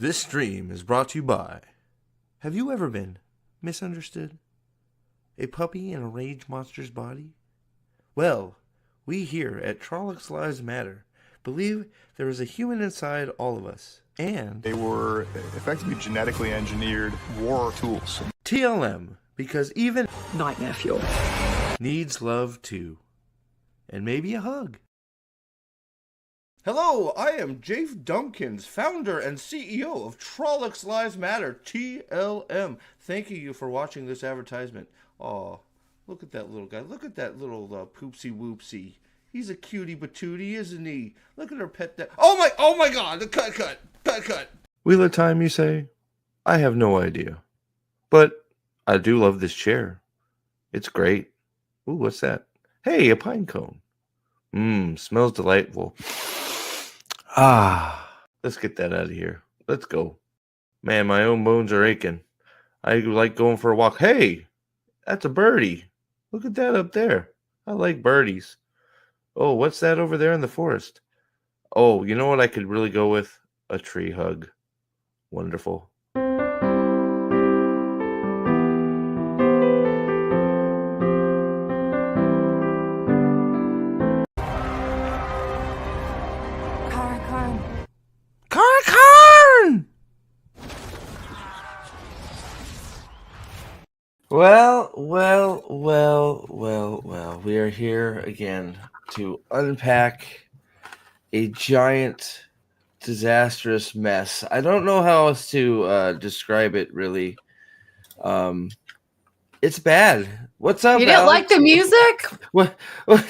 This stream is brought to you by... Have you ever been misunderstood? A puppy in a rage monster's body? Well, we here at Trollocs Lives Matter believe there is a human inside all of us, and... They were effectively genetically engineered war tools. TLM, because even... Nightmare fuel. Needs love too. And maybe a hug. Hello, I am Jafe Dumpkins, founder and CEO of Trollocs Lives Matter, TLM. Thank you for watching this advertisement. Oh, look at that little guy. Look at that little poopsie whoopsie. He's a cutie patootie, isn't he? Look at her pet that. Oh my God, the cut. Wheel of time, you say? I have no idea. But I do love this chair. It's great. Ooh, what's that? Hey, a pine cone. Smells delightful. Let's get that out of here. Let's go. Man, my own bones are aching. I like going for a walk. Hey, that's a birdie. Look at that up there. I like birdies. Oh, what's that over there in the forest? Oh, you know what I could really go with? A tree hug. Wonderful. Well. We are here again to unpack a giant, disastrous mess. I don't know how else to describe it, really. It's bad. What's up, You didn't Alex? like the music? Well,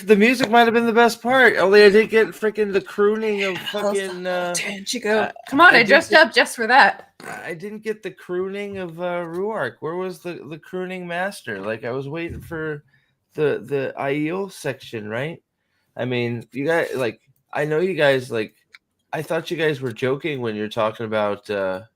the music might have been the best part. Only I didn't get freaking the crooning of fucking... Tanchico. Come on, I dressed up just for that. I didn't get the crooning of Ruark. Where was the crooning master? Like, I was waiting for the Aiel section, right? I mean, you guys, like, I know you guys, like, I thought you guys were joking when you're talking about the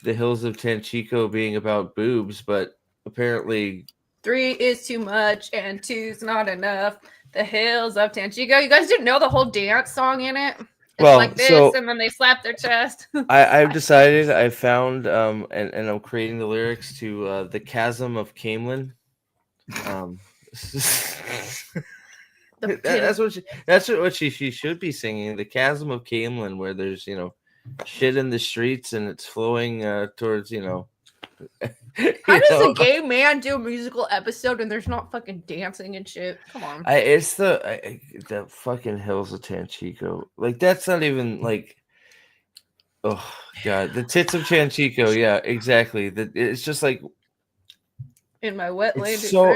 Hills of Tanchico being about boobs, but apparently 3 is too much and 2's not enough. The Hills of Tanchico. You guys didn't know the whole dance song in it? It's well, like this, so and then they slap their chest. I've decided, I found, and I'm creating the lyrics to the Chasm of Camelin. That's what she should be singing. The Chasm of Camelin, where there's, shit in the streets and it's flowing towards, How does a gay man do a musical episode and there's not fucking dancing and shit? Come on. It's the fucking Hills of Tanchico. Like, that's not even like, oh God, the tits of Tanchico. Yeah, exactly. It's just like In my wet lady. so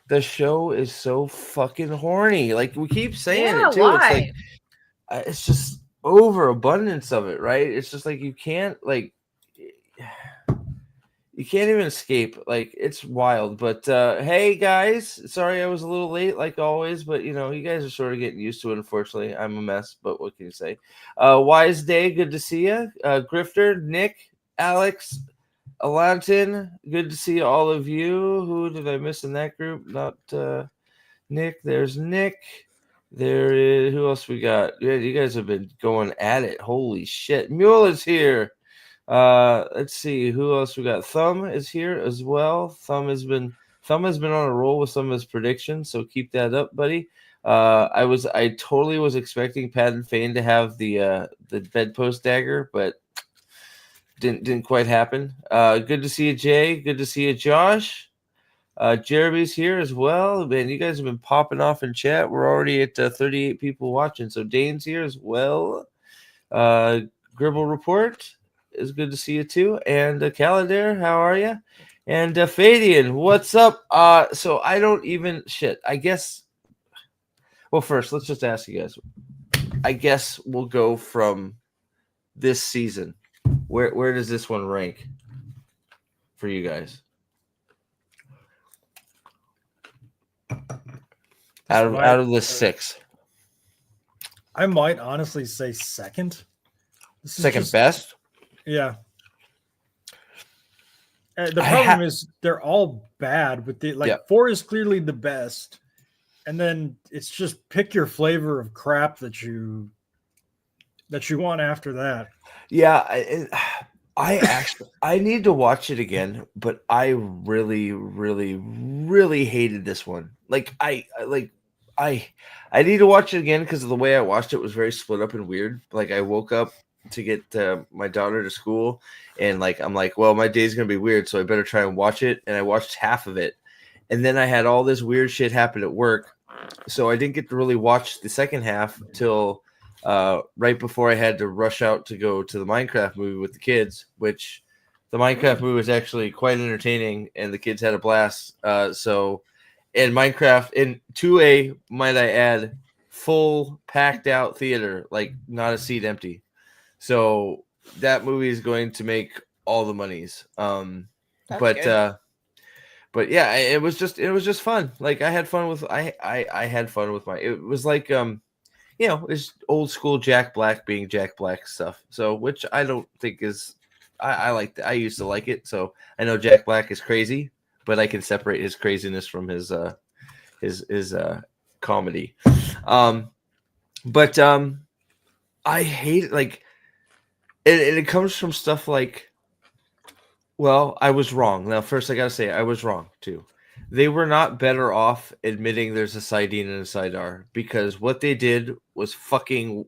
the show is so fucking horny. Like, we keep saying it too. Why? It's like it's just overabundance of it, right? It's just like you can't even escape. Like, it's wild. But hey guys, sorry I was a little late like always, but you guys are sort of getting used to it. Unfortunately, I'm a mess, but what can you say? Wise Day, good to see you. Grifter, Nick, Alex, Alanton, good to see all of you. Who did I miss in that group? Not Nick. There's Nick. There is, who else we got? Yeah, you guys have been going at it. Holy shit. Mule is here. Let's see who else we got. Thumb is here as well. Thumb has been on a roll with some of his predictions, so keep that up, buddy. I totally was expecting Pat Fane to have the bedpost dagger, but didn't quite happen. Good to see you, Jay. Good to see you, Josh. Jeremy's here as well. Man, you guys have been popping off in chat. We're already at 38 people watching, so Dane's here as well. Gribble Report. It's good to see you too. And Calendar, how are you? And Fadian, what's up? So I don't even I guess. Well, first, let's just ask you guys. I guess we'll go from this season. Where does this one rank for you guys? Out of the 6. I might honestly say second. Second best? Yeah. The problem is they're all bad, but 4 is clearly the best. And then it's just pick your flavor of crap that that you want after that. Yeah, I need to watch it again, but I really, really, really hated this one. Like I need to watch it again because of the way I watched it was very split up and weird. Like I woke up to get my daughter to school, and like I'm like, well, my day's gonna be weird, so I better try and watch it. And I watched half of it, and then I had all this weird shit happen at work, so I didn't get to really watch the second half till right before I had to rush out to go to the Minecraft movie with the kids, which the Minecraft movie was actually quite entertaining, and the kids had a blast. And Minecraft in 2A, might I add, full packed out theater, like not a seat empty. So that movie is going to make all the monies. That's But good. but yeah, it was just fun. Like I had fun with I had fun with it was like it's old school Jack Black being Jack Black stuff. So which I don't think is I like I used to like it. So I know Jack Black is crazy, but I can separate his craziness from his comedy. But I hate it, like it comes from stuff like, well, I was wrong. Now first I gotta say I was wrong too. They were not better off admitting there's a Sidene and a Sidar, because what they did was fucking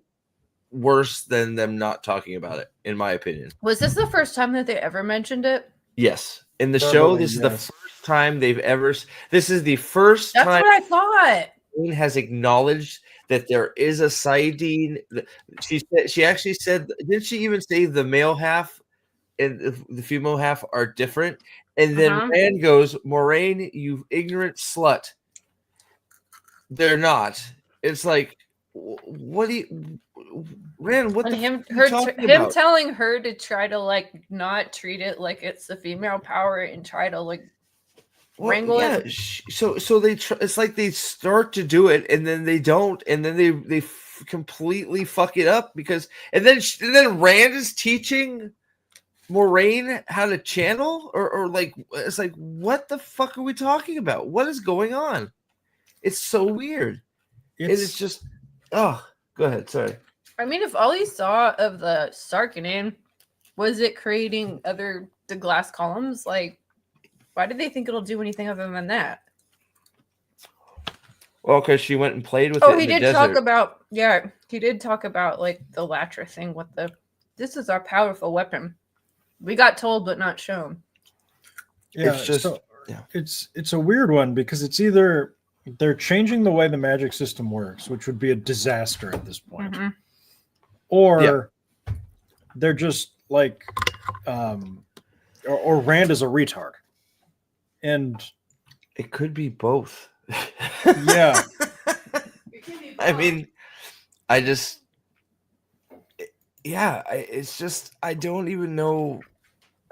worse than them not talking about it, in my opinion. Was this the first time that they ever mentioned it? Yes. In the show, Totally, this is the yes. first time they've ever. This is the first That's time what I thought. Sidene has acknowledged that there is a Sidene. She actually said, didn't she even say the male half and the female half are different? And then Rand goes, Moraine, you ignorant slut. They're not. It's like, what do you, Rand? What And the him about? telling her to try to like not treat it like it's the female power and try to like wrangle it. So they it's like they start to do it and then they don't, and then they completely fuck it up because and then Rand is teaching Moraine how to channel or like it's like, what the fuck are we talking about? What is going on? It's so weird. It's just go ahead. Sorry. I mean, if all he saw of the Sarkinen was it creating the glass columns, like why did they think it'll do anything other than that? Well, because she went and played with it. Oh, he did talk about like the Latra thing with this is our powerful weapon. We got told but not shown. Yeah, it's just it's a weird one because it's either they're changing the way the magic system works, which would be a disaster at this point, or they're just like, or Rand is a retard, and it could be both. Yeah, I mean, it's just I don't even know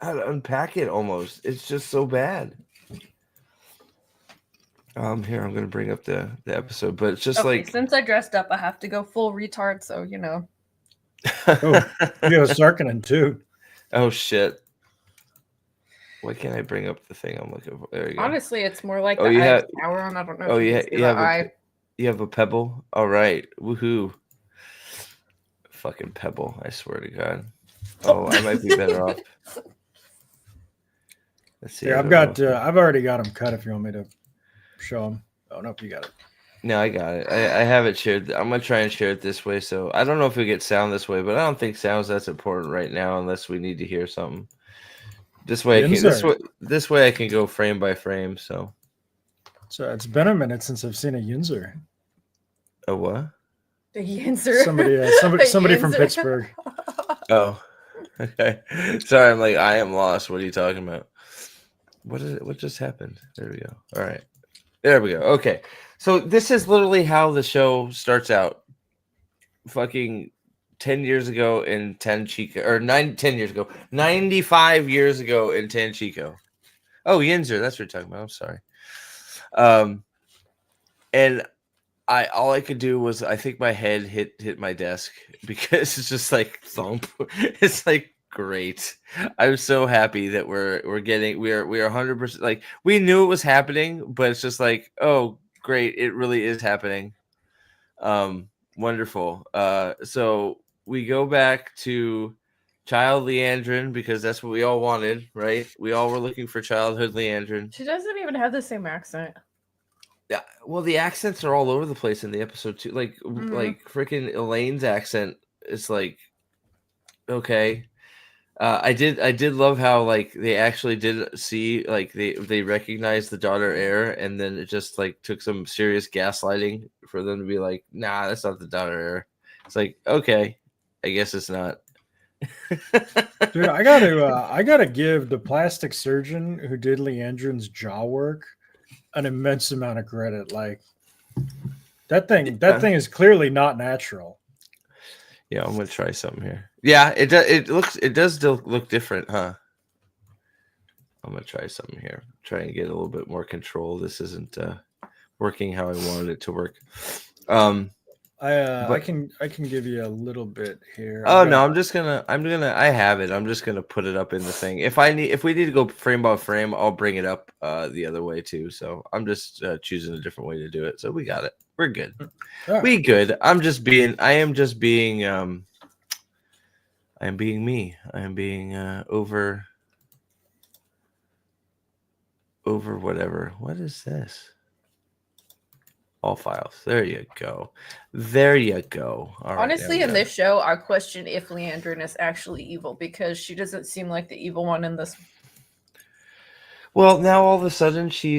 how to unpack it. Almost, it's just so bad. Here I'm gonna bring up the episode, but it's just like since I dressed up, I have to go full retard. So you know. Oh, you have Sarkinen too. Oh shit! Why can't I bring up the thing I'm looking for? There you go. Honestly, it's more like you have power on. I don't know. Oh, you have a pebble. All right, woohoo! Fucking pebble! I swear to God. Oh, I might be better off. Let's see. Yeah, I've already got them cut. If you want me to show them. Oh no, you got it. No, I got it. I have it shared. I'm gonna try and share it this way. So I don't know if we get sound this way, but I don't think sound's that's important right now, unless we need to hear something. This way, this way I can go frame by frame. So it's been a minute since I've seen a Yunzer. A what? A Yinzer. Somebody from Pittsburgh. Oh, okay. Sorry, I'm like I am lost. What are you talking about? What is it? What just happened? There we go. All right, there we go. Okay, so this is literally how the show starts out. Fucking 10 years ago in Tanchico, or 10 years ago, 95 years ago in Tanchico. Oh, Yinzer, that's what you're talking about. I'm sorry. And all I could do was I think my head hit my desk because it's just like thump. It's like great. I'm so happy that we are 100% like we knew it was happening, but it's just like, oh great, it really is happening. Wonderful. So we go back to child Leandrin because that's what we all wanted, right? We all were looking for childhood Leandrin. She doesn't even have the same accent. Yeah, well, the accents are all over the place in the episode too. Like freaking Elaine's accent is like, okay. I did love how like they actually did see like they recognized the daughter heir, and then it just like took some serious gaslighting for them to be like, nah, that's not the daughter heir. It's like, okay, I guess it's not. Dude, I gotta give the plastic surgeon who did Leandrin's jaw work an immense amount of credit. Like that thing is clearly not natural. Yeah, I'm gonna try something here. Yeah, it does still look different, huh? I'm gonna try something here. Try and get a little bit more control. This isn't working how I wanted it to work. I can give you a little bit here. Oh no, I have it. I'm just gonna put it up in the thing. If we need to go frame by frame, I'll bring it up the other way too. So I'm just choosing a different way to do it. So we got it. We're good. Right. We good. I am just being me. I am being over whatever. What is this? All files. There you go. There you go. All right, Honestly, in this show, I question if Leandrin is actually evil because she doesn't seem like the evil one in this. Well, now all of a sudden she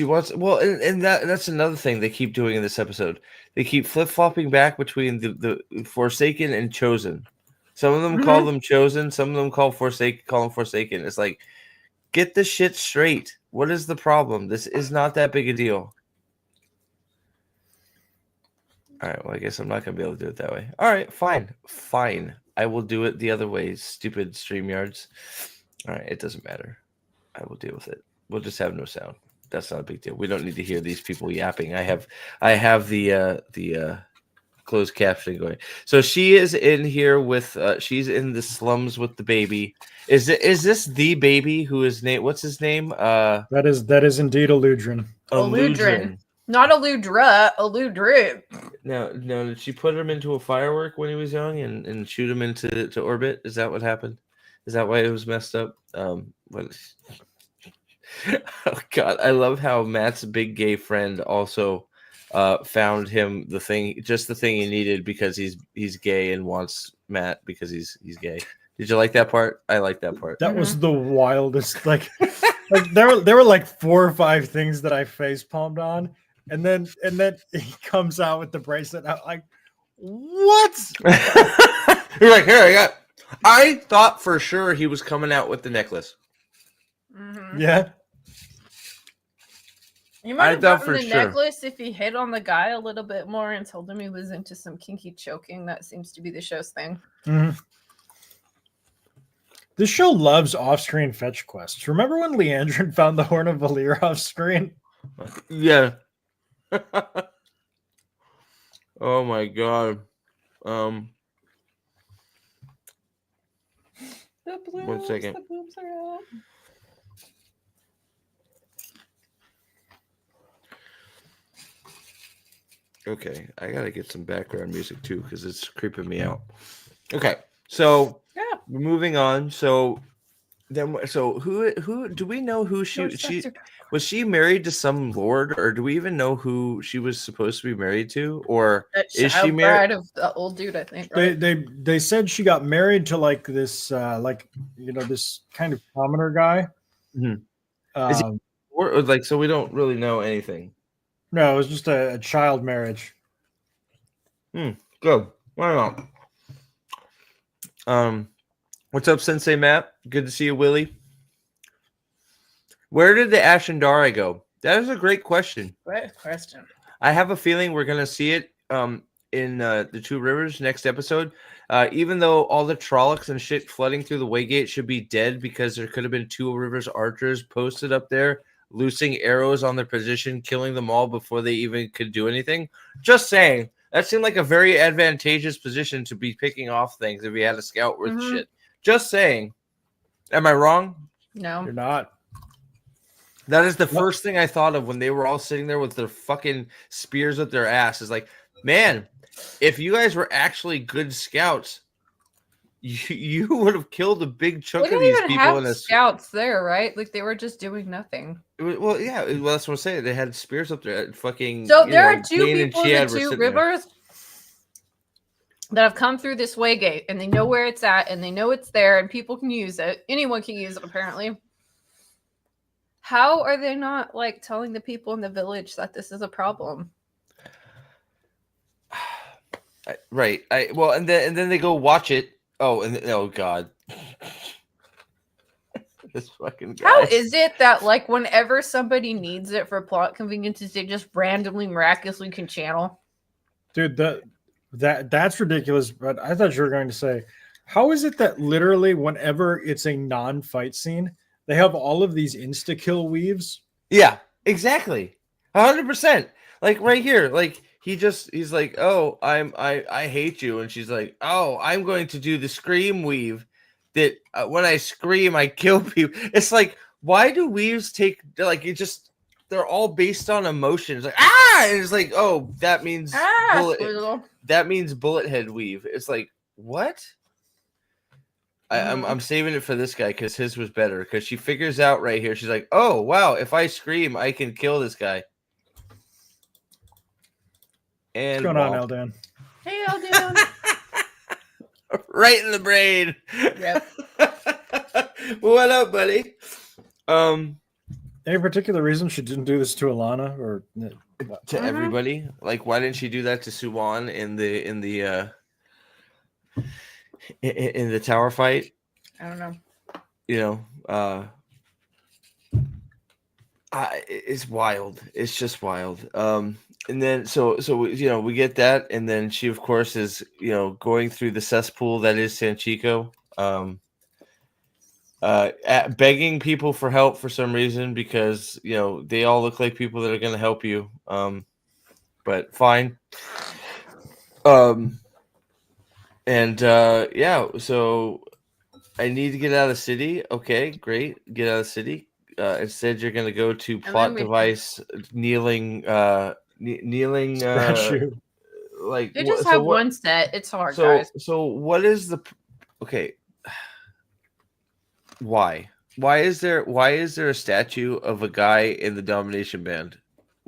wants, well, and that's another thing they keep doing in this episode. They keep flip-flopping back between the Forsaken and Chosen. Some of them call them Chosen, some of them call them Forsaken. It's like, get the shit straight. What is the problem? This is not that big a deal. All right, well, I guess I'm not gonna be able to do it that way. All right, fine. I will do it the other way, stupid StreamYards. All right, it doesn't matter. I will deal with it. We'll just have no sound. That's not a big deal. We don't need to hear these people yapping. I have the closed captioning going. So she is in here with she's in the slums with the baby. Is this the baby who is name? What's his name? That is indeed Eludrin. Eludrin. Not Eludra, Eludrin. No, did she put him into a firework when he was young and shoot him into orbit? Is that what happened? Is that why it was messed up? What? Oh God, I love how Matt's big gay friend also found him the thing he needed because he's gay and wants Matt because he's gay. Did you like that part? I like that part. That was the wildest. Like there were like 4 or 5 things that I face palmed on, and then he comes out with the bracelet. I'm like, what? You're like, here I thought for sure he was coming out with the necklace. Mm-hmm. Yeah. You might have gotten the necklace if he hit on the guy a little bit more and told him he was into some kinky choking. That seems to be the show's thing. Mm-hmm. This show loves off-screen fetch quests. Remember when Leandrin found the Horn of Valir off-screen? Yeah. Oh my God. The blooms, 1 second. The blooms are out. Okay, I gotta get some background music too because it's creeping me out. Okay, so Yeah. we're moving on. So who do we know who she was? She married to some lord, or do we even know who she was supposed to be married to, or is she married of the old dude? I think right? They said she got married to like this this kind of commoner guy. Mm-hmm. Is he, or like, so we don't really know anything. No, it was just a child marriage. Good. Why not? What's up, Sensei Matt? Good to see you, Willie. Where did the Ashendara go? That is a great question. Great question. I have a feeling we're gonna see it in the Two Rivers next episode. Even though all the Trollocs and shit flooding through the Waygate should be dead because there could have been Two Rivers archers posted up there, loosing arrows on their position, killing them all before they even could do anything. Just saying, that seemed like a very advantageous position to be picking off things if you had a scout worth shit. Just saying. Am I wrong? No, You're not. That is the first thing I thought of when they were all sitting there with their fucking spears up their ass. Is like, man, if you guys were actually good scouts, you would have killed a big chunk They of didn't these even people have in a. scouts there, right? Like they were just doing nothing. Well, yeah, well, that's what I'm saying. They had spears up there. Fucking. So you there know, are two Kane and people in Chad the were two sitting there. rivers that have come through this way gate, and they know where it's at, and they know it's there, and people can use it. Anyone can use it, apparently. How are they not like telling the people in the village that this is a problem? Right. Well, and then they go watch it. Oh, and oh god, this fucking guy. How is it that like whenever somebody needs it for plot conveniences, they just randomly, miraculously can channel? Dude, that's ridiculous. But I thought you were going to say, how is it that literally whenever it's a non-fight scene, they have all of these insta-kill weaves? Yeah, exactly. 100%. Like right here, like he's like, "Oh, I hate you." And she's like, "Oh, I'm going to do the scream weave that when I scream I kill people." It's like, why do weaves take like it just they're all based on emotions. Like, ah, and it's like, "Oh, that means Squizzle. that means bullet head weave." It's like, "What?" I'm saving it for this guy because his was better. Because she figures out right here, she's like, "Oh wow, if I scream, I can kill this guy." And What's going on, Eldan? Hey, Eldan. right in the brain. Yep. What up, buddy? Any particular reason she didn't do this to Alana or To everybody, like, why didn't she do that to Suwon in the tower fight? I don't know. You know, it's wild. It's just wild. And then so we get that, and then she of course is going through the cesspool that is Sanchico, begging people for help for some reason because they all look like people that are going to help you. But fine. So I need to get out of the city. Okay, great. Get out of the city. Instead, you're going to go to plot device kneeling. statue? Like They just have one set. It's hard, guys. So what is the okay? Why is there a statue of a guy in the Domination Band?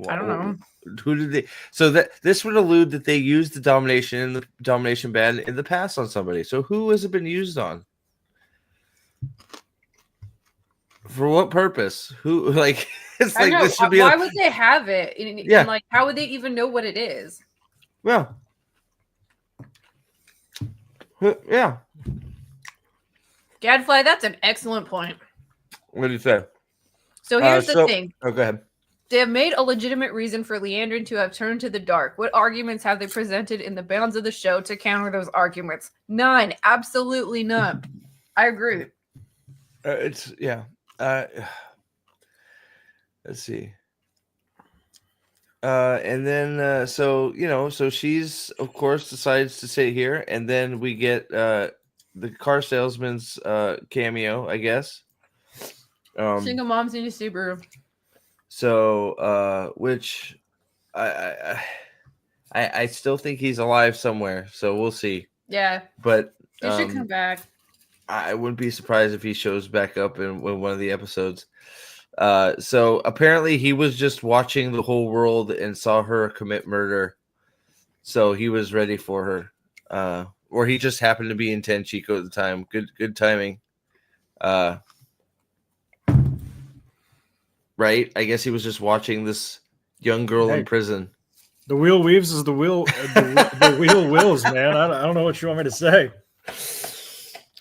I don't know. Who did they? So that this would allude that they used the Domination Band in the past on somebody. So who has it been used on? For what purpose? Who like? It's like this should be. Why would they have it? And like, how would they even know what it is? Well, yeah. Gadfly, that's an excellent point. What do you say? So here's the thing. Oh, go ahead. They have made a legitimate reason for Liandrin to have turned to the dark. What arguments have they presented in the bounds of the show to counter those arguments? None. Absolutely none. I agree. Let's see. And then so she's of course decides to sit here, and then we get the car salesman's cameo, I guess. Single moms need a Subaru. So which I still think he's alive somewhere, so we'll see. Yeah. But he should come back. I wouldn't be surprised if he shows back up in one of the episodes. So apparently he was just watching the whole world and saw her commit murder. So he was ready for her. Or he just happened to be in Tenchico at the time. Good timing. Right? I guess he was just watching this young girl in prison. The wheel weaves as the wheel the wheel wills, man. I don't know what you want me to say.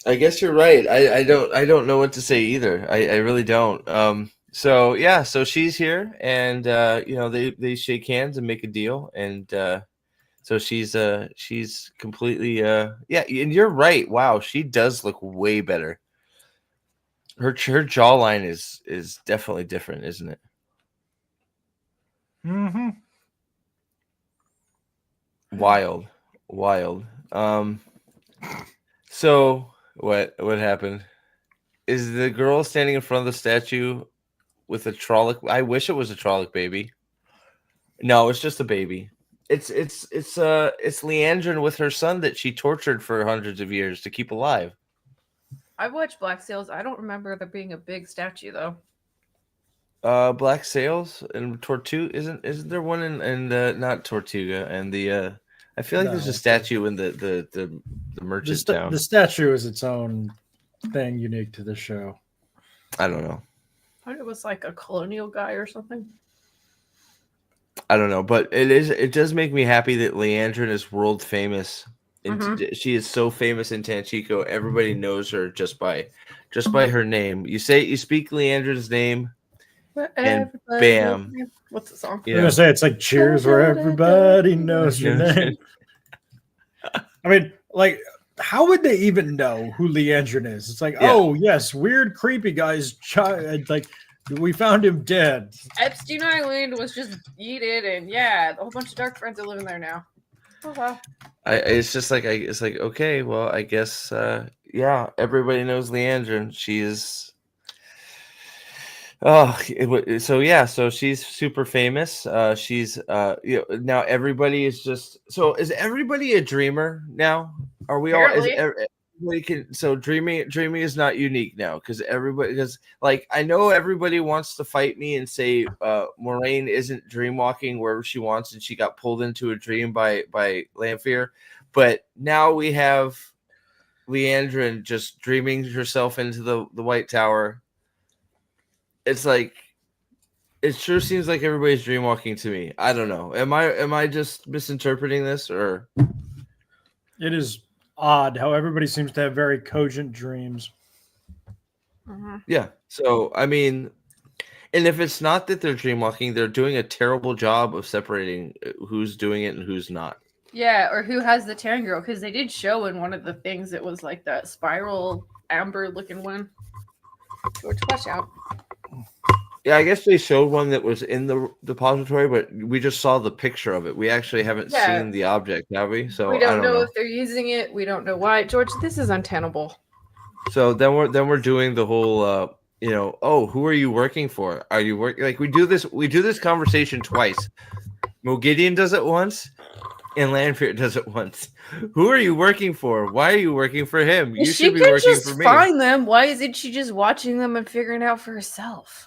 I guess you're right. I don't know what to say either. I really don't. So she's here, and they shake hands and make a deal, and so she's completely and you're right. Wow, she does look way better. Her jawline is definitely different, isn't it? Mm-hmm. Wild. So what happened? Is the girl standing in front of the statue with a Trolloc? I wish it was a Trolloc baby. No, it's just a baby. it's Leandrin with her son that she tortured for hundreds of years to keep alive. I watched Black Sails. I don't remember there being a big statue though. Black Sails and Tortuga isn't there one in not Tortuga and the I feel like there's a statue in the merchant town. The statue is its own thing unique to the show. I don't know. I thought it was like a colonial guy or something. I don't know, but it does make me happy that Leandrin is world famous. She is so famous in Tanchico. Everybody knows her just by her name. You speak Leandrin's name, and bam. What's the song? I'm gonna say it's like Cheers, where everybody knows your name. I mean, like, how would they even know who Leandrin is? It's like, oh yes, weird, creepy guy's child. Like, we found him dead. Epstein Island was just yeeted, and a whole bunch of dark friends are living there now. Oh wow. It's just like it's like, okay, well, I guess everybody knows Leandrin. She is so she's super famous. She's now everybody is just is everybody a dreamer now? Are we Apparently. all dreaming is not unique now because like I know everybody wants to fight me and say Moraine isn't dream walking wherever she wants and she got pulled into a dream by Lanfear, but now we have Leandrin just dreaming herself into the White Tower. It's like it sure seems like everybody's dream walking to me. I don't know. Am I just misinterpreting this or? It is odd how everybody seems to have very cogent dreams. Yeah. So, I mean, and if it's not that they're dream walking, they're doing a terrible job of separating who's doing it and who's not. Yeah, or who has the tan girl, because they did show in one of the things it was like that spiral amber looking one. George, watch out. Yeah, I guess they showed one that was in the depository, but we just saw the picture of it. We actually haven't seen the object, have we? So we don't know if they're using it. We don't know why. George, this is untenable. So then we're doing the whole who are you working for? Are you working like we do this conversation twice. Mogideon does it once and Lanfear does it once. Who are you working for? Why are you working for him? You should be working for me. Find them. Why isn't she just watching them and figuring it out for herself?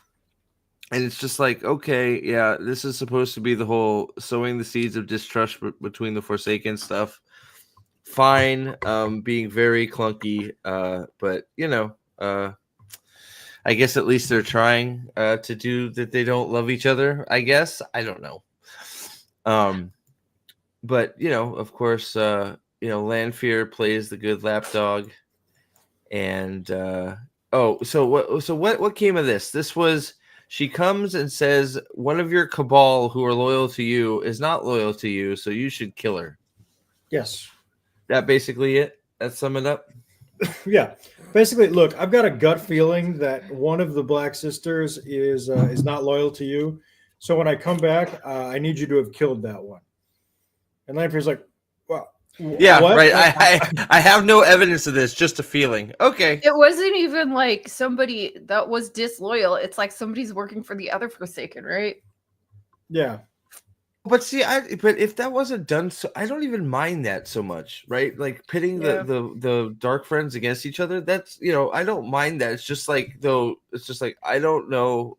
And it's just like, okay, yeah, this is supposed to be the whole sowing the seeds of distrust between the Forsaken stuff. Fine, being very clunky, but I guess at least they're trying to do that. They don't love each other. I guess I don't know. But of course, Lanfear plays the good lapdog, and what came of this? This was. She comes and says, one of your cabal who are loyal to you is not loyal to you, so you should kill her. Yes. That basically it? That sum it up? Yeah. Basically, look, I've got a gut feeling that one of the Black Sisters is not loyal to you. So when I come back, I need you to have killed that one. And Lanfear's like, well, yeah, what? Right. I have no evidence of this, just a feeling. Okay. It wasn't even like somebody that was disloyal. It's like somebody's working for the other Forsaken, right? Yeah. But see, but if that wasn't done, so I don't even mind that so much, right? Like pitting the dark friends against each other. That's I don't mind that. It's just like I don't know.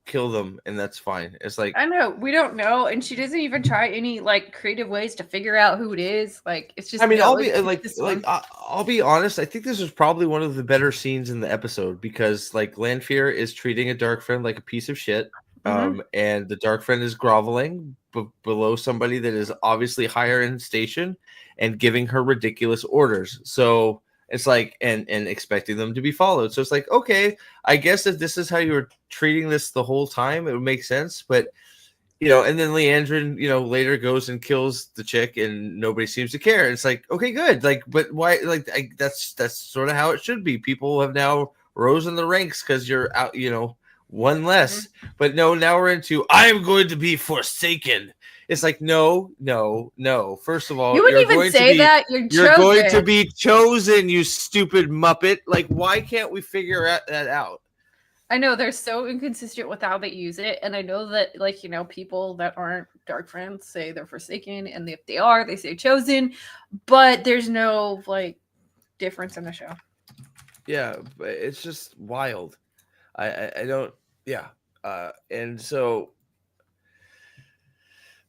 Kill them and that's fine. It's like I know we don't know, and she doesn't even try any like creative ways to figure out who it is. Like it's just. I mean, I'll be honest. I think this was probably one of the better scenes in the episode because like Lanfear is treating a dark friend like a piece of shit, and the dark friend is groveling below somebody that is obviously higher in station and giving her ridiculous orders. So. It's like and expecting them to be followed. So it's like, okay, I guess if this is how you were treating this the whole time, it would make sense. But and then Leandrin, later goes and kills the chick, and nobody seems to care. It's like, okay, good. Like, but why? Like, that's sort of how it should be. People have now rose in the ranks because you're out. One less. But no, now we're into I am going to be forsaken. It's like no. First of all, you wouldn't even say that. You're going to be chosen, you stupid muppet. Like, why can't we figure that out? I know they're so inconsistent with how they use it, and I know that, like, people that aren't Dark Friends say they're Forsaken, and if they are, they say Chosen, but there's no like difference in the show. Yeah, but it's just wild. I don't. Yeah, and so.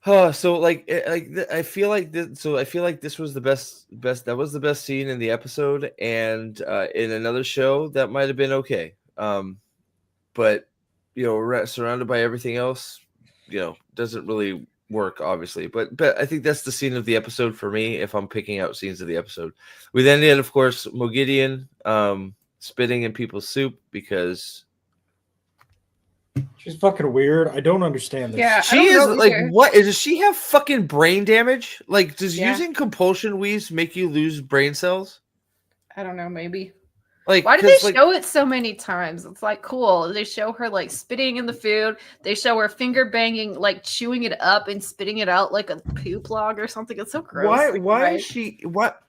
So I feel like this. So I feel like this was the best. That was the best scene in the episode, and in another show that might have been okay. But surrounded by everything else, doesn't really work, obviously. But I think that's the scene of the episode for me. If I'm picking out scenes of the episode, we then had, of course, Mogideon spitting in people's soup because She's fucking weird. I don't understand this. Yeah, she is like, what does she have? Fucking brain damage? Like, does using compulsion weaves make you lose brain cells? I don't know, maybe. Like, why do they show it so many times? It's like cool. They show her like spitting in the food. They show her finger banging, like chewing it up and spitting it out like a poop log or something. It's so gross. Why is she what?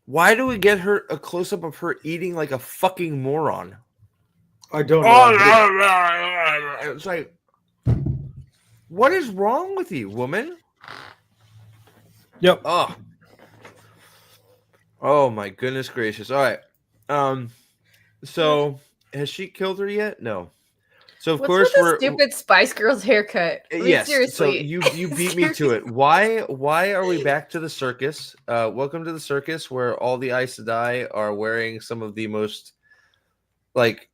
Why do we get her a close up of her eating like a fucking moron? I don't know. It's like, what is wrong with you, woman? Yep. Oh my goodness gracious. All right. So has she killed her yet? No. So of course we're stupid Spice Girls haircut. I mean, yes. Seriously. So you beat me to it. Why are we back to the circus? Welcome to the circus where all the Aes Sedai are wearing some of the most like.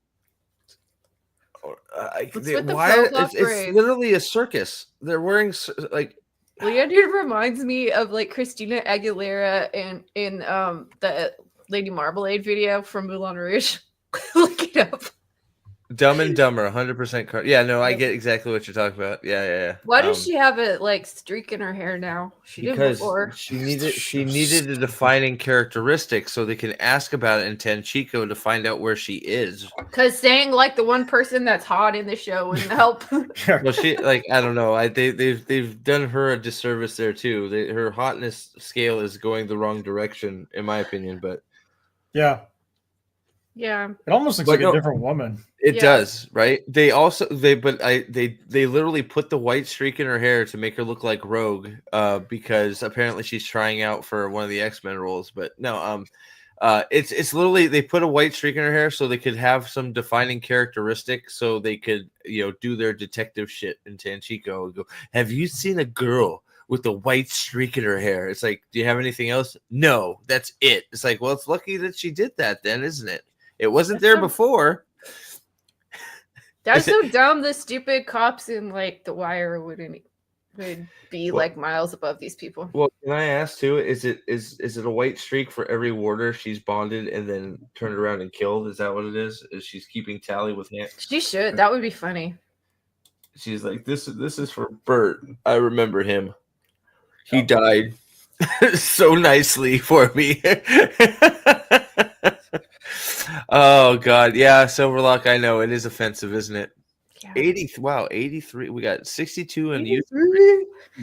It's literally a circus. They're wearing like. Leonard reminds me of like Christina Aguilera in the Lady Marmalade video from Moulin Rouge. Look it up. Dumb and Dumber, 100%. Yeah, no, I get exactly what you're talking about. Yeah. Why does she have a like streak in her hair now? She did before. She needed a defining characteristic so they can ask about it in Tanchico to find out where she is. Because saying like the one person that's hot in the show wouldn't help. Well, she I don't know. They've done her a disservice there too. Her hotness scale is going the wrong direction, in my opinion. But yeah. It almost looks like a different woman. It does, right? They literally put the white streak in her hair to make her look like Rogue, because apparently she's trying out for one of the X-Men roles. But no, it's literally they put a white streak in her hair so they could have some defining characteristic, so they could do their detective shit in Tanchico and go, "Have you seen a girl with a white streak in her hair?" It's like, do you have anything else? No, that's it. It's like, well, it's lucky that she did that then, isn't it? It wasn't there before. That's so dumb. The stupid cops in like The Wire would be like miles above these people. Well, can I ask too? Is it a white streak for every warder she's bonded and then turned around and killed? Is that what it is? Is she's keeping tally with him? She should. That would be funny. She's like, this is for Bert. I remember him. He died so nicely for me. Oh God, yeah, Silverlock. I know it is offensive, isn't it? Yeah. 83. We got 62 and you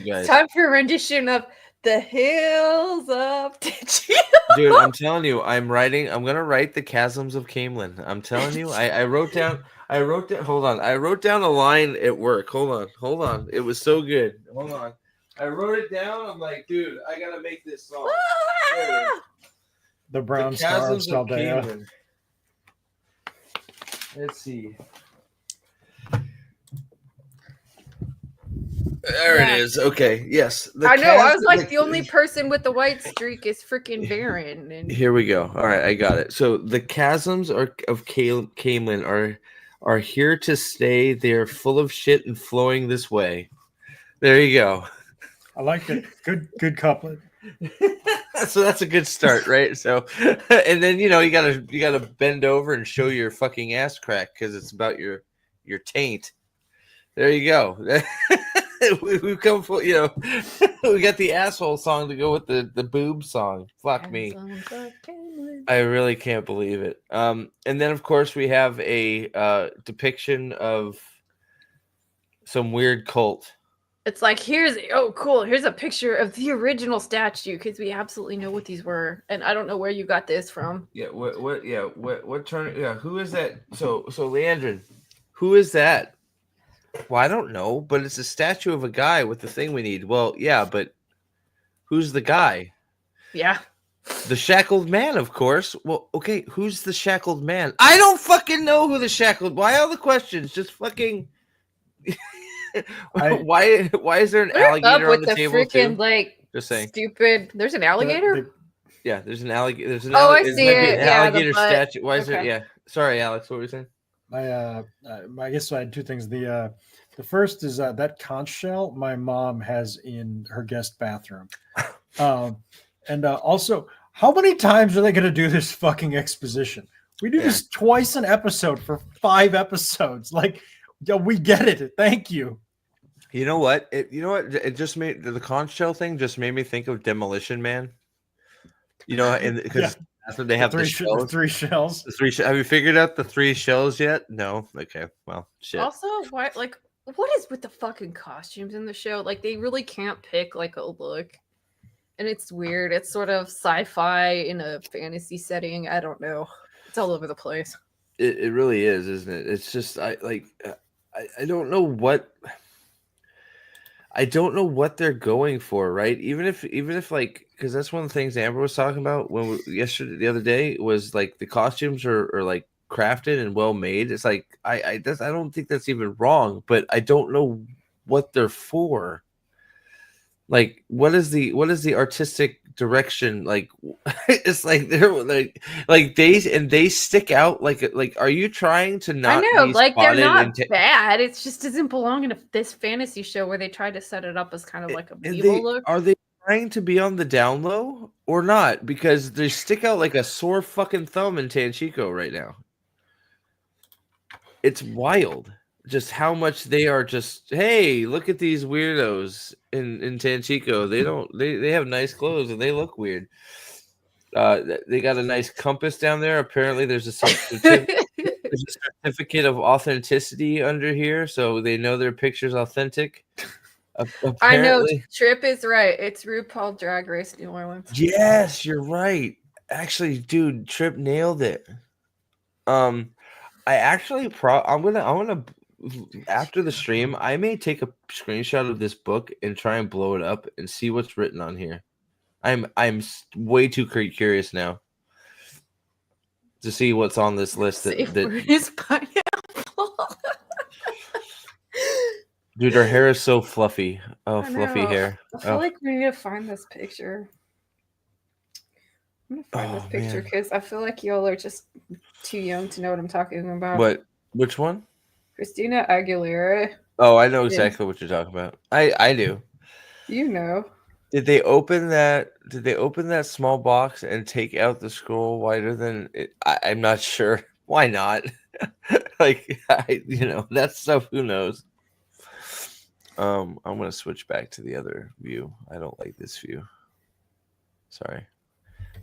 guys. Time for a rendition of The Hills of Titchy. Dude, I'm telling you, I'm gonna write the Chasms of Camelin. I'm telling you, I wrote down. Hold on, I wrote down a line at work. Hold on. It was so good. Hold on, I wrote it down. I'm like, dude, I gotta make this song. The Brown Star of Saldea. Let's see. There it is. Okay. Yes. I know. I was like, the only person with the white streak is freaking Baron. And here we go. All right, I got it. So the chasms of Camelin are here to stay. They are full of shit and flowing this way. There you go. I like it. Good couplet. So that's a good start, right? So, and then you gotta bend over and show your fucking ass crack because it's about your taint. There you go. We've come for we got the asshole song to go with the boob song. Fuck me. I really can't believe it. And then of course we have a depiction of some weird cult. It's like here's a picture of the original statue because we absolutely know what these were, and I don't know where you got this from. Yeah, what turn? Yeah, who is that? So Leandrin, who is that? Well, I don't know, but it's a statue of a guy with the thing we need. Well, yeah, but who's the guy? Yeah. The shackled man, of course. Well, okay, who's the shackled man? I don't fucking know who the shackled. Why all the questions? Just fucking. Why is there an What is up alligator on with the the table freaking too? like Just saying. stupid? There's an alligator. Yeah, there's an alligator. There's an Oh, I alligator. see Might be it. an Yeah, the alligator butt. statue. Why is there? Okay. Yeah. Sorry, Alex. What were you saying? I guess I had two things. The first is that conch shell my mom has in her guest bathroom, and also, how many times are they going to do this fucking exposition? We do this twice an episode for 5 episodes. Like, yeah, we get it. Thank you. You know what? It just made the conch shell thing just made me think of Demolition Man. You know, and because after they have the shells, the 3 shells. the 3 have you figured out the 3 shells yet? No. Okay. Well, shit. Also, what is with the fucking costumes in the show? Like, they really can't pick like a look, and it's weird. It's sort of sci-fi in a fantasy setting. I don't know. It's all over the place. It really is, isn't it? It's just I don't know what. I don't know what they're going for, right? Even if like, because that's one of the things Amber was talking about the other day was like the costumes are like crafted and well made. It's like I don't think that's even wrong, but I don't know what they're for. Like, what is the artistic direction? Like, it's like they're like they stick out. Like, are you trying to not? I know, be like they're spotted not bad. It just doesn't belong in this fantasy show where they tried to set it up as kind of like a And medieval look. Are they trying to be on the down low or not? Because they stick out like a sore fucking thumb in Tanchico right now. It's wild just how much they are just, hey, look at these weirdos in Tanchico. They have nice clothes and they look weird. They got a nice compass down there. Apparently there's a certificate of authenticity under here, so they know their picture's authentic. Apparently. I know Trip is right. It's RuPaul Drag Race New Orleans. Yes, you're right. Actually, dude, Trip nailed it. I actually I'm gonna after the stream, I may take a screenshot of this book and try and blow it up and see what's written on here. I'm way too curious now to see what's on this list. That is pineapple. Dude, her hair is so fluffy. Oh, I fluffy know. hair. I feel like we need to find this picture. I'm gonna find this picture because I feel like y'all are just too young to know what I'm talking about. What? Which one? Christina Aguilera. Oh, I know exactly what you're talking about. I do. You know. Did they open that? Did they open that small box and take out the scroll wider than it? I'm not sure. Why not? Like, that stuff. Who knows? I'm gonna switch back to the other view. I don't like this view. Sorry,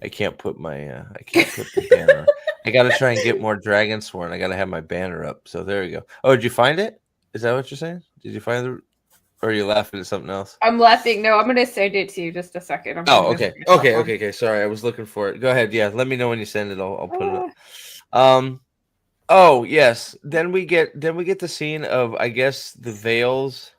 I can't put the banner. I gotta try and get more Dragonsworn. I gotta have my banner up. So there we go. Oh, did you find it? Is that what you're saying? Did you find the? Or are you laughing at something else? I'm laughing. No, I'm gonna send it to you just a second. Okay. Sorry, I was looking for it. Go ahead. Yeah, let me know when you send it. I'll put it up. Oh yes. Then we get the scene of, I guess, the veils.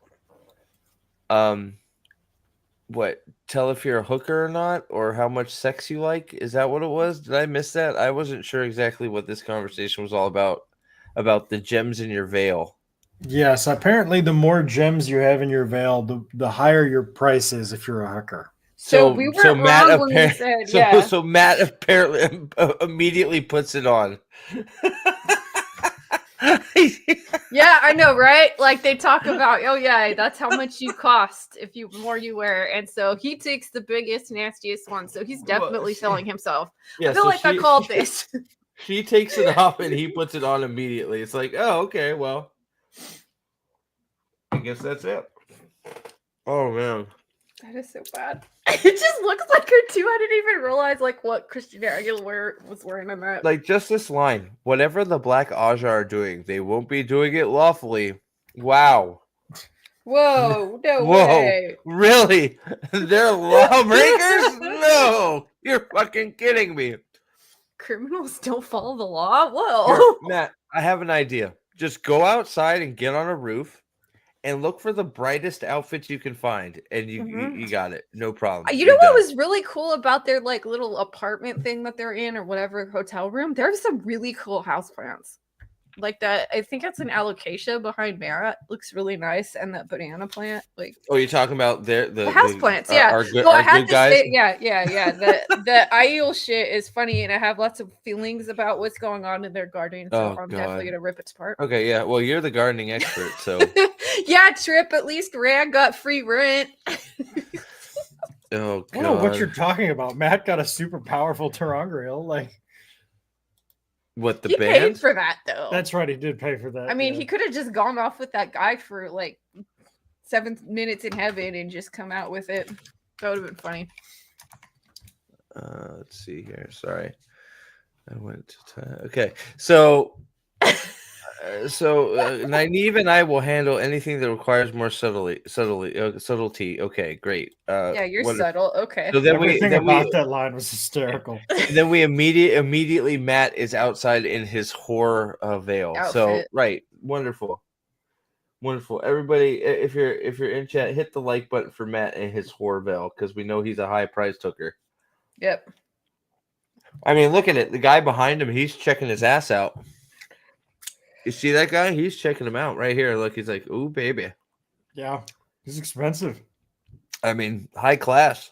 What? Tell if you're a hooker or not, or how much sex you like. Is that what it was? Did I miss that? I wasn't sure exactly what this conversation was all about the gems in your veil. Yes, apparently the more gems you have in your veil, the higher your price is if you're a hooker. So we were wrong when we said, yeah. So Matt apparently immediately puts it on. Yeah, I know, right? Like they talk about, oh yeah, that's how much you cost if you more you wear, and so he takes the biggest, nastiest one. So he's definitely selling himself. Yeah, I feel like I called this. She takes it off and he puts it on immediately. It's like, oh, okay, well, I guess that's it. Oh man, that is so bad. It just looks like her too. I didn't even realize like what Christina Aguilera was wearing in that. Like just this line: whatever the Black Aja are doing, they won't be doing it lawfully. Wow. Whoa, no Whoa, way. really? They're lawbreakers? No, you're fucking kidding me. Criminals don't follow the law? Here, Whoa. Matt, I have an idea. Just go outside and get on a roof and look for the brightest outfits you can find, and you got it. No problem. You You're know what done. was really cool about their like little apartment thing that they're in or whatever hotel room? There's some really cool houseplants. Like that, I think it's an alocasia behind Mara. Looks really nice, and that banana plant, like Oh, you're talking about the houseplants. Yeah, our good, no, I our have good to guys. say, yeah. The Aiel shit is funny, and I have lots of feelings about what's going on in their garden. So Oh, I'm definitely God. gonna rip it apart. Okay, yeah. Well, you're the gardening expert, so Yeah, Trip. At least Rand got free rent. oh I don't know what God. you're talking about. Matt got a super powerful Terangriel. Like, What the He band? paid for that though. that's right. He did pay for that. I mean, yeah. he could have just gone off with that guy for like 7 minutes in heaven and just come out with it. That would have been funny. Let's see here. Sorry, I went to okay. So, Nynaeve and I will handle anything that requires more subtlety. Okay, great. Yeah, you're wonderful. subtle. Okay. So then Everything then about that line was hysterical. then we immediately Matt is outside in his horror veil. So Outfit. right, wonderful. Everybody, if you're in chat, hit the like button for Matt and his horror veil because we know he's a high price taker. Yep. I mean, look at it. The guy behind him, he's checking his ass out. You see that guy? He's checking him out right here. Look, he's like, "Ooh, baby." Yeah, he's expensive. I mean, high class.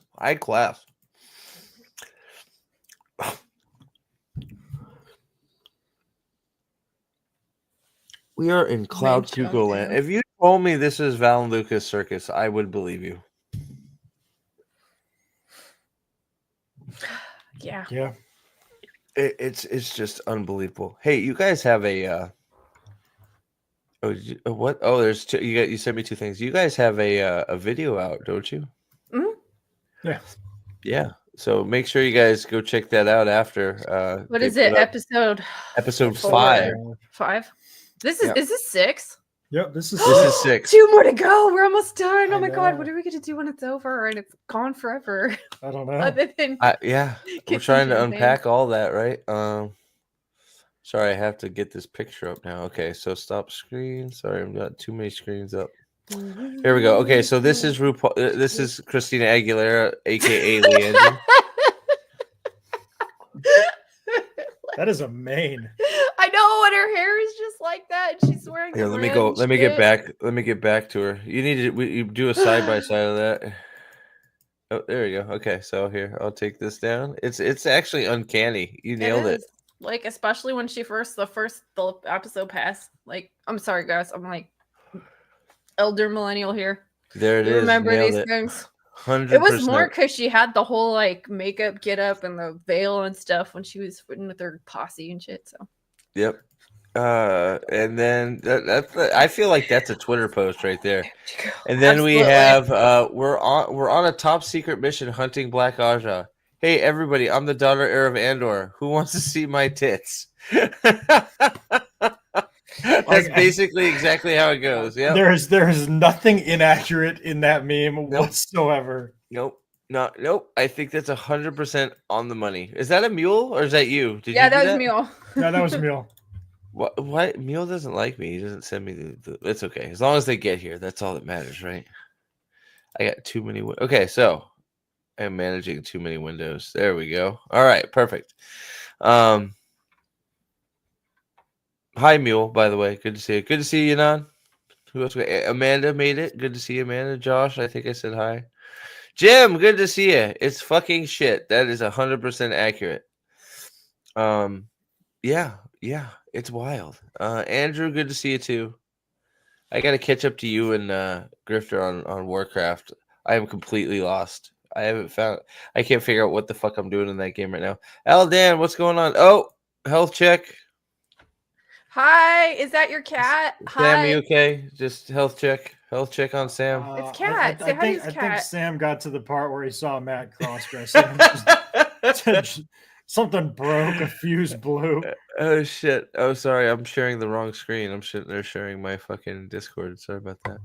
We are in Cloud Jump Cuckoo land. in. If you told me this is Val and Lucas Circus, I would believe you. Yeah. Yeah. It's just unbelievable. Hey, you guys have a what? Oh, there's two. You sent me two things. You guys have a video out, don't you? Mhm. Yeah. Yeah. So make sure you guys go check that out after. What they is it? put up Episode episode 5. 5. Is Yeah. this 6? Yep. This is This is 6. 2 more to go. We're almost done. I Oh my god, know. what are we gonna do when it's over and it's gone forever? I don't know. Other than Yeah, we're get some trying to champagne. unpack all that, right? Sorry, I have to get this picture up now. Okay, so stop screen. Sorry, I've got too many screens up. Here we go. Okay, so this is RuPaul. This is Christina Aguilera, aka Leandrin. That is a mane. I know, and her hair is just like that. And she's wearing. Here, let me fringe go. Let me get shit. back. Let me get back to her. You need to you do a side by side of that. Oh, there we go. Okay, so here I'll take this down. It's actually uncanny. You nailed it. is. Like, especially when the episode passed. Like, I'm sorry, guys. I'm like elder millennial here. There it You is. remember Nailed these it. things? 100%. It was more because she had the whole like makeup get up and the veil and stuff when she was with her posse and shit. So Yep. And then that's I feel like that's a Twitter post right there. And then we Absolutely. have we're on a top secret mission hunting Black Aja. Hey everybody, I'm the daughter heir of Andor. Who wants to see my tits? That's basically exactly how it goes. Yeah. There is nothing inaccurate in that meme whatsoever. Nope. Nope. I think that's 100% on the money. Is that a mule or is that you? Did yeah, you do that was Mule. No, that was Emil. What? Mule doesn't like me. He doesn't send me the. It's okay. As long as they get here, that's all that matters, right? I got too many. Okay, so I'm managing too many windows. There we go. All right, perfect. Hi, Mule. By the way, good to see you. Good to see you, Nan. Who else? Amanda made it. Good to see you, Amanda. Josh, I think I said hi. Jim, good to see you. It's fucking shit. That is 100% accurate. Yeah, it's wild. Andrew, good to see you too. I gotta catch up to you and Grifter on Warcraft. I am completely lost. I can't figure out what the fuck I'm doing in that game right now. Dan, what's going on? Oh, health check. Hi, is that your cat? Sam, you Hi. okay? Just health check. Health check on Sam. It's Cat. Say hi to his I think cat. Sam got to the part where he saw Matt cross-dressing. Something broke, a fuse blew. Oh shit. Oh sorry, I'm sharing the wrong screen. I'm sitting there sharing my fucking Discord. Sorry about that.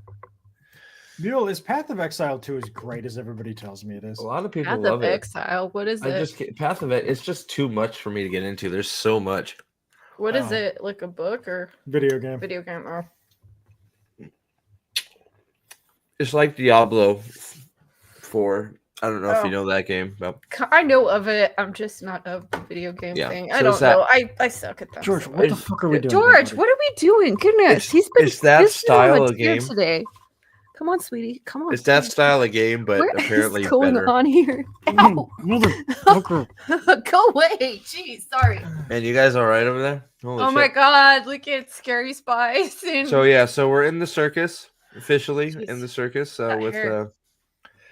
Mule, is Path of Exile 2 as great as everybody tells me it is? A lot of people Path love of it. Exile. What is I it? just Path of it. It's just too much for me to get into. There's so much. What is Oh. it? Like a book or Video game. video game? Oh. It's like Diablo 4. I don't know if you Oh. know that game. But I know of it. I'm just not of the video game Yeah, thing. so I don't is that- know. I suck at that. George, so what the much. fuck are we doing? George, here, what are we doing? Goodness, It's- he's been it's that this style much of here game. today. Come on, sweetie. Come on. it's that please. style of game, but What is apparently going better. on here? buddy? Ow. Motherfucker. Go away. Jeez, sorry. And you guys all right over there? Holy Oh my shit. god, look at Scary Spice. And So yeah, so we're in the circus officially in Jeez, the circus that with. hair.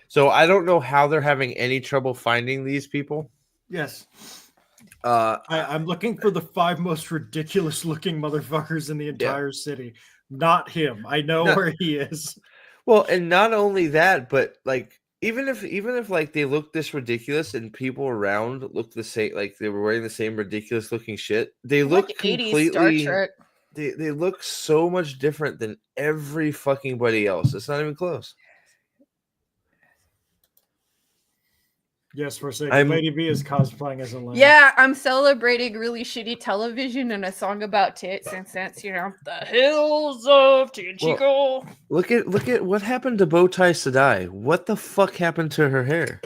So I don't know how they're having any trouble finding these people. Yes. Uh, I'm looking for the 5 most ridiculous looking motherfuckers in the entire city. Not him. I know No. where he is. well, and not only that, but like even if like they look this ridiculous and people around look the same, like they were wearing the same ridiculous looking shit, they look like 80s completely. Star Trek. They look so much different than every fucking buddy else. It's not even close. Yes, for a second. I'm- Lady B is cosplaying as a lamb. Yeah, I'm celebrating really shitty television and a song about tits, and since the hills of Tinchico. Look at what happened to Bowtie Sadai. What the fuck happened to her hair?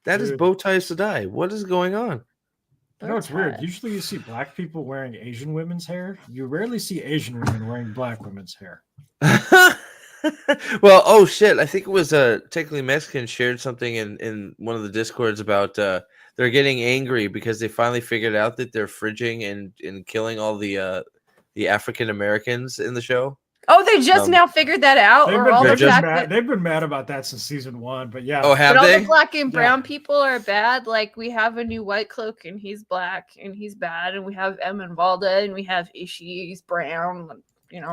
That is Dude. Bowtie Sadai. What is going on? You know, it's weird. Usually you see black people wearing Asian women's hair. You rarely see Asian women wearing black women's hair. Well, oh shit! I think it was technically Mexican shared something in one of the discords about they're getting angry because they finally figured out that they're fridging and killing all the African Americans in the show. Oh, they just now figured that out, They've or been, all the they've, been black, mad, they've been mad about that since season 1, but yeah. Oh, have but all they? the black and Yeah. brown people are bad. Like we have a new White Cloak, and he's black, and he's bad, and we have Em and Valda, and we have Ishii, he's brown.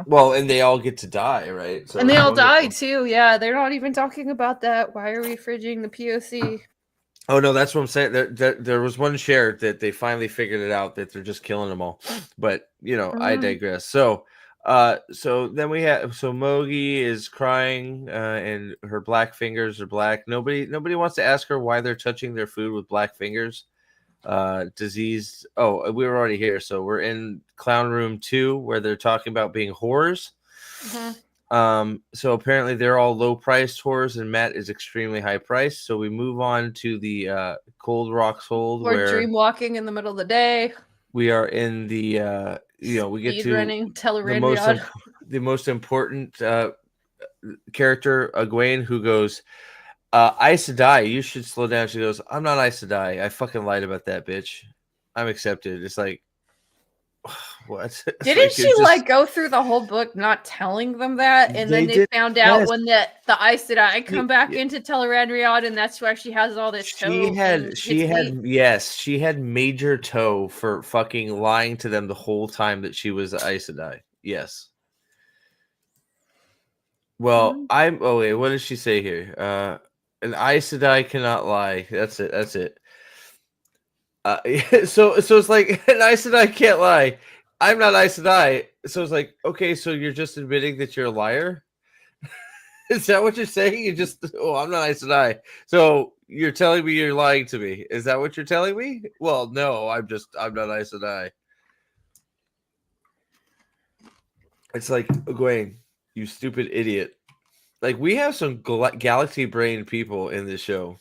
Well, and they all get to die, right? So And they it's all wonderful. died too. Yeah, they're not even talking about that. Why are we fridging the POC? Oh no, that's what I'm saying. There was one share that they finally figured it out that they're just killing them all. But I Mhm. digress. So then we have Mogi is crying and her black fingers are black. Nobody wants to ask her why they're touching their food with black fingers. Diseased. Oh, we were already here. So we're in Clown Room 2 where they're talking about being whores. So apparently they're all low priced whores and Matt is extremely high priced. So we move on to the Cold Rocks Hold Or where dream walking in the middle of the day. we are in the we get Speed to running the most important character, Egwene, who goes, Aes Sedai, you should slow down. She goes, I'm not Aes Sedai. I fucking lied about that, bitch. I'm accepted. It's like, what? It's Didn't like, she it's just- go through the whole book not telling them that, and then They they did, found out yes. when the Aes Sedai come back Yeah. into Tel'Aran'rhiod, and that's why she has all this. toe and she it's weak. she had major toe for fucking lying to them the whole time that she was Aes Sedai. Yes. Well, oh wait, what does she say here? An Aes Sedai cannot lie. That's it. So it's like an Aes Sedai can't lie. I'm not Aes Sedai. So it's like, okay, so you're just admitting that you're a liar? Is that what you're saying? You just, I'm not Aes Sedai. So you're telling me you're lying to me. Is that what you're telling me? Well, no, I'm not Aes Sedai. It's like, Egwene, you stupid idiot. Like, we have some galaxy brain people in this show.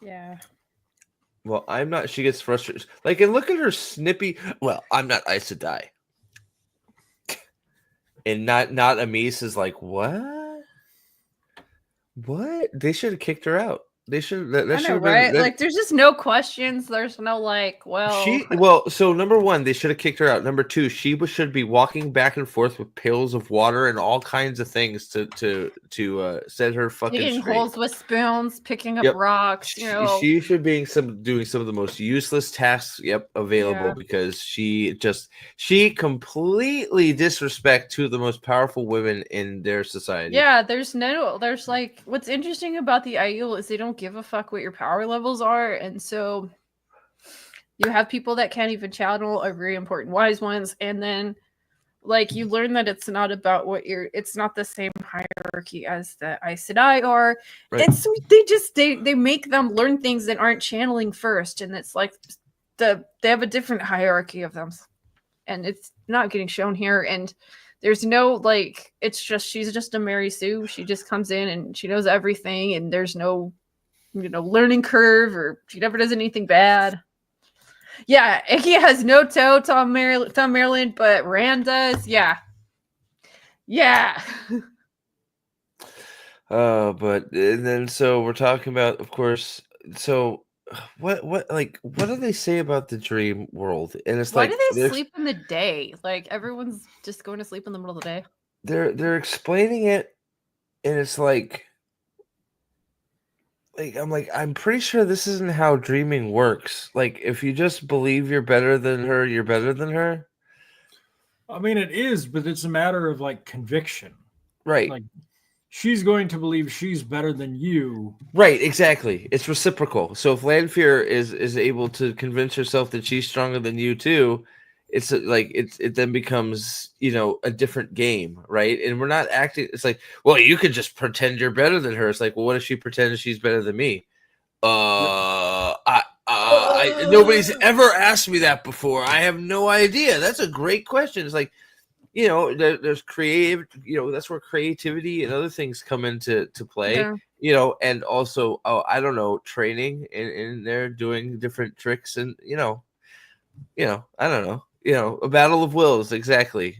Yeah. Well, I'm not. She gets frustrated. Like, and look at her snippy. Well, I'm not Aes Sedai. And not Amis is like, what? What? They should have kicked her out. They should. That I should know, have been right? that- Like, there's just no questions. There's no So number one, they should have kicked her out. Number two, Sheba should be walking back and forth with pails of water and all kinds of things to set her fucking digging straight. holes with spoons, picking up Yep. rocks. She should be doing some of the most useless tasks available Yeah. because she completely disrespect two of the most powerful women in their society. Yeah, there's like, what's interesting about the Aiel is they don't give a fuck what your power levels are, and so you have people that can't even channel are very important wise ones, and then like you learn that it's not about it's not the same hierarchy as the Aes Sedai are. Right. And so they make them learn things that aren't channeling first, and it's like they have a different hierarchy of them, and it's not getting shown here. And there's no like, it's just she's just a Mary Sue. She just comes in and she knows everything, and there's no learning curve, or she never does anything bad. Yeah, he has no toe, Tom Maryland, but Rand does. Yeah. But and then so we're talking about, of course. So what do they say about the dream world? And it's Why like, do they sleep in the day? Like everyone's just going to sleep in the middle of the day. They're explaining it, and it's like I'm pretty sure this isn't how dreaming works. Like, if you just believe you're better than her, you're better than her. I mean, it is, but it's a matter of like conviction. Right. Like, she's going to believe she's better than you. Right, exactly. It's reciprocal. So if Lanfear is able to convince herself that she's stronger than you too, it's like it then becomes, a different game, right? And we're not acting. It's like, well, you could just pretend you're better than her. It's like, well, what if she pretends she's better than me? Nobody's ever asked me that before. I have no idea. That's a great question. It's like, there's creative, that's where creativity and other things come into play. Yeah. And also, I don't know, training in there, doing different tricks, and I don't know. A battle of wills, exactly.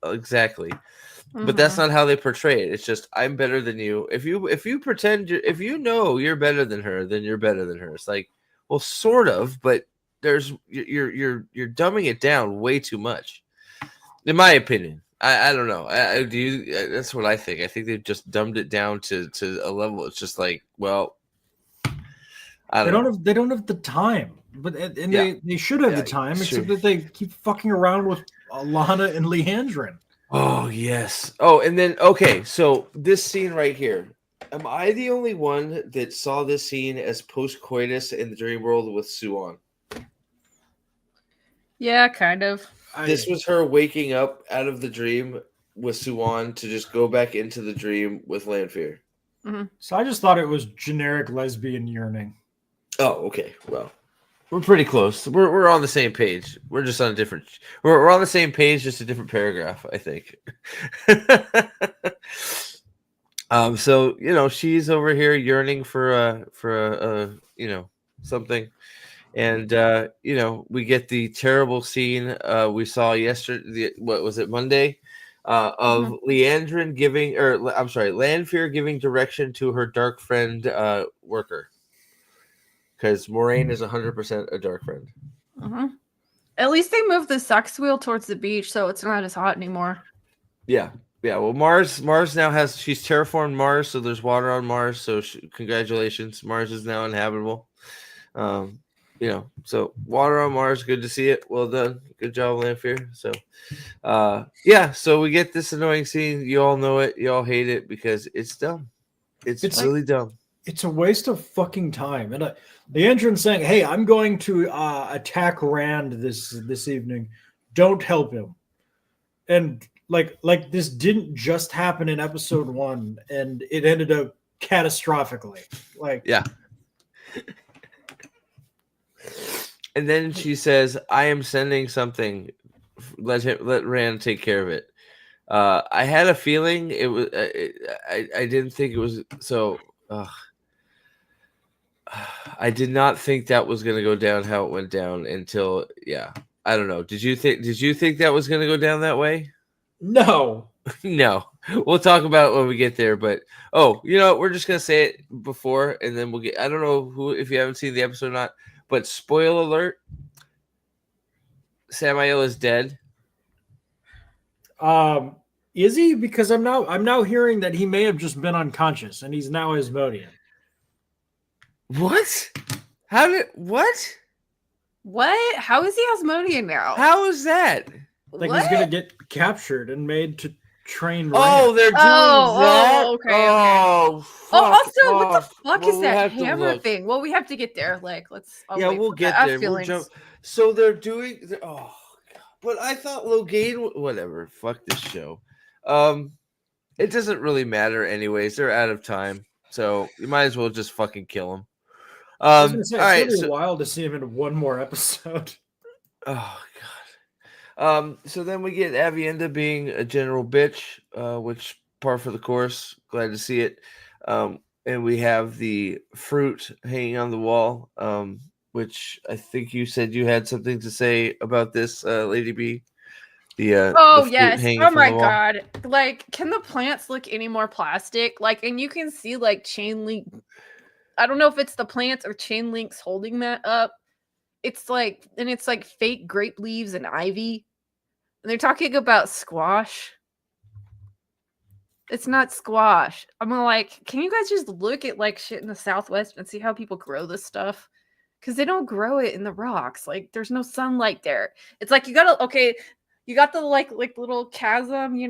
Mm-hmm. But that's not how they portray it. It's just, I'm better than you. If you pretend if you're better than her, then you're better than her. It's like, well, sort of, but you're dumbing it down way too much, in my opinion. I don't know. That's what I think. I think they've just dumbed it down to a level. It's just like, well, I don't know. They don't have the time. But they should have the time, except that they keep fucking around with Lana and Leandrin. Oh, yes. Oh, and then, okay, so this scene right here. Am I the only one that saw this scene as post-coitus in the dream world with Suan? Yeah, kind of. This was her waking up out of the dream with Suan to just go back into the dream with Lanfear. Mm-hmm. So I just thought it was generic lesbian yearning. Oh, okay. Well, we're pretty close. We're on the same page. We're just on a different. We're on the same page, just a different paragraph, I think. So she's over here yearning for a something, and we get the terrible scene we saw yesterday. What was it, Monday? Of Leandrin Lanfear giving direction to her dark friend worker. Because Moraine is 100% a dark friend. Mm-hmm. At least they moved the sex wheel towards the beach, so it's not as hot anymore. Yeah. Well, Mars now she's terraformed Mars, so there's water on Mars. So congratulations, Mars is now inhabitable. So water on Mars, good to see it. Well done, good job, Lanfear. So, so we get this annoying scene. You all know it. You all hate it because it's dumb. It's really dumb. It's a waste of fucking time. And the entrance saying, "Hey, I'm going to attack Rand this evening. Don't help him." And like this didn't just happen in episode 1, and it ended up catastrophically. Like, yeah. And then she says, "I am sending something. Let Rand take care of it." I had a feeling it was. I didn't think it was so. I did not think that was going to go down how it went down until, I don't know. Did you think that was going to go down that way? No. No. We'll talk about it when we get there, but we're just going to say it before, and then we'll get, I don't know if you haven't seen the episode or not, but spoiler alert, Samael is dead. Is he? Because I'm now hearing that he may have just been unconscious and he's now Asmodean. What? What? What? How is he Asmodean now? How is that? Like, he's gonna get captured and made to train. Oh, Rand. they're doing that. Oh, okay. Oh, also, what the fuck is Well, that hammer thing? Well, we have to get there. Like, let's. We'll get there. We'll jump. So they're doing. Oh, God. But I thought Logain, whatever. Fuck this show. It doesn't really matter, anyways. They're out of time, so you might as well just fucking kill them. I was gonna say, All it's right. gonna be wild to see him in one more episode. Oh god. So then we get Avienda being a general bitch, which par for the course. Glad to see it. And we have the fruit hanging on the wall. Which I think you said you had something to say about this, Lady B. The fruit yes. hanging Oh from my the wall. god. Like, can the plants look any more plastic? Like, and you can see like chain link. I don't know if it's the plants or chain links holding that up. It's like, and it's like fake grape leaves and ivy. And they're talking about squash. It's not squash. I'm like, can you guys just look at like shit in the Southwest and see how people grow this stuff? Because they don't grow it in the rocks. Like, there's no sunlight there. It's like you got the like little chasm,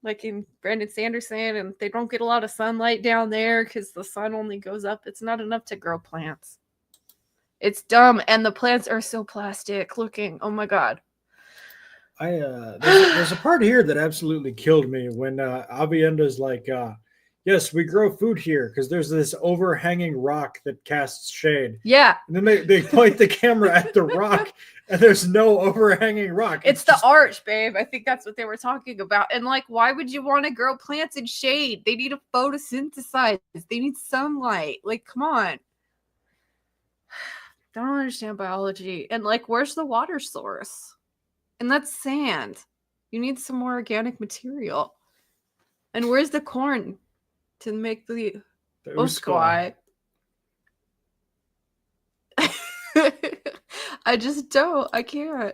like in Brandon Sanderson, and they don't get a lot of sunlight down there because the sun only goes up. It's not enough to grow plants. It's dumb, and the plants are so plastic looking. Oh my god. There's a part here that absolutely killed me when Avienda's like, yes, we grow food here because there's this overhanging rock that casts shade. Yeah. And then they point the camera at the rock and there's no overhanging rock. It's the arch, babe. I think that's what they were talking about. And like, why would you want to grow plants in shade? They need to photosynthesize. They need sunlight. Like, come on. Don't understand biology. And like, where's the water source? And that's sand. You need some more organic material. And where's the corn to make the Osquai? I just don't. I can't.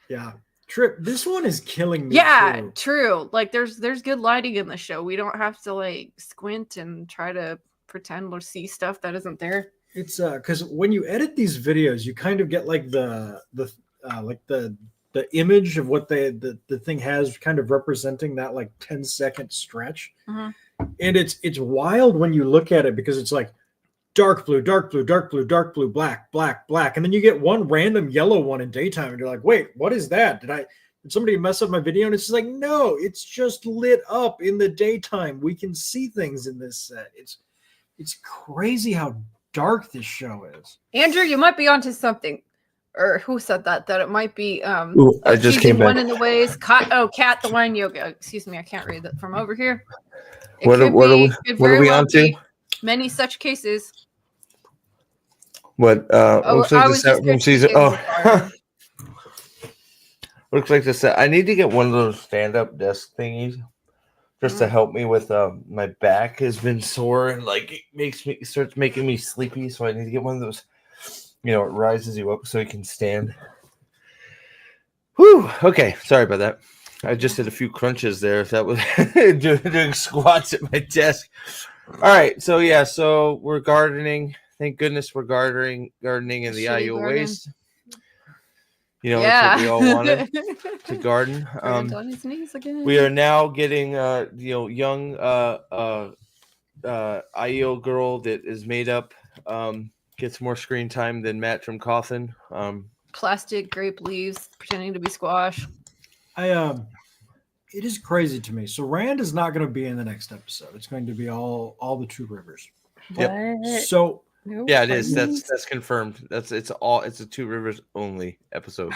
Yeah. Trip, this one is killing me. Yeah, too. true. Like there's good lighting in the show. We don't have to like squint and try to pretend or see stuff that isn't there. It's because when you edit these videos, you kind of get like the image of what the thing has kind of representing that like 10-second stretch. Mhm. And it's wild when you look at it because it's like dark blue, dark blue, dark blue, dark blue, black, black, black. And then you get one random yellow one in daytime and you're like, wait, what is that? Did somebody mess up my video? And it's just like, no, it's just lit up in the daytime. We can see things in this set. It's crazy how dark this show is. Andrew, you might be onto something. Or who said that it might be Ooh, I just came back. One in the ways. Cat the wine yoga. Excuse me, I can't read that from over here. What are we on to? Many such cases. What looks like the set from season. Oh, looks like the set. I need to get one of those stand-up desk thingies just to help me with my back has been sore and like it starts making me sleepy. So I need to get one of those. It rises you up so you can stand. Whew. Okay, sorry about that. I just did a few crunches there. If that was doing squats at my desk. All right, so we're gardening. Thank goodness we're gardening in the Shitty IO garden. waste. That's what we all wanted to garden. On his knees again. We are now getting young IO girl that is made up. Gets more screen time than Matt from Cawthon. Plastic grape leaves pretending to be squash. It is crazy to me. So Rand is not going to be in the next episode. It's going to be all the Two Rivers. Yep. What? So Nope. yeah, it is. That's confirmed. It's a Two Rivers only episode.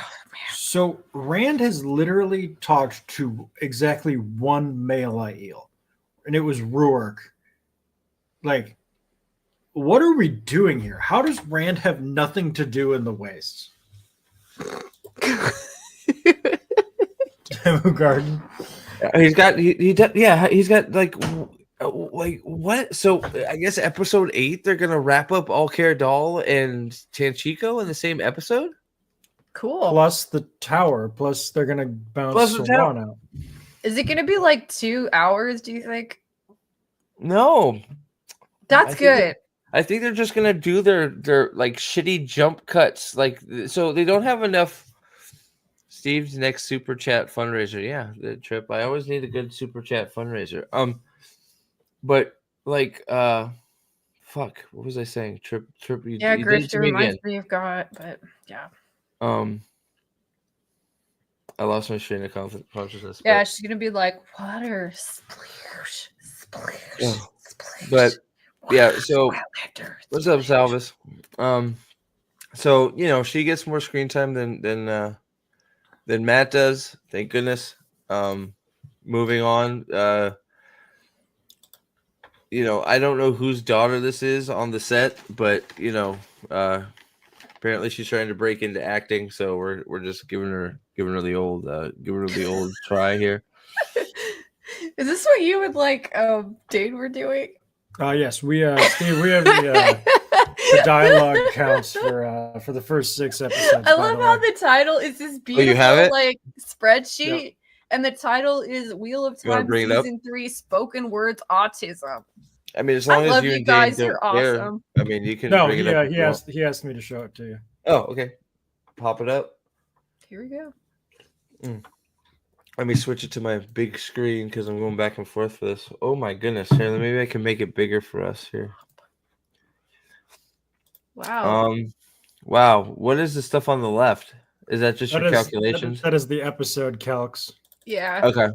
So Rand has literally talked to exactly one male Aiel, and it was Ruark. Like, what are we doing here? How does Rand have nothing to do in the wastes? Garden. He's got he's got like what? So I guess episode 8 they're gonna wrap up Alcair Dal and Tanchico in the same episode. Cool. Plus the tower. Plus they're gonna bounce Sawan out. Is it gonna be like 2 hours? Do you think? No, That's good. I think they're just gonna do their like shitty jump cuts, like so they don't have enough. Steve's next super chat fundraiser, yeah, the Trip. I always need a good super chat fundraiser. But like, fuck, what was I saying? Trip. Yeah, Grifter reminds me of God, but yeah. I lost my train of consciousness. Yeah, but- she's gonna be like, water, sploosh, sploosh, Yeah. sploosh. But, yeah, wash, so, Wildlander, What's up, sploosh." Salvis? So she gets more screen time than Matt does. Thank goodness. Moving on. I don't know whose daughter this is on the set, but apparently she's trying to break into acting, so we're just giving her the old try here. Is this what you and Dane were doing? Yes, Steve, we have the dialogue counts for the first 6 episodes. I by love the how way. the title is this you beautiful have it? spreadsheet, and the title is Wheel of You wanna Time bring it up? Season 3 Spoken Words Autism. I mean, as long I as love you you and Dane guys, don't you're care, awesome. I mean, you can No, bring it up. if he you want. asked me to show it to you. Oh, okay. Pop it up. Here we go. Let me switch it to my big screen because I'm going back and forth for this. Oh my goodness! Here, maybe I can make it bigger for us here. Wow. Wow. What is the stuff on the left? Is that just your calculations? That is the episode calcs. Yeah. Okay.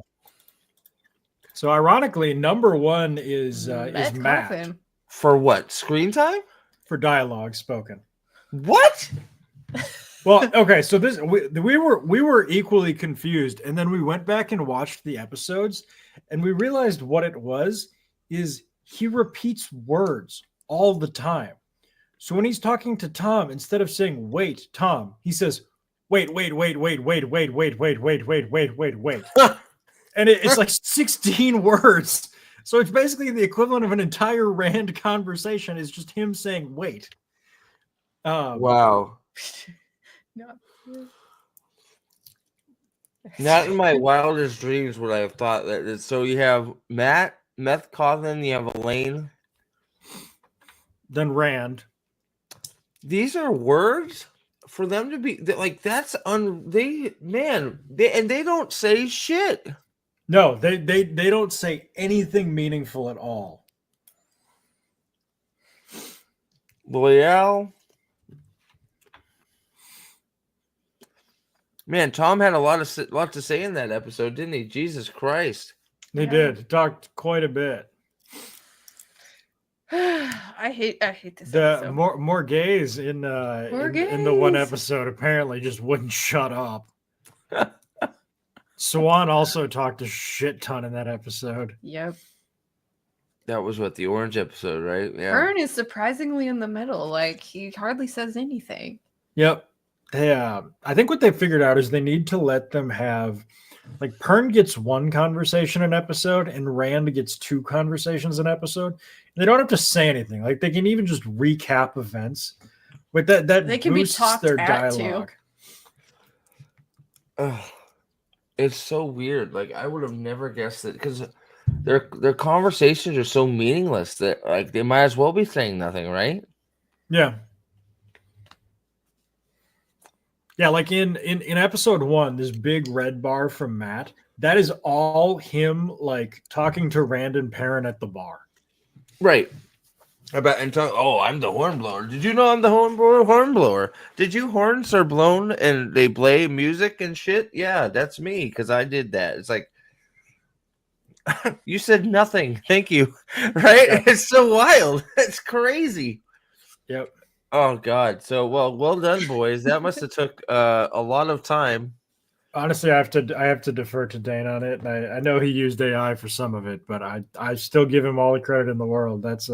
So ironically, number 1 is Matt Matt Coffin. For what? Screen time? for dialogue spoken. What? Well, okay, so we were equally confused, and then we went back and watched the episodes, and we realized what it was is he repeats words all the time. So when he's talking to Tom, instead of saying "wait, Tom," he says "wait," and it's like 16 words. So it's basically the equivalent of an entire Rand conversation. Is just him saying "wait." Wow. No. Not in my wildest dreams would I have thought that. So you have Matt, Meth Cawthon, you have Elaine. Then Rand. These are words for them to be like. That's they don't say shit. No, they don't say anything meaningful at all. Loyal. Man, Tom had a lot to say in that episode, didn't he? Jesus Christ. They did talked quite a bit. I hate this The episode. more gays in the one episode apparently just wouldn't shut up. Swan also talked a shit ton in that episode. Yep. That was what, the orange episode, right? Yeah. Fern is surprisingly in the middle. Like, he hardly says anything. Yep. I think what they figured out is they need to let them have, like, Pern gets one conversation an episode and Rand gets 2 conversations an episode. They don't have to say anything. Like, they can even just recap events. But that They can be boosts talked their at, too. dialogue. It's so weird. Like, I would have never guessed it because their conversations are so meaningless that like they might as well be saying nothing, right? Yeah. Yeah, like in episode 1, this big red bar from Matt, that is all him like talking to Rand and Perrin at the bar. Right. I'm the hornblower. Did you know I'm the hornblower? Did you horns are blown and they play music and shit? Yeah, that's me because I did that. It's like you said nothing. Thank you. Right? It's so wild. It's crazy. Yep. Oh God. So well done, boys. That must have took a lot of time. Honestly, I have to defer to Dane on it. And I know he used AI for some of it, but I still give him all the credit in the world. That's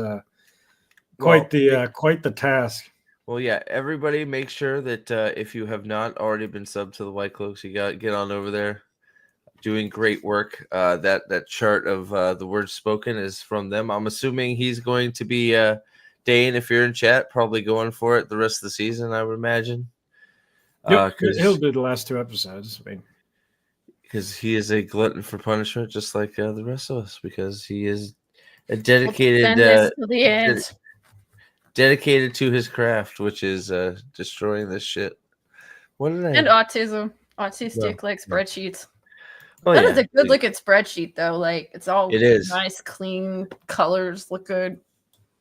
quite the task. Well, yeah, everybody make sure that if you have not already been subbed to the White Cloaks, you got to get on over there. Doing great work. That chart of the words spoken is from them. I'm assuming he's going to be Dane, if you're in chat, probably going for it the rest of the season, I would imagine. Yep, he'll do the last 2 episodes. I mean, because he is a glutton for punishment, just like the rest of us. Because he is a dedicated, To the end. dedicated to his craft, which is destroying this shit. What did I? And autistic, like spreadsheets. Oh, That yeah. is a good looking spreadsheet, though. Like, it's all It is. nice, clean colors, look good.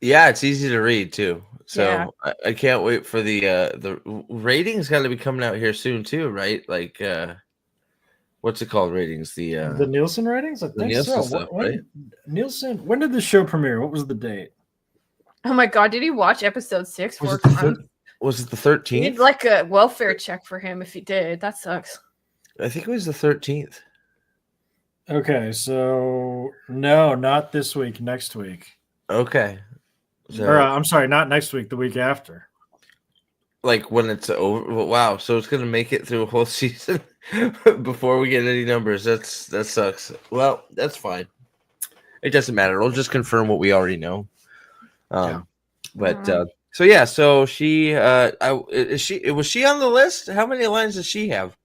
Yeah, it's easy to read too. So Yeah. I can't wait for the ratings. Got to be coming out here soon too, right? Like what's it called? Ratings. The Nielsen ratings? I think Nielsen so. stuff, When, right? Nielsen, when did the show premiere? What was the date? Oh my god, did he watch episode 6 Was 4 it the times? Was it the We need 13th? like a welfare check for him if he did. That sucks. I think it was the 13th. Okay, so no, not this week. Next week. Okay. So, Or I'm sorry, not next week. The week after. like when it's over. Wow. So it's gonna make it through a whole season before we get any numbers. That sucks. Well, that's fine. It doesn't matter. It'll just confirm what we already know. Yeah. But so yeah. So she was she on the list? How many lines does she have?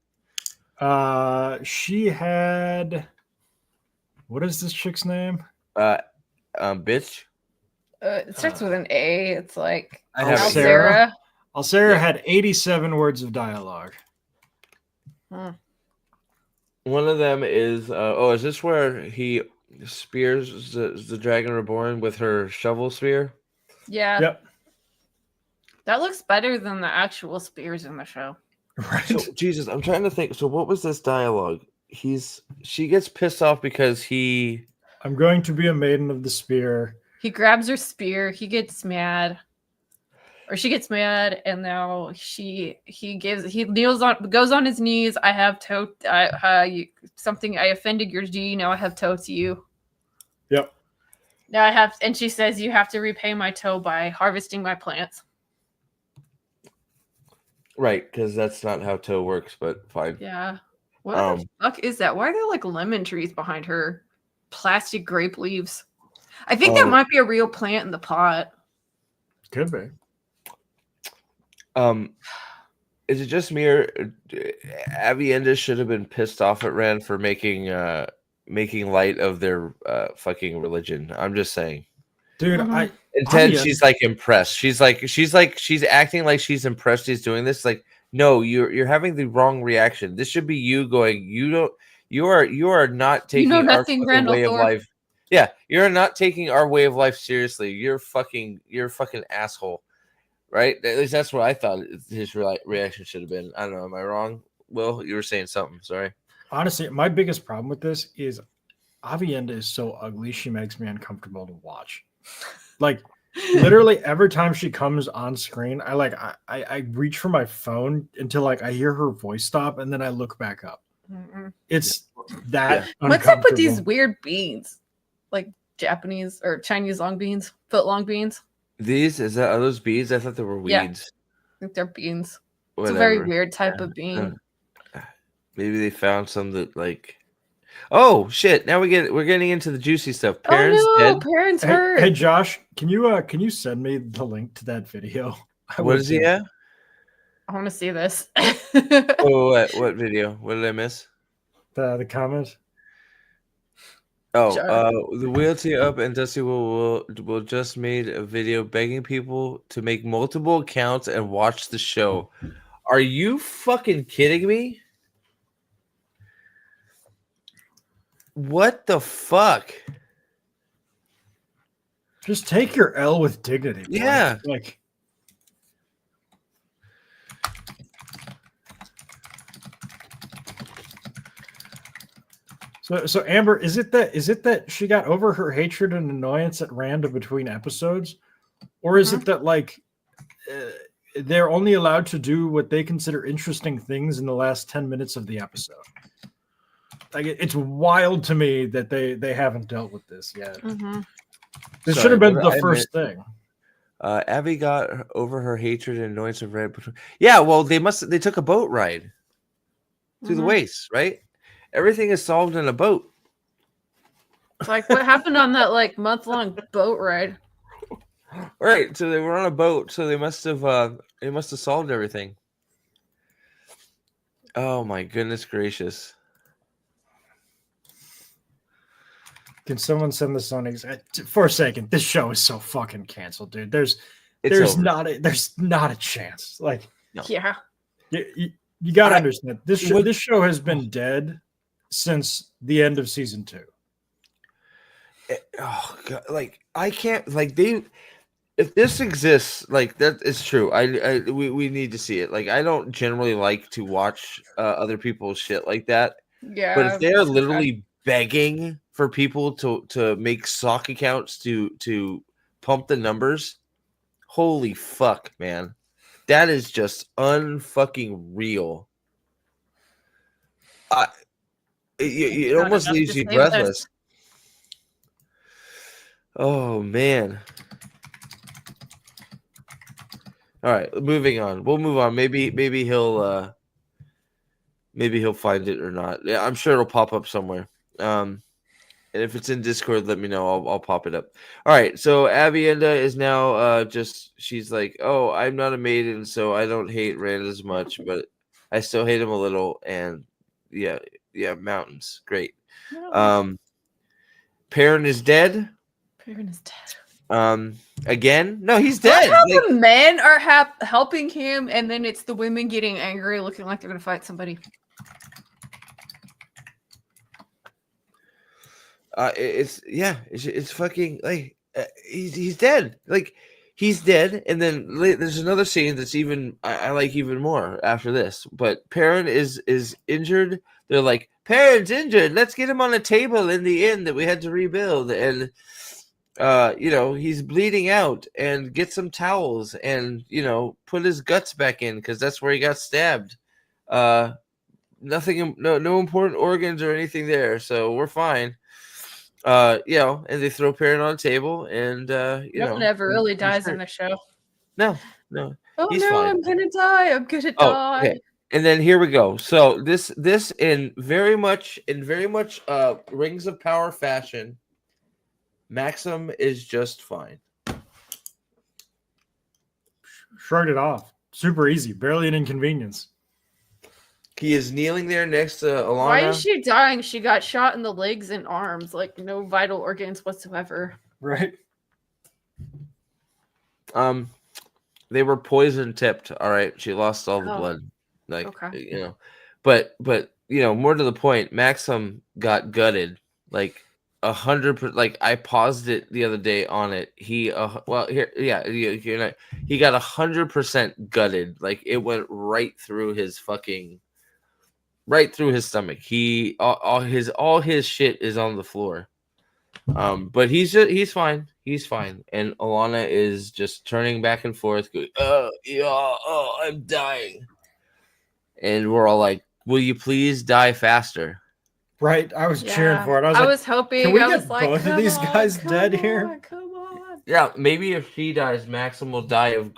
She had. What is this chick's name? Bitch. It starts with an A. It's like I have it Sarah. here. Alcera Yeah. had 87 words of dialogue. One of them is is this where he spears the Dragon Reborn with her shovel spear? Yeah. Yep. That looks better than the actual spears in the show. Right. So Jesus, I'm trying to think. So what was this dialogue? She gets pissed off because he I'm going to be a maiden of the spear. He grabs her spear, he gets mad. Or she gets mad, and now he goes on his knees. I have something. I offended your G. Now I have toe to you. Yep. Now I have, and she says you have to repay my toe by harvesting my plants. right, because that's not how toe works, but fine. Yeah. What the fuck is that? Why are there like lemon trees behind her? Plastic grape leaves. I think that might be a real plant in the pot. Could be. Is it just me or Avienda should have been pissed off at Rand for making light of their fucking religion? I'm just saying. Dude, Mhm. Instead, she's like impressed. She's acting like she's impressed he's doing this. Like, no, you're having the wrong reaction. This should be you going, you are not taking our nothing, fucking Randall way of Thor. life. Yeah, you're not taking our way of life seriously. You're a fucking asshole. Right? At least that's what I thought his reaction should have been. I don't know. Am I wrong? Will, you were saying something. Sorry. Honestly, my biggest problem with this is Avienda is so ugly, she makes me uncomfortable to watch. Like, literally every time she comes on screen, I reach for my phone until like I hear her voice stop, and then I look back up. Mm-mm. It's that. What's up with these uncomfortable. weird beans? Like Japanese or Chinese long beans, foot long beans. Are those beads? I thought they were Yeah. weeds. I think they're beans. It's Whatever. a very weird type of bean. Maybe they found some that like. Oh shit! Now we're getting into the juicy stuff. Parents oh no, dead. parents Hey, hurt. hey, Josh, can you send me the link to that video? What is he at? I want to see this. Oh, what video? What did I miss? The comment? Oh, Sure. the Wheelchair Up and Dusty will just made a video begging people to make multiple accounts and watch the show. Are you fucking kidding me? What the fuck? Just take your L with dignity. boy. Yeah. Like, So Amber, is it that she got over her hatred and annoyance at Rand between episodes, or is it that like they're only allowed to do what they consider interesting things in the last 10 minutes of the episode? Like it's wild to me that they haven't dealt with this yet. Mhm. This Sorry, should have been what the I first thing. Abby got over her hatred and annoyance of Red. Yeah, well, they took a boat ride through the Mhm. waste, right? Everything is solved in a boat. It's like what happened on that like month-long boat ride. Right. So they were on a boat, so they must have solved everything. Oh my goodness gracious. Can someone send this on for a second? This show is so fucking canceled, dude. There's It's over. there's not a chance. Like No. Yeah. you got to understand this show has been dead since the end of season 2. Oh god, like I can't like if this exists, like that is true. We need to see it. Like I don't generally like to watch other people's shit like that. Yeah. But if they are it's so bad. literally begging for people to make sock accounts to pump the numbers, holy fuck, man. That is just unfucking real. It not almost enough leaves to you save us. breathless. Oh man. All right, moving on. We'll move on. Maybe he'll find it or not. Yeah, I'm sure it'll pop up somewhere. And if it's in Discord, let me know. I'll pop it up. All right. So Avienda is now she's like, oh, I'm not a maiden, so I don't hate Rand as much, but I still hate him a little. And yeah, mountains, great. Perrin is dead. Perrin is dead. Again? No, he's I dead. love how Like, the men are helping him, and then it's the women getting angry, looking like they're gonna fight somebody. It's fucking like he's dead. Like he's dead, and then there's another scene that's even I like even more after this. But Perrin is injured. They're like, Perrin's injured. Let's get him on a table in the inn that we had to rebuild, and he's bleeding out, and get some towels, and put his guts back in because that's where he got stabbed. Nothing, no important organs or anything there, so we're fine. And they throw Perrin on a table, and No one ever really dies in the show. No. Oh He's no, fine. I'm gonna die. I'm gonna die. Okay. And then here we go. So this in very much Rings of Power fashion, Maxim is just fine. Shrugged it off. Super easy. Barely an inconvenience. He is kneeling there next to Alana. Why is she dying? She got shot in the legs and arms, like no vital organs whatsoever. Right. They were poison tipped. All right, she lost all the blood. Like, okay. But more to the point, Maxim got gutted like 100%. Like I paused it the other day on it. He he got 100% gutted. Like it went right through his stomach. He all his shit is on the floor. But he's fine. He's fine. And Alana is just turning back and forth, going, I'm dying. And we're all like, will you please die faster? Right. I was cheering for it. I was hoping. Can we I get was like, both of these guys dead here? Come on. Yeah, maybe if she dies, Maxim will die of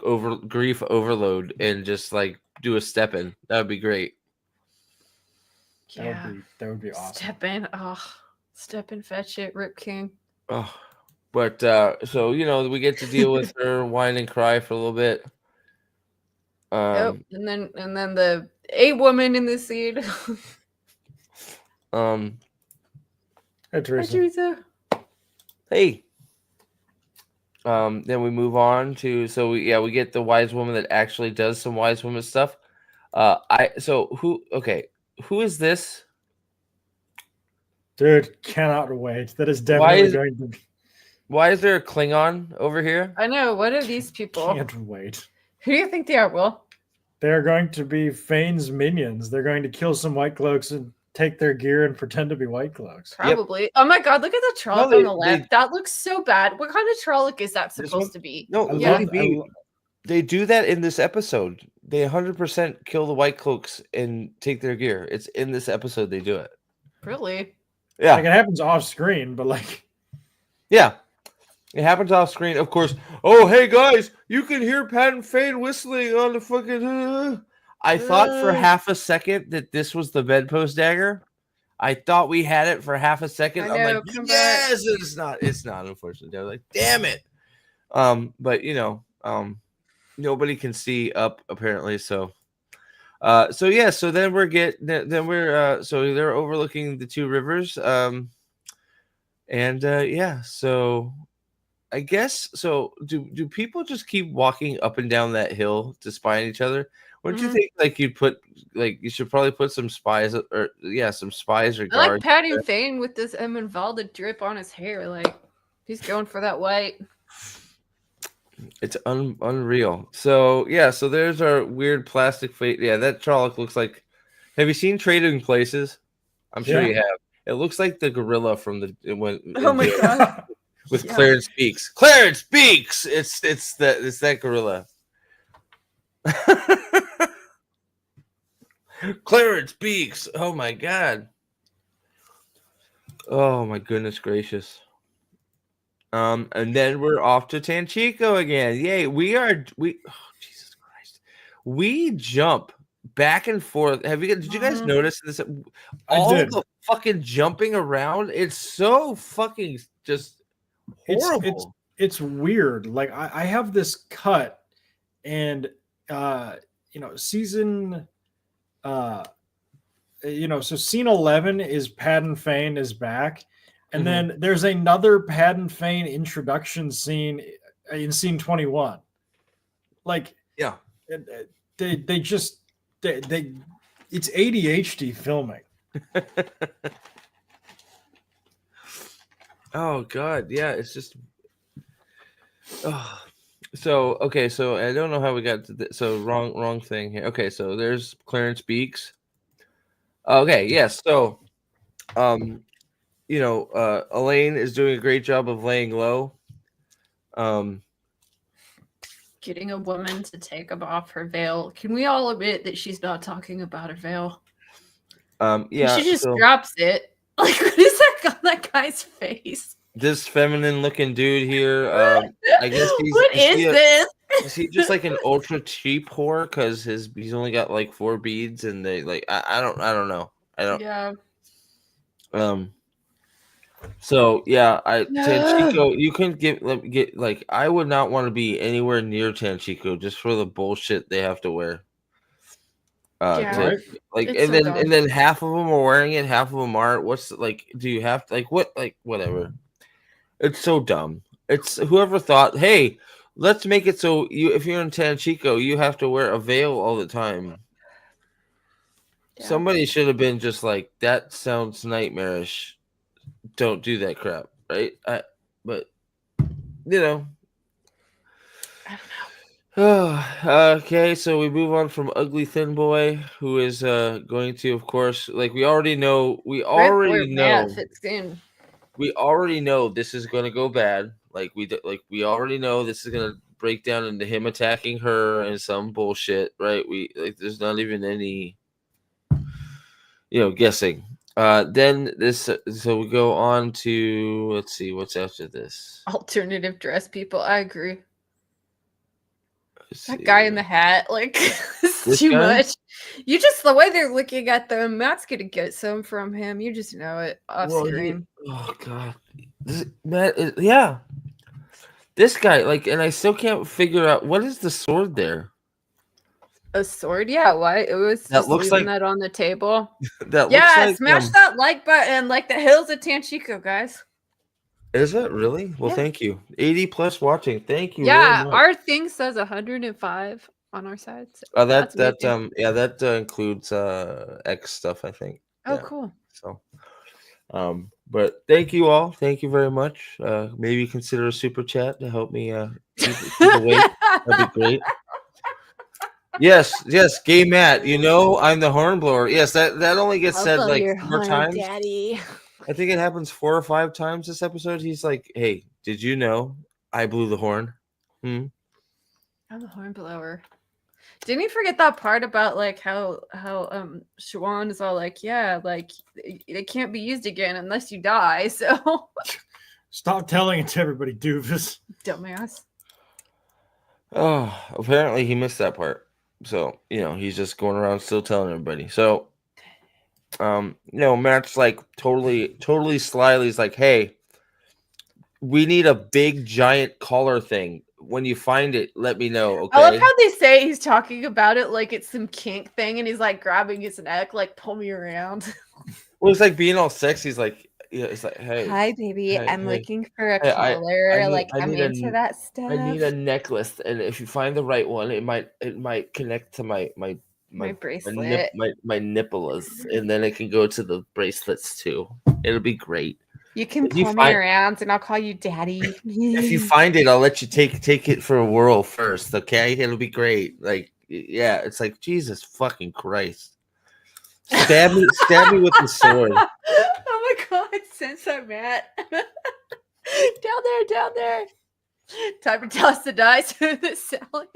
grief overload and just like do a step in. That would be great. Yeah. That would be awesome. Step in, fetch it, Rip King. Oh, but so we get to deal with her whine and cry for a little bit. Yep. And then the a woman in the scene. Hey, Teresa. Hi, Teresa. Hey. Then we move on to we get the wise woman that actually does some wise woman stuff. Who is this? Dude, cannot wait. That is definitely going to. Why is there a Klingon over here? I know. What are these people? Can't wait. Who do you think they are, Will? They're going to be Fane's minions. They're going to kill some White Cloaks and take their gear and pretend to be White Cloaks. Probably. Yep. Oh my god, look at the Trolloc on the left. That looks so bad. What kind of Trolloc is that supposed to be? No, they do that in this episode. They 100% kill the White Cloaks and take their gear. It's in this episode they do it. Really? Yeah. Like it happens off screen, but like. Yeah. It happens off screen, of course. Oh, hey guys, you can hear Pat and Fane whistling on the fucking. I thought for half a second that this was the bedpost dagger. I thought we had it for half a second. I'm like, yes, it's not. It's not. Unfortunately, I was like, damn it. But nobody can see up apparently. So then so they're overlooking the two rivers. So I guess so. Do people just keep walking up and down that hill to spy on each other? Wouldn't you think you should probably put some spies or guards? I like Patty Fane with this Eminvalda drip on his hair. Like he's going for that white. It's unreal. So there's our weird plastic face. Yeah, that Trolloc looks like. Have you seen Trading Places? I'm sure Yeah. you have. It looks like the gorilla from the when Oh my god. with Yeah. Clarence Beaks. Clarence Beaks. It's that gorilla. Clarence Beaks. Oh my god. Oh my goodness gracious. And then we're off to Tanchico again. Yay! Oh, Jesus Christ. We jump back and forth. Did you guys notice this? All did. the fucking jumping around. It's so fucking just horrible. It's weird. Like I have this cut, and season so scene 11 is Padan Fane is back, and then there's another Padan Fane introduction scene in scene 21. Like, yeah, they it's ADHD filming. Oh god, yeah, it's just. Oh. So okay, so I don't know how we got to this. So wrong thing here. Okay, so there's Clarence Beaks. Okay, yes. So, Elaine is doing a great job of laying low. Getting a woman to take off her veil. Can we all admit that she's not talking about her veil? Yeah. She just drops it. Like, what is that on that guy's face? This feminine-looking dude here. I guess this? Is he just like an ultra cheap whore? Because he's only got like 4 beads, and they like I don't know. Yeah. So yeah, Tanchico, you couldn't get like I would not want to be anywhere near Tanchico just for the bullshit they have to wear. And then half of them are wearing it, half of them aren't. What's like? Do you have to like what? Like whatever. It's so dumb. It's whoever thought, hey, let's make it so if you're in Tanchico, you have to wear a veil all the time. Yeah. Somebody should have been just like, that sounds nightmarish. Don't do that crap, right? But you know. I don't know. Okay, so we move on from Ugly Thin Boy, who is going to, of course, like we already know this is going to go bad. Like we already know this is going to break down into him attacking her and some bullshit, right? There's not even any guessing. Then so we go on to, let's see what's after this. Alternative dress people. I agree. That guy in the hat, like, is too much. You just, the way they're looking at them, Matt's gonna get some from him. You just know it off screen. Oh god, yeah. This guy, like, and I still can't figure out what is the sword there. A sword, yeah. Why it was that looks like that on the table. That looks like, smash that like button, like the hills of Tanchico, guys. Is it really? Well, thank you. 80 plus watching. Thank you. Yeah, our thing says 105 on our side. So that includes X stuff, I think. Oh, cool. So, but thank you all. Thank you very much. Maybe consider a super chat to help me keep awake. That'd be great. Yes, Gay Matt. I'm the hornblower. Yes, that only gets said like 4 times. Daddy. I think it happens 4 or 5 times this episode. He's like, "Hey, did you know I blew the horn?" I'm a hornblower. Didn't he forget that part about like how Siobhan is all like, yeah, like it can't be used again unless you die. So stop telling it to everybody, doofus. Dumbass. Oh, apparently he missed that part. So he's just going around still telling everybody. So. Matt's like totally slyly is like, hey, we need a big giant collar thing. When you find it, let me know. Okay. I love how they say he's talking about it like it's some kink thing, and he's like grabbing his neck, like pull me around. Well, it's like being all sexy. He's like, it's like, hey, hi, baby, I'm looking for a collar. I'm into that stuff. I need a necklace, and if you find the right one, it might connect to my bracelet, my nipples, and then it can go to the bracelets too. It'll be great. You can pull me around, and I'll call you daddy. If you find it, I'll let you take it for a whirl first. Okay, it'll be great. Like, yeah, it's like Jesus fucking Christ. Stab me with the sword. Oh my god, Sensei Matt. Down there. Time to toss the dice for the salad.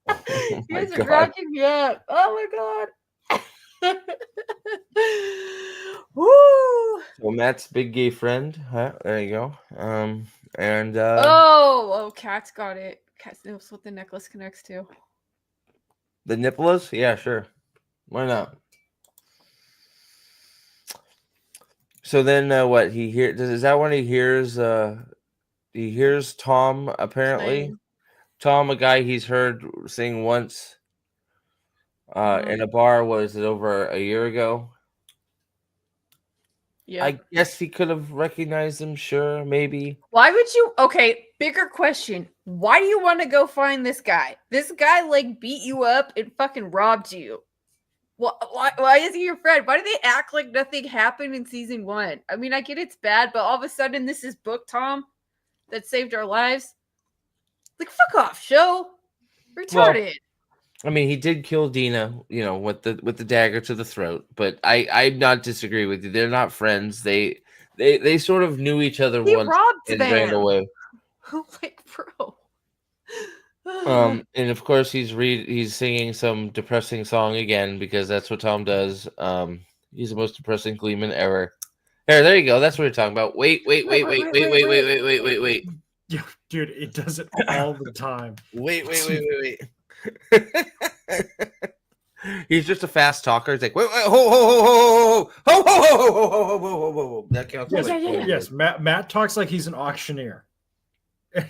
Oh You my guys are God. cracking me up. Oh my god. Woo! So Matt's big gay friend. Huh? There you go. And Oh, Cat's got it. Cat knows what the necklace connects to. the Nippolas? Yeah, sure. Why not? So then what he is that when he hears Tom apparently? Sing. Tom, a guy he's heard sing once in a bar, was it over a year ago? Yeah. I guess he could have recognized him, sure, maybe. Why would you? Okay, bigger question. Why do you want to go find this guy? This guy like beat you up and fucking robbed you. Why is he your friend? Why do they act like nothing happened in season 1? I mean, I get it's bad, but all of a sudden this is Book Tom that saved our lives. Like, fuck off, show. Retarded. I mean, he did kill Dina, with the dagger to the throat. But I not disagree with you. They're not friends. They sort of knew each other He once robbed and them. ran away. Like, bro. And of course he's singing some depressing song again because that's what Tom does. He's the most depressing Gleeman ever. There you go. That's what we're talking about. Wait. Dude, it does it all the time. Wait. He's just a fast talker. He's like, wait, ho. That counts. Yes. Matt talks like he's an auctioneer. It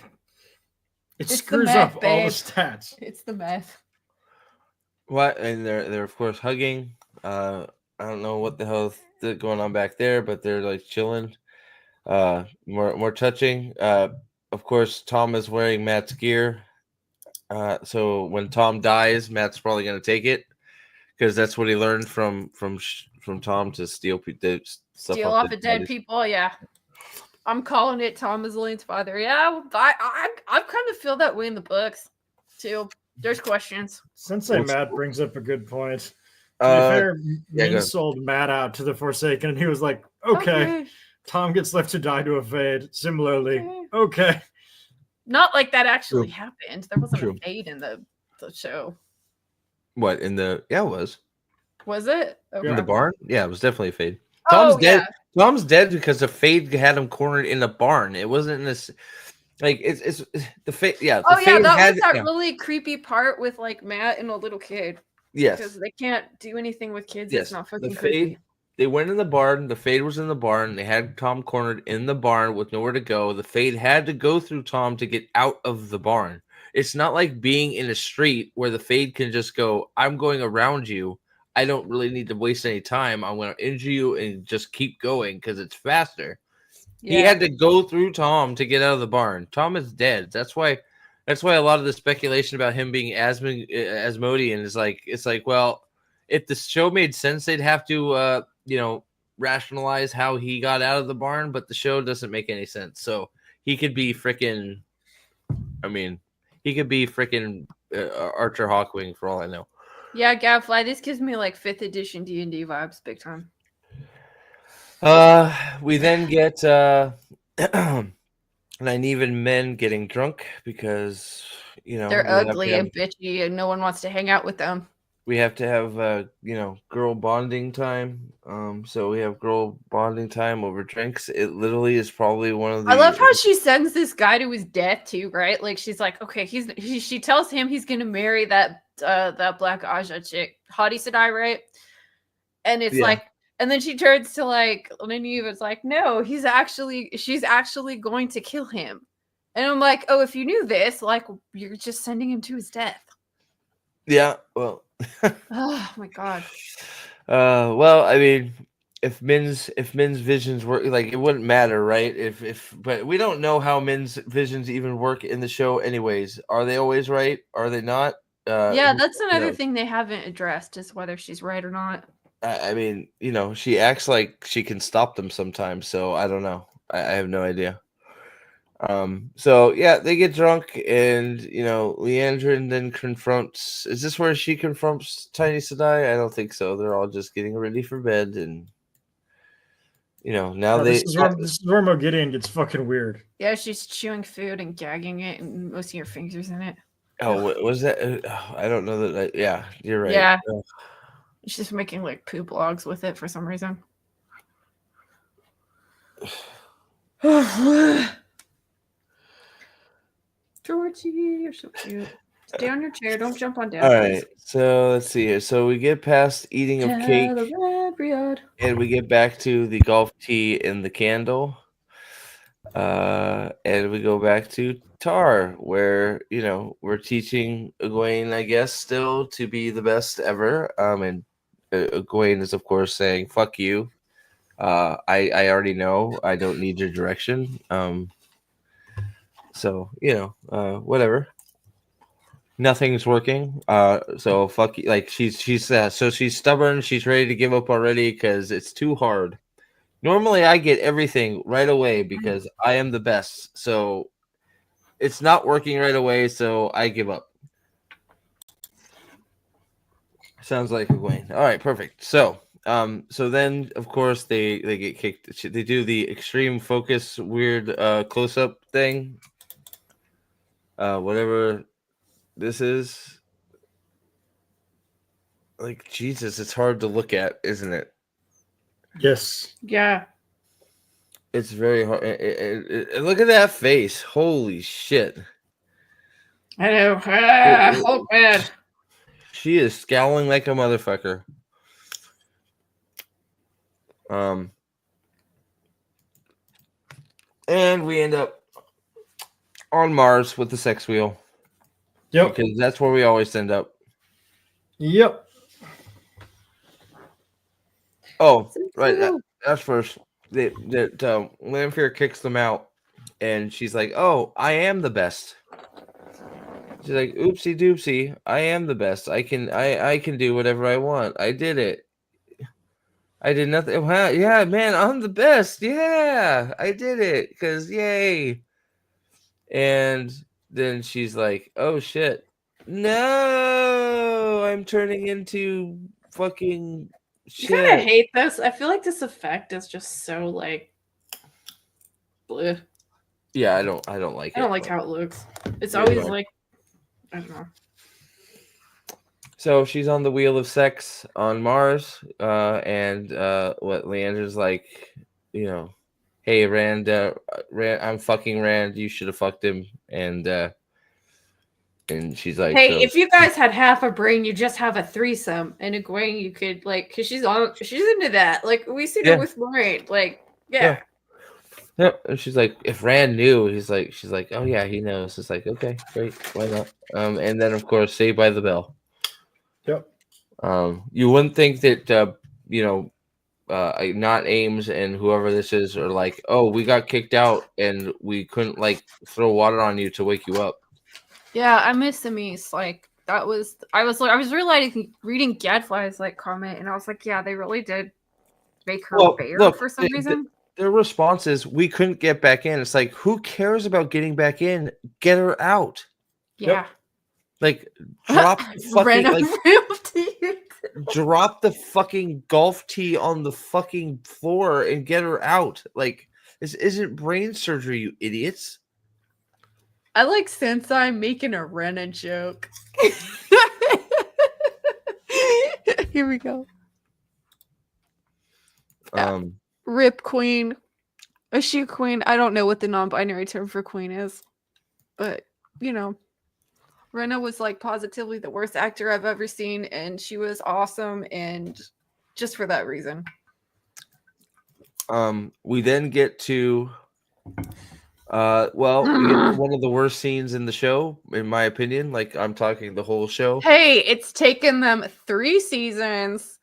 It's the screws math, up all babe. the stats. It's the meth. What? And they're of course hugging. I don't know what the hell is going on back there, but they're like chilling. More touching. Of course, Tom is wearing Matt's gear. So when Tom dies, Matt's probably going to take it because that's what he learned from Tom to steal Steal off of dead people. Yeah, I'm calling it Tom is Elaine's father. Yeah, I kind of feel that way in the books too. There's questions. Sensei Matt brings up a good point. To be fair, Min sold Matt out to the Forsaken, and he was like, okay. Tom gets left to die to a fade. Similarly, okay. Not like that actually happened. There wasn't a fade in the show. What in the it was? Was it? Okay. In the barn? Yeah, it was definitely a fade. Tom's dead. Yeah. Tom's dead because the fade had him cornered in the barn. It wasn't in this. Like it's the fade. Yeah. Oh yeah, that was that really creepy part with like Matt and a little kid. Yes. Because they can't do anything with kids. Yes. It's not fucking the creepy. Fade, they went in the barn. The fade was in the barn. They had Tom cornered in the barn with nowhere to go. The fade had to go through Tom to get out of the barn. It's not like being in a street where the fade can just go, I'm going around you. I don't really need to waste any time. I'm going to injure you and just keep going because it's faster. Yeah. He had to go through Tom to get out of the barn. Tom is dead. That's why a lot of the speculation about him being Asmodean is like, it's like, well, if the show made sense, they'd have to, rationalize how he got out of the barn, but the show doesn't make any sense. So he could be freaking, Archer Hawkwing for all I know. Yeah, Gadfly, this gives me like 5th edition D&D vibes, big time. We then get Nynaeve men getting drunk because they're ugly and bitchy and no one wants to hang out with them. We have to have girl bonding time. So we have girl bonding time over drinks. It literally is probably one of the. I love how she sends this guy to his death too, right? Like she's like, okay, she tells him he's gonna marry that Black Aja chick, Hadi Sadai, right? And it's like, and then she turns to like Nynaeve. It's like, no, she's actually going to kill him. And I'm like, oh, if you knew this, like, you're just sending him to his death. Yeah, well. Oh my god. Well, I mean, if Min's visions work, like it wouldn't matter, right? But we don't know how Min's visions even work in the show, anyways. Are they always right? Are they not? Yeah, that's another thing they haven't addressed is whether she's right or not. I mean, she acts like she can stop them sometimes, so I don't know. I have no idea. So yeah, they get drunk, and Leandrin then confronts. Is this where she confronts Tiny Sedai? I don't think so. They're all just getting ready for bed, and now This is where Mogideon gets fucking weird. Yeah, she's chewing food and gagging it, and most of your fingers in it. Oh, what was that? I don't know that. Yeah, you're right. Yeah, she's making like poop logs with it for some reason. Georgie, you're so cute. Stay on your chair. Don't jump on down. All right. So let's see here. So we get past eating of cake, and we get back to the golf tee and the candle. And we go back to Tar, where we're teaching Egwene, I guess, still to be the best ever. And Egwene is, of course, saying "fuck you." I already know. I don't need your direction. So whatever. Nothing's working. So fuck you. Like she's so she's stubborn. She's ready to give up already because it's too hard. Normally, I get everything right away because I am the best. So it's not working right away, so I give up. Sounds like Egwene. All right, perfect. So then of course they get kicked. They do the extreme focus weird close up thing. Whatever this is. Like Jesus, it's hard to look at, isn't it? Yes. Yeah. It's very hard. Look at that face. Holy shit. I know. Oh, bad. She is scowling like a motherfucker. And we end up on Mars with the sex wheel. Yep. Because that's where we always end up. Yep. Oh, right. That's first. Lanfear kicks them out, and she's like, "Oh, I am the best." She's like, "Oopsie doopsie, I am the best. I can do whatever I want. I did it. I did nothing. Wow, yeah, man, I'm the best. Yeah, I did it. Because yay." And then she's like, "Oh shit, no, I'm turning into fucking." I kind of hate this. I feel like this effect is just so like bleh. Yeah, I don't like it. I don't like how it looks. It's always like I don't know. So she's on the wheel of sex on Mars, and what Leander's like, hey Rand, I'm fucking Rand. You should have fucked him, and she's like, hey, if you guys had half a brain, you just have a threesome. And Egwene, you could like, cause she's into that. Like we see her with Moiraine. Like, yeah. Yep. And she's like, if Rand knew, she's like, oh yeah, he knows. It's like, okay, great, why not? And then of course, Saved by the Bell. Yep. You wouldn't think that not Ames and whoever this is are like, oh, we got kicked out and we couldn't like throw water on you to wake you up. Yeah, I miss Amis. Like I was reading Gadfly's like comment, and I was like, yeah, they really did make her fair for some reason. Their response is, we couldn't get back in. It's like, who cares about getting back in? Get her out. Yeah. Yep. Like drop drop the fucking golf tee on the fucking floor and get her out. Like, this isn't brain surgery, you idiots. I like Sensei making a Rena joke. Here we go. Rip Queen. Is she a queen? I don't know what the non-binary term for queen is. But, Rena was like positively the worst actor I've ever seen, and she was awesome, and just for that reason. We then get to we get to one of the worst scenes in the show, in my opinion. Like, I'm talking the whole show. Hey, it's taken them 3 seasons,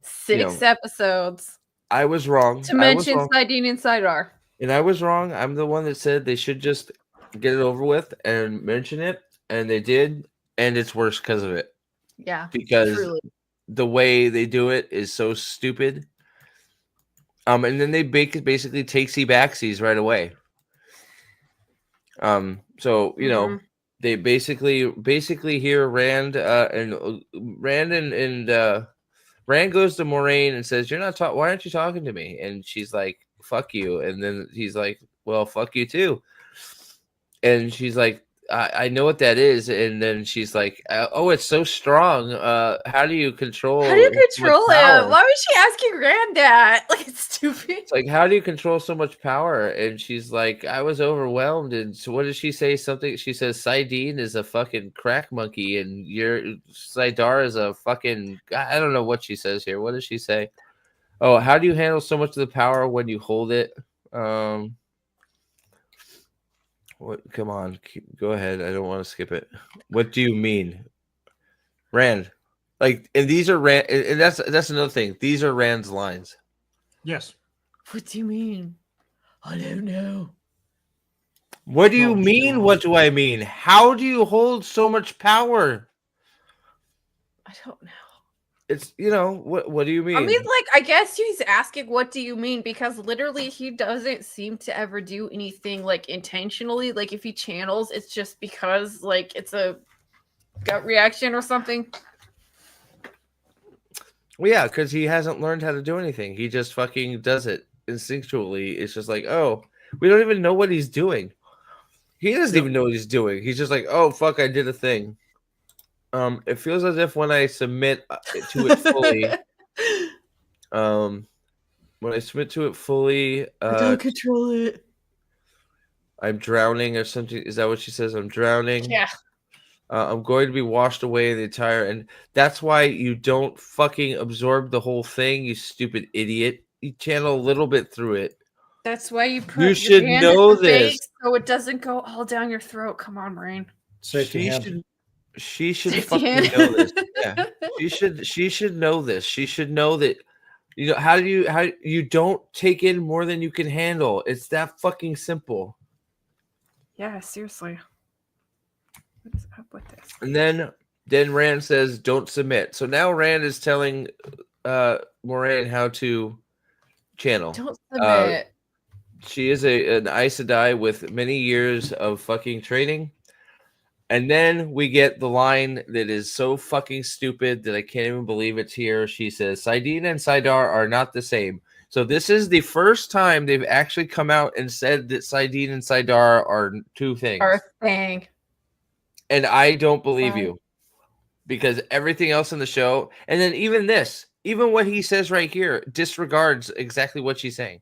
6 episodes. I was wrong. To mention Sidene and Sidar. And I was wrong. I'm the one that said they should just get it over with and mention it. And they did. And it's worse because of it. Yeah. Because the way they do it is so stupid. And then they basically takesy backsies right away. So you know, Mhm. they basically hear Rand and Rand goes to Moraine and says, "You're not talking. Why aren't you talking to me?" And she's like, "Fuck you." And then he's like, "Well, fuck you too." And she's like, I know what that is. And then she's like, oh, it's so strong. How do you control How do you so much control it? power? Why was she asking Rand that? Like, it's stupid. It's like, how do you control so much power? And she's like, I was overwhelmed. And so what does she say? Something she says, Sidene is a fucking crack monkey, and your Sidar is a fucking, I don't know what she says here. What does she say? Oh, how do you handle so much of the power when you hold it? What? Come on, go ahead. I don't want to skip it. What do you mean, Rand? Like, and these are Rand, and that's another thing. These are Rand's lines. Yes. What do you mean? I don't know. What do you Oh, mean? sure. What do I mean? How do you hold so much power? I don't know. It's what do you mean? I mean, like, I guess he's asking, what do you mean? Because literally, he doesn't seem to ever do anything, like, intentionally. Like, if he channels, it's just because, like, it's a gut reaction or something. Well, yeah, because he hasn't learned how to do anything. He just fucking does it instinctually. It's just like, oh, we don't even know what he's doing. He doesn't even know what he's doing. He's just like, oh, fuck, I did a thing. It feels as if when I submit to it fully, when I submit to it fully, I don't control it. I'm drowning or something. Is that what she says? I'm drowning. Yeah. I'm going to be washed away the entire, and that's why you don't fucking absorb the whole thing, you stupid idiot. You channel a little bit through it. That's why you put You your should hand know in the this. face so it doesn't go all down your throat. Come on, Moraine. Safety hand. She should Safety fucking hand. know this. Yeah, she should know this. She should know that. How you don't take in more than you can handle. It's that fucking simple. Yeah, seriously. What is up with this? And then Rand says, "Don't submit." So now Rand is telling Moraine how to channel. Don't submit. She is an Aes Sedai with many years of fucking training. And then we get the line that is so fucking stupid that I can't even believe it's here. She says, Sidene and Sidar are not the same. So this is the first time they've actually come out and said that Sidene and Sidar are two things. Our thing. And I don't believe Fine. you. Because everything else in the show, and then even this, even what he says right here, disregards exactly what she's saying.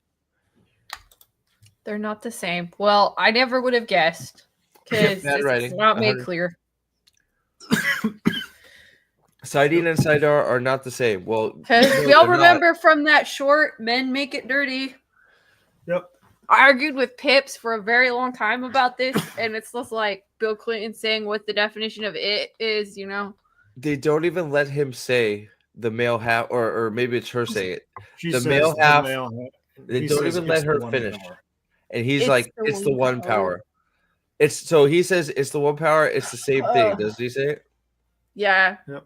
They're not the same. Well, I never would have guessed. Because Bad it's writing. not made clear. Sidene and Sidar are not the same. Well, Because no, we all they're not. remember from that short, Men Make It Dirty. Yep. I argued with Pips for a very long time about this, and it's just like Bill Clinton saying what the definition of it is, you know? They don't even let him say the male half, or maybe it's her saying it. She The says male the half, male They he don't says even it's let her the one finish. power. And he's It's like, the it's the one one power. power. It's so he says it's the one power. It's the same thing. Does he say it? Yeah. Yep.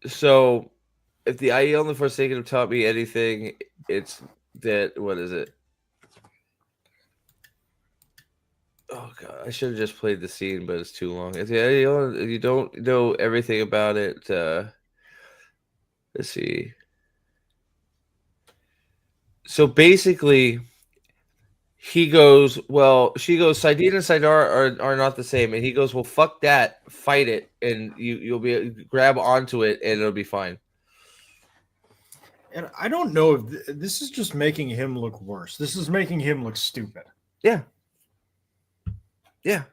So if the Aiel and the Forsaken have taught me anything, it's that, what is it? Oh god, I should have just played the scene, but it's too long. If the Aiel, you don't know everything about it, let's see. So basically, he goes, well, she goes, Sidene and Sidar are not the same. And he goes, well, fuck that. Fight it. And you'll be grab onto it and it'll be fine. And I don't know if this is just making him look worse. This is making him look stupid. Yeah. Yeah.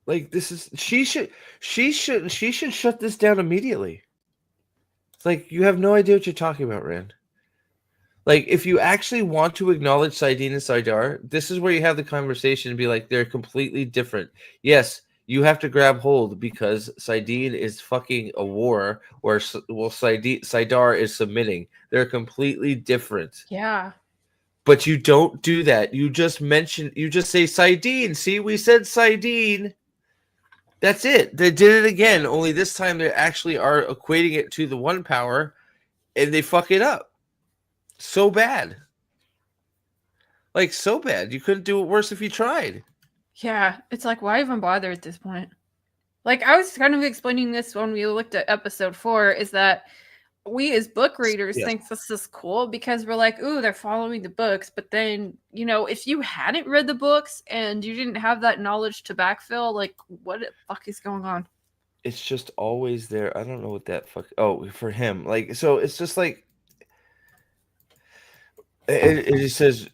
Like this is she should shut this down immediately. It's like you have no idea what you're talking about, Rand. Like, if you actually want to acknowledge Sidene and Sidar, this is where you have the conversation and be like, they're completely different. Yes, you have to grab hold because Sidene is fucking a war, or Sidar is submitting. They're completely different. Yeah. But you don't do that. You just say Sidene. See, we said Sidene. That's it. They did it again, only this time they actually are equating it to the one power, and they fuck it up. So bad. Like, so bad. You couldn't do it worse if you tried. Yeah, it's like, why even bother at this point? Like, I was kind of explaining this when we looked at episode 4, is that we as book readers Yes. think this is cool because we're like, ooh, they're following the books. But then, you know, if you hadn't read the books and you didn't have that knowledge to backfill, like, what the fuck is going on? It's just always there. I don't know what that fuck. Oh, for him, like, so it's just like it just says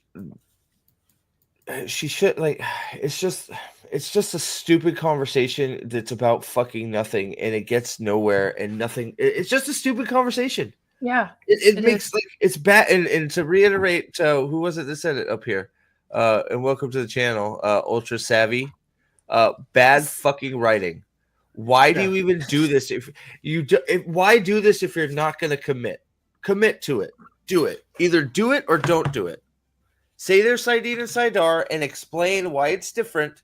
she should like. It's just a stupid conversation that's about fucking nothing, and it gets nowhere, and nothing. It's just a stupid conversation. Yeah. It It makes is. like it's bad. And to reiterate, who was it that said it up here? And welcome to the channel, Ultra Savvy. Bad fucking writing. Why do you even do this if you do? Why do this if you're not going to commit? Commit to it. Do it. Either do it or don't do it. Say there's Saidin and Saidar and explain why it's different.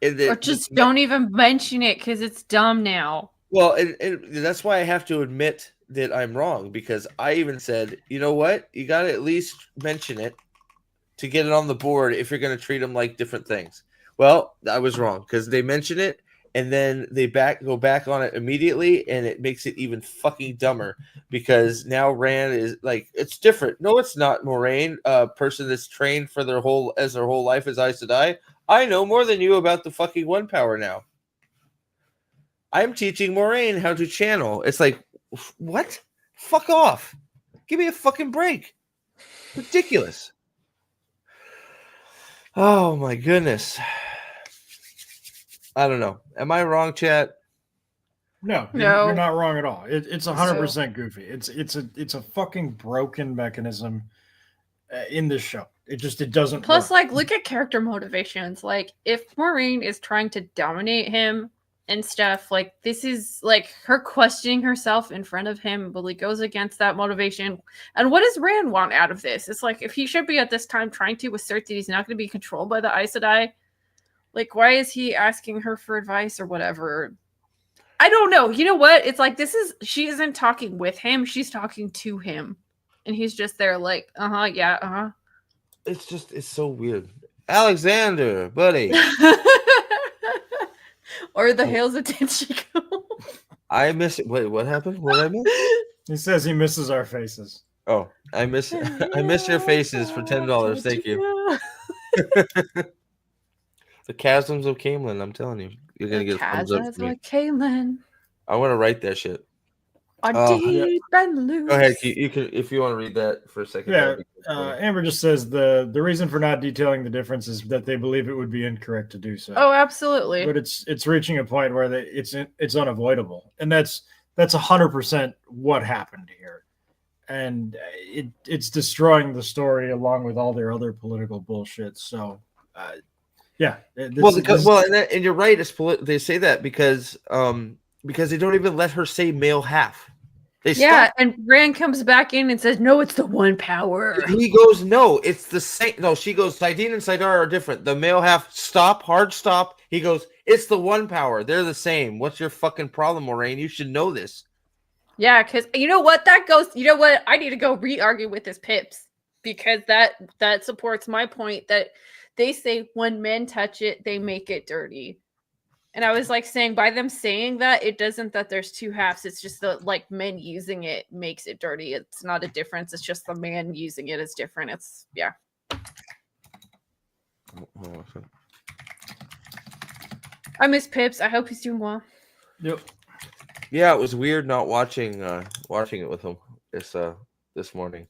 Or just don't even mention it because it's dumb now. Well, and that's why I have to admit that I'm wrong, because I even said, you know what? You got to at least mention it to get it on the board if you're going to treat them like different things. Well, I was wrong, because they mention it and then they go back on it immediately, and it makes it even fucking dumber, because now Rand is like, it's different. No, it's not. Moraine, a person that's trained for their whole life as Aes Sedai. I know more than you about the fucking One Power now. I'm teaching Moraine how to channel. It's like, what? Fuck off. Give me a fucking break. Ridiculous. Oh my goodness. I don't know. Am I wrong, chat? No, No. you're not wrong at all. It's 100% goofy. It's a fucking broken mechanism in this show. It doesn't. Plus, work. like, look at character motivations. Like, if Maureen is trying to dominate him and stuff, like, this is like her questioning herself in front of him really goes against that motivation. And what does Rand want out of this? It's like, if he should be at this time trying to assert that he's not going to be controlled by the Aes Sedai, like, why is he asking her for advice or whatever? I don't know. You know what? It's like, she isn't talking with him, she's talking to him. And he's just there like, yeah. It's so weird. Alexander, buddy. Or the Hails of Tenchico. I miss it. Wait, what happened? What did I miss? He says he misses our faces. Oh, I miss your faces for $10. Thank you. The Chasms of Camelin. I'm telling you, you're gonna get a thumbs up from me. Like Kaylin I want to write that shit. are deep and loose. Go ahead. You can, if you want to read that for a second. Yeah, Amber just says the reason for not detailing the difference is that they believe it would be incorrect to do so. Oh, absolutely. But it's reaching a point where it's unavoidable, and that's 100% what happened here, and it's destroying the story along with all their other political bullshit. So, yeah. And you're right. They say that because they don't even let her say male half. And Rand comes back in and says, "No, it's the One Power." He goes, "No, it's the same." No, she goes, "Saidin and Saidar are different. The male half, hard stop." He goes, "It's the One Power. They're the same. What's your fucking problem, Moraine? You should know this." Yeah, because you know what? That goes. You know what? I need to go re-argue with this Pips, because that supports my point that they say when men touch it, they make it dirty. And I was like saying, by them saying that, it doesn't that there's two halves. It's just that like men using it makes it dirty. It's not a difference. It's just the man using it is different. It's I miss Pips. I hope he's doing well. Yep. Yeah, it was weird not watching it with him this morning.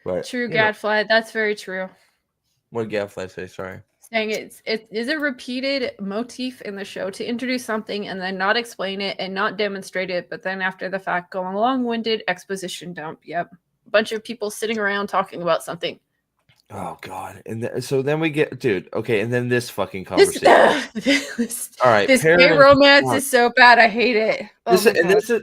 But True, Gadfly. That's very true. What did Gadfly say? Sorry. Saying it is a repeated motif in the show to introduce something and then not explain it and not demonstrate it, but then after the fact go on a long-winded exposition dump. Yep. A bunch of people sitting around talking about something. Oh God! And so then we get, dude. Okay, and then this fucking conversation. All right, this gay romance is so bad. I hate it.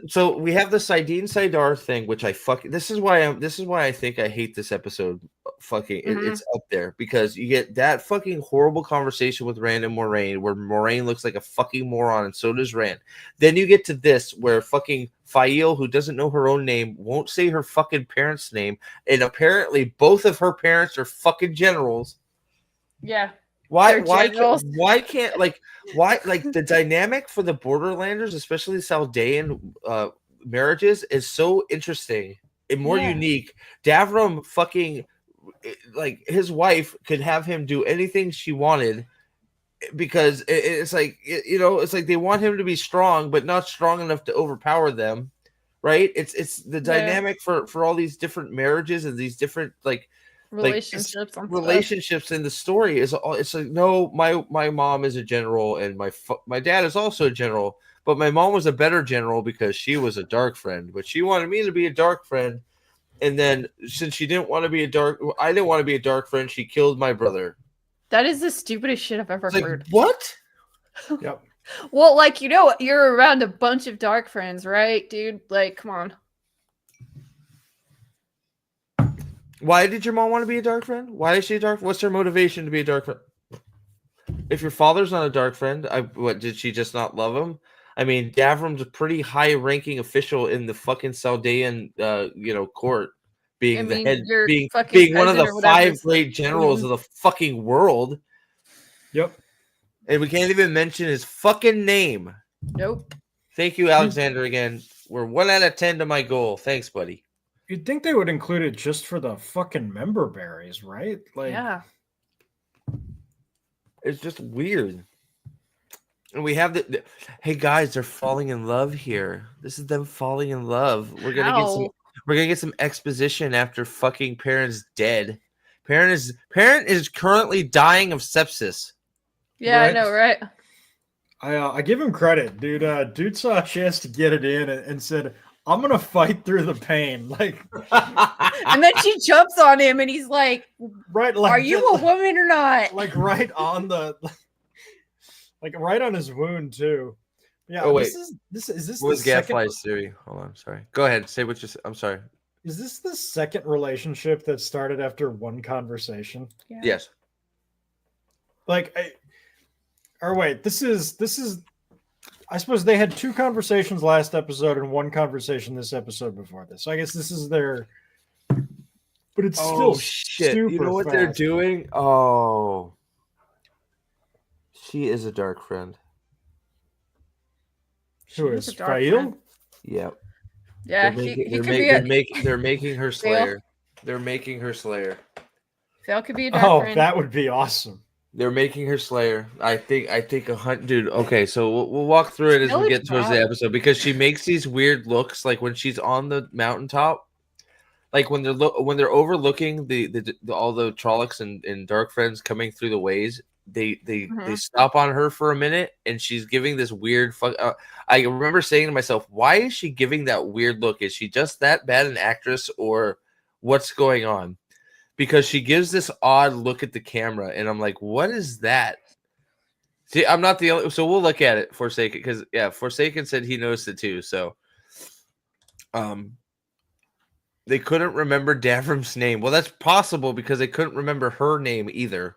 So we have the Saidin Saidar thing, which This is why I think I hate this episode. Fucking, it's up there because you get that fucking horrible conversation with Rand and Moraine, where Moraine looks like a fucking moron, and so does Rand. Then you get to this, where fucking Faile, who doesn't know her own name, won't say her fucking parents' name, and apparently both of her parents are fucking generals. Yeah. Why generals. why can't like the dynamic for the Borderlanders, especially Saldean marriages, is so interesting and more Yeah. unique. Davram fucking like his wife could have him do anything she wanted because it's like it's like they want him to be strong but not strong enough to overpower them, right? It's the dynamic for all these different marriages and these different relationships and relationships in the story is all. It's like, no, my mom is a general and my dad is also a general, but my mom was a better general because she was a dark friend, but she wanted me to be a dark friend, and then since she didn't want to be I didn't want to be a dark friend, she killed my brother. That is the stupidest shit I've ever heard. What? Yep. Well, like, you're around a bunch of dark friends, right, dude? Like, come on. Why did your mom want to be a dark friend? Why is she a dark? What's her motivation to be a dark friend? If your father's not a dark friend, what did she just not love him? I mean, Davram's a pretty high-ranking official in the fucking Saldean, court, being the head, being one of the 5 great generals of the fucking world. Yep. And we can't even mention his fucking name. Nope. Thank you, Alexander. Again, we're 1 out of 10 to my goal. Thanks, buddy. You'd think they would include it just for the fucking member berries, right? Like, yeah. It's just weird. And we have hey guys, they're falling in love here. This is them falling in love. We're gonna get some exposition after fucking Perrin's dead. Perrin is currently dying of sepsis. Yeah, right? I know, right? I give him credit, dude. Dude saw a chance to get it in and said, I'm gonna fight through the pain, like. And then she jumps on him, and he's like, "Right, like, are you a woman or not?" Like right on right on his wound too. Yeah. Oh wait, this is what was Gadfly's theory? Hold on, sorry. Go ahead, say what you. I'm sorry. Is this the second relationship that started after one conversation? Yeah. Yes. This is. I suppose they had 2 conversations last episode and 1 conversation this episode before this. So I guess this is their. But it's still shit. Super you know what fast. They're doing? Oh, she is a dark friend. Who is Fail? Yep. Yeah, they're making her Slayer. They're making her Slayer. Fail could be a dark friend. That would be awesome. They're making her Slayer. I think dude. Okay, so we'll walk through it as we get towards the episode, because she makes these weird looks, like when she's on the mountaintop, like when they're overlooking the all the Trollocs and dark friends coming through the ways. They stop on her for a minute, and she's giving this weird I remember saying to myself, why is she giving that weird look? Is she just that bad an actress, or what's going on? Because she gives this odd look at the camera, and I'm like, what is that? See, I'm not the only, so we'll look at it, Forsaken, because Forsaken said he noticed it too. So they couldn't remember Davram's name. Well, that's possible because they couldn't remember her name either.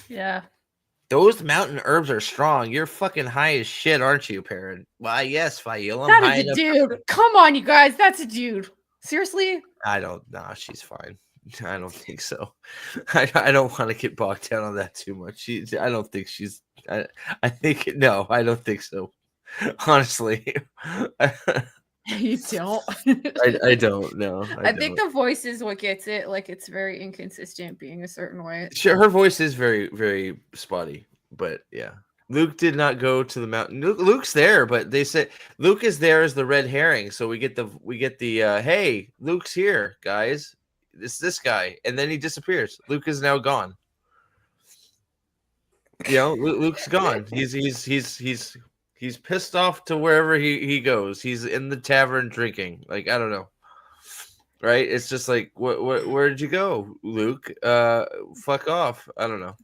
Yeah. Those mountain herbs are strong. You're fucking high as shit, aren't you, Perrin? Why, yes, Fail. That is a dude. Come on, you guys. That's a dude. Seriously? I don't know. She's fine. I don't think so. I don't want to get bogged down on that too much. I don't think she's. I think no. I don't think so. Honestly, you don't. I don't know. I think the voice is what gets it. Like, it's very inconsistent, being a certain way. Sure, her voice is very, very spotty. But yeah, Luke did not go to the mountain. Luke's there, but they said Luke is there as the red herring. So we get the hey, Luke's here, guys. It's this guy, and then he disappears. Luke is now gone. Luke's gone. He's pissed off to wherever he goes. He's in the tavern drinking. Like, I don't know. Right? It's just like, where did you go, Luke? Fuck off. I don't know.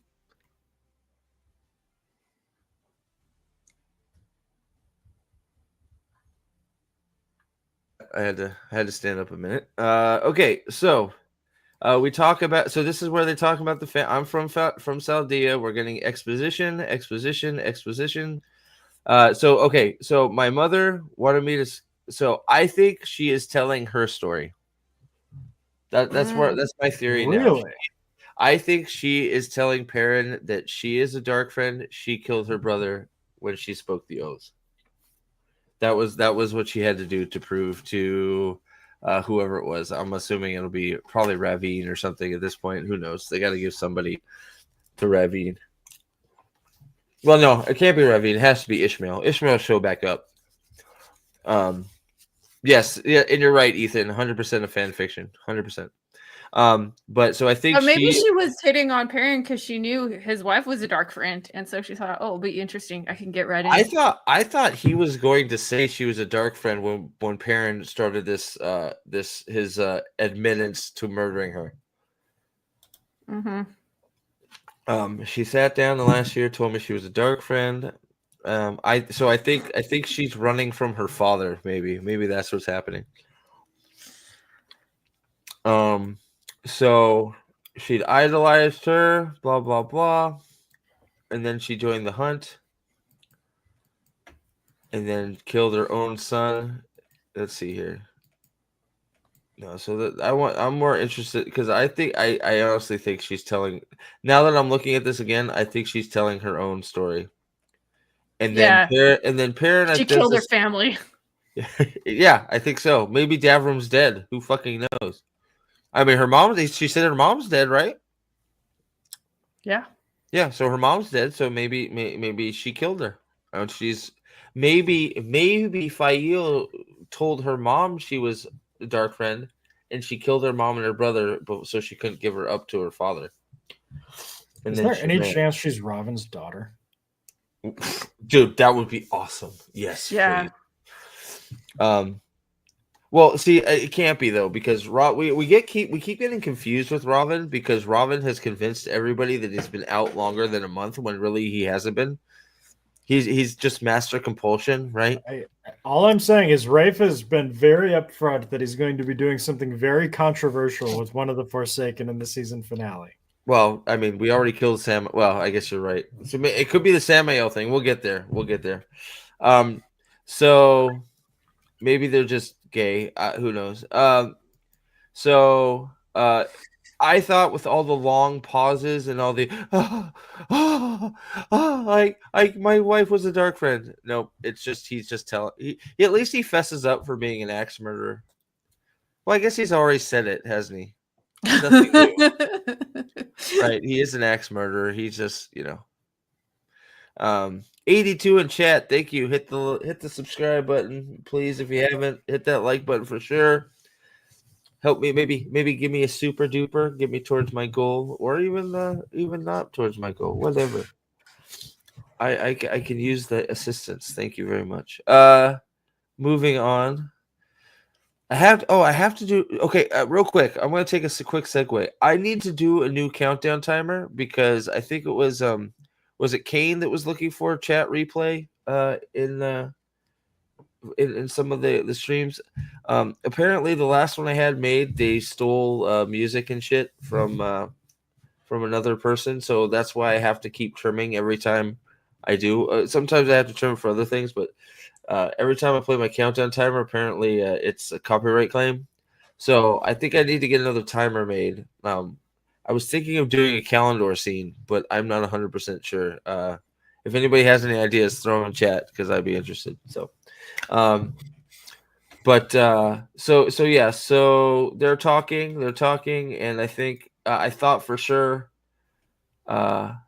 I had to stand up a minute. Okay, so we talk about. So this is where they talk about the. I'm from Saldia. We're getting exposition. So my mother wanted me to. So I think she is telling her story. That's my theory now. Really? I think she is telling Perrin that she is a dark friend. She killed her brother when she spoke the oaths. That was what she had to do to prove to whoever it was. I'm assuming it'll be probably Ravine or something at this point. Who knows? They got to give somebody to Ravine. Well, no, it can't be Ravine. It has to be Ishmael. Ishmael show back up. Yes, yeah, and you're right, Ethan. 100% of fan fiction. 100%. But so I think But maybe she was hitting on Perrin because she knew his wife was a dark friend, and so she thought, "Oh, it'll be interesting. I can get right in." I thought he was going to say she was a dark friend when Perrin started his admittance to murdering her. She sat down the last year, told me she was a dark friend. I think she's running from her father. Maybe that's what's happening. So she'd idolized her, blah blah blah, and then she joined the hunt, and then killed her own son. Let's see here. No, so that I'm more interested because I honestly think she's telling. Now that I'm looking at this again, I think she's telling her own story. And then Perrin she killed her family. Yeah, I think so. Maybe Davram's dead. Who fucking knows? I mean, her mom. She said her mom's dead, right? Yeah. Yeah. So her mom's dead. So maybe she killed her. And she's maybe Fail told her mom she was a dark friend, and she killed her mom and her brother, but so she couldn't give her up to her father. And is there any chance she's Robin's daughter? Dude, that would be awesome. Yes. Yeah. Please. Well, see, it can't be though because we keep getting confused with Robin because Robin has convinced everybody that he's been out longer than a month when really he hasn't been. He's just master compulsion, right? All I'm saying is Rafe has been very upfront that he's going to be doing something very controversial with one of the Forsaken in the season finale. Well, I mean, we already killed Sam. Well, I guess you're right. So it could be the Samael thing. We'll get there. So maybe they're just gay. Who knows? I thought with all the long pauses and all the like my wife was a dark friend. Nope, it's just he's just telling. At least he fesses up for being an axe murderer. Well, I guess he's already said it, hasn't he? Nothing new. Right, he is an axe murderer. He's just 82 in chat. Thank you. Hit the subscribe button, please. If you haven't, hit that like button for sure. Help me, maybe give me a super duper, get me towards my goal, or even not towards my goal, whatever. I can use the assistance. Thank you very much. Moving on. I have to do okay. Real quick, I'm gonna take a quick segue. I need to do a new countdown timer because I think it was it Kane that was looking for a chat replay in some of the streams. Apparently the last one I had made, they stole music and shit from another person, so that's why I have to keep trimming every time I do. Sometimes I have to trim for other things, but every time I play my countdown timer, apparently it's a copyright claim. So I think I need to get another timer made. I was thinking of doing a Kalendor scene, but I'm not 100% sure. If anybody has any ideas, throw them in chat because I'd be interested. So yeah, so they're talking, and I think I thought for sure. Oh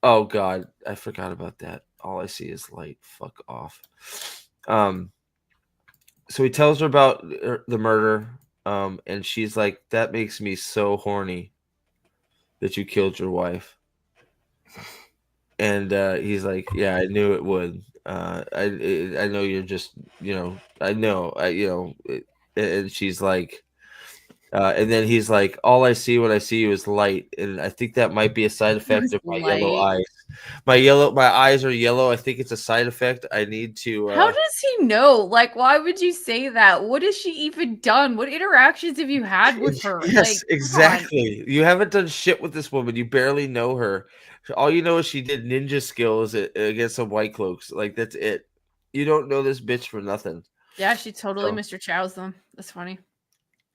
God, I forgot about that. All I see is light. Fuck off. So he tells her about the murder, and she's like, "That makes me so horny that you killed your wife." And he's like, "Yeah, I knew it would. I know you're just, I know, and she's like, and then he's like, "All I see when I see you is light," and I think that might be a side effect of my yellow eyes. My eyes are yellow. I think it's a side effect. I need to. How does he know? Like, why would you say that? What has she even done? What interactions have you had with her? Yes, exactly. You haven't done shit with this woman. You barely know her. All you know is she did ninja skills against some white cloaks. Like, that's it. You don't know this bitch for nothing. Yeah, she totally Mr. Chow's them. That's funny.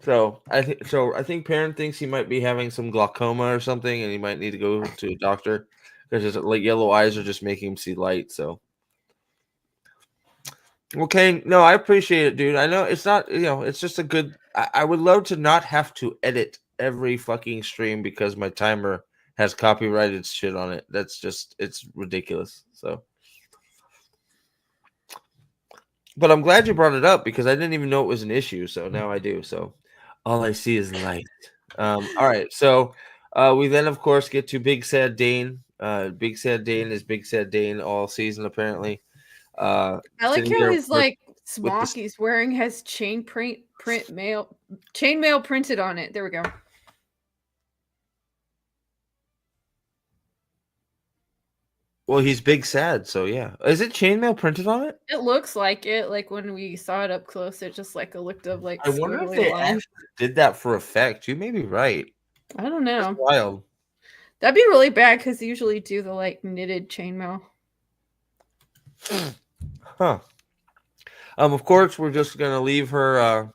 So I think Perrin thinks he might be having some glaucoma or something, and he might need to go to a doctor because his like yellow eyes are just making him see light. So, okay, no, I appreciate it, dude. I know it's not, it's just a good. I would love to not have to edit every fucking stream because my timer has copyrighted shit on it. That's just, it's ridiculous. So, but I'm glad you brought it up because I didn't even know it was an issue. So now I do. So. All I see is light. All right, so we then, of course, get to Big Sad Dane. Big Sad Dane is Big Sad Dane all season, apparently. I like how his smock he's wearing has chainmail printed on it. There we go. Well, he's Big Sad, so yeah. Is it chainmail printed on it? It looks like it. Like when we saw it up close, it just like looked of like. I wonder if they actually did that for effect. You may be right. I don't know. That's wild. That'd be really bad because they usually do the like knitted chainmail. Huh. Of course, we're just gonna leave her.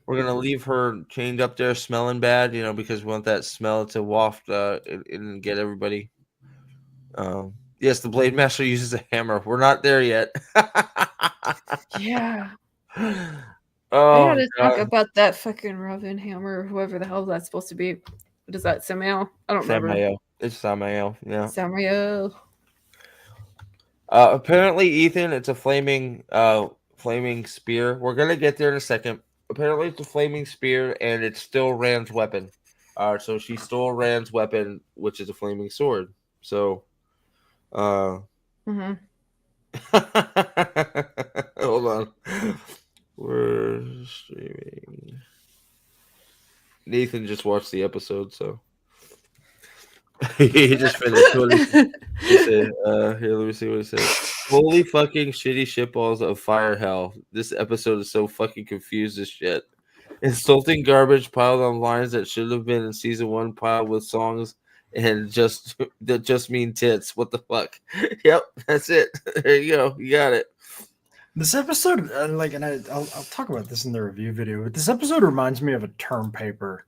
We're gonna leave her chained up there, smelling bad. Because we want that smell to waft and get everybody. Yes, the Blade Master uses a hammer. We're not there yet. Yeah. Oh, I gotta talk about that fucking Robin hammer, whoever the hell that's supposed to be. What is that, Samael? I don't remember. Samael. It's Samael. Yeah. Samael. Apparently, Ethan, it's a flaming spear. We're gonna get there in a second. Apparently, it's a flaming spear, and it's still Rand's weapon. So she stole Rand's weapon, which is a flaming sword. So. Mm-hmm. Hold on. We're streaming. Nathan just watched the episode, so he just finished. What he said. Here, let me see what he said. Holy fucking shitty shitballs of fire hell. This episode is so fucking confused as shit. Insulting garbage piled on lines that should have been in season 1, piled with songs and that just mean tits. What the fuck? Yep, that's it. There you go. You got it. This episode, I'll talk about this in the review video, but this episode reminds me of a term paper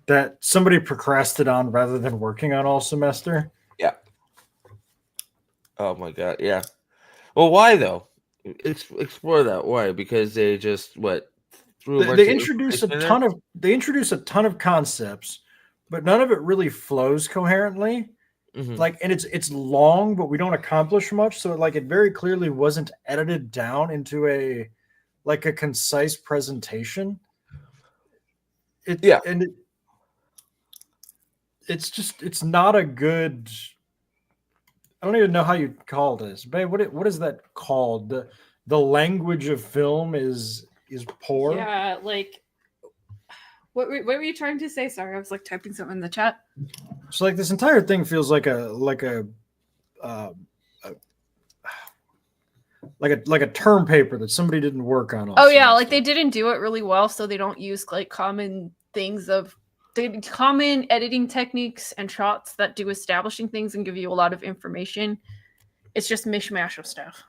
that somebody procrastinated on rather than working on all semester. Yeah. Oh my god. Yeah. Well, why though? Explore that. Why? Because they just they introduce a ton of concepts, but none of it really flows coherently. Mm-hmm. And it's long, but we don't accomplish much. So it very clearly wasn't edited down into a concise presentation. It's not a good. I don't even know how you call this, babe. What is that called? The language of film is poor. Yeah, what were you trying to say? Sorry, I was typing something in the chat. So this entire thing feels like a term paper that somebody didn't work on. Oh yeah, they didn't do it really well, so they don't use common things common editing techniques and shots that do establishing things and give you a lot of information. It's just mishmash of stuff.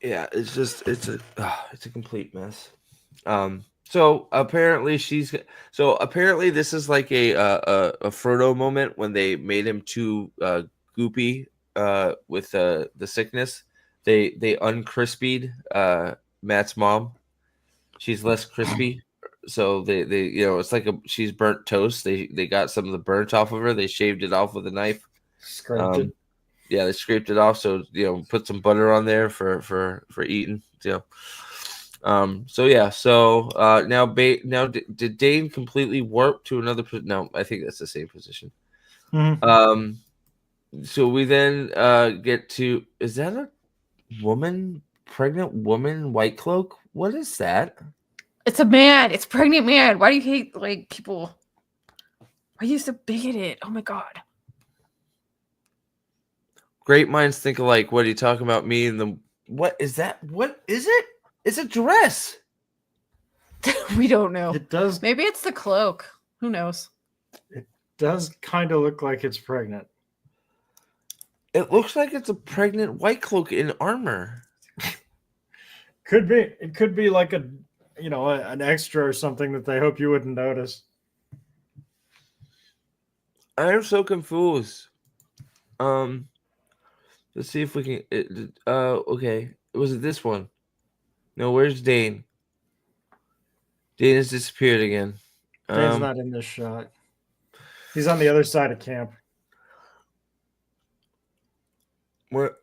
Yeah, it's a complete mess. So apparently this is like a Frodo moment when they made him too goopy with the sickness. They uncrispied Matt's mom. She's less crispy, so they it's like she's burnt toast. They got some of the burnt off of her. They shaved it off with a knife. Scraped it. Yeah, they scraped it off. So put some butter on there for eating. Now did Dane completely warp to another? No, I think that's the same position. Mm-hmm. So we then get to, is that a pregnant woman, white cloak? What is that? It's a man. It's pregnant man. Why do you hate people? Why are you so bigoted? Oh my god. Great minds think alike. What are you talking about? Me and the what is that? What is it? It's a dress. We don't know. It does. Maybe it's the cloak. Who knows? It does kind of look like it's pregnant. It looks like it's a pregnant white cloak in armor. Could be. It could be like a an extra or something that they hope you wouldn't notice. I am so confused. Let's see if we can. Okay. Was it this one? No, where's Dane? Dane has disappeared again. Dane's not in this shot. He's on the other side of camp. Where?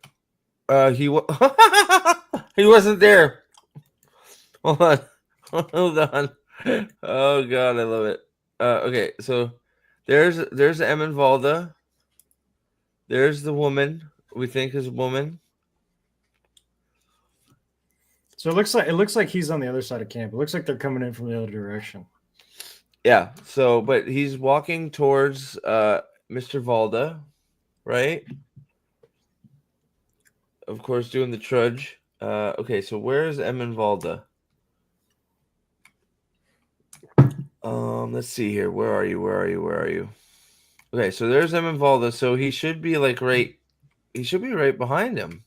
He wasn't there. Hold on. Hold on. Oh God, I love it. Okay, so there's Emin Valda. There's the woman we think is a woman. So it looks like he's on the other side of camp. It looks like they're coming in from the other direction. Yeah. So, but he's walking towards Mr. Valda, right? Of course, doing the trudge. Okay, so where's Emin Valda? Let's see here. Where are you? Okay, so there's Emin Valda. So he should be right behind him.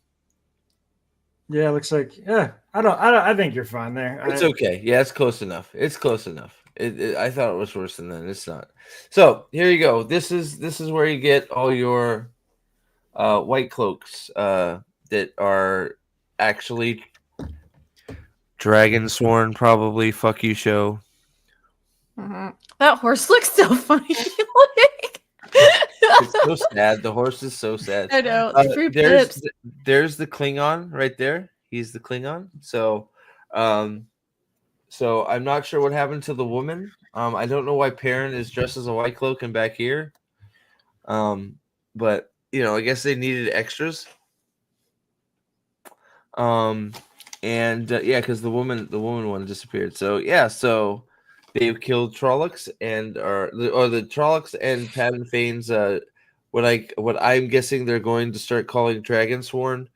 Yeah, it looks like. Yeah, I think you're fine there. It's okay. Yeah, it's close enough. I thought it was worse than that. It's not. So here you go. This is where you get all your white cloaks that are actually Dragon Sworn, probably. Fuck you, show. Mm-hmm. That horse looks so funny. It's so sad. The horse is so sad. I know. There's the Klingon right there. He's the Klingon. So, so I'm not sure what happened to the woman. I don't know why Perrin is dressed as a white cloak and back here. But I guess they needed extras. And yeah, because the woman one disappeared. So yeah, so they've killed Trollocs and the Trollocs and Padan Fane's what I'm guessing they're going to start calling Dragonsworn.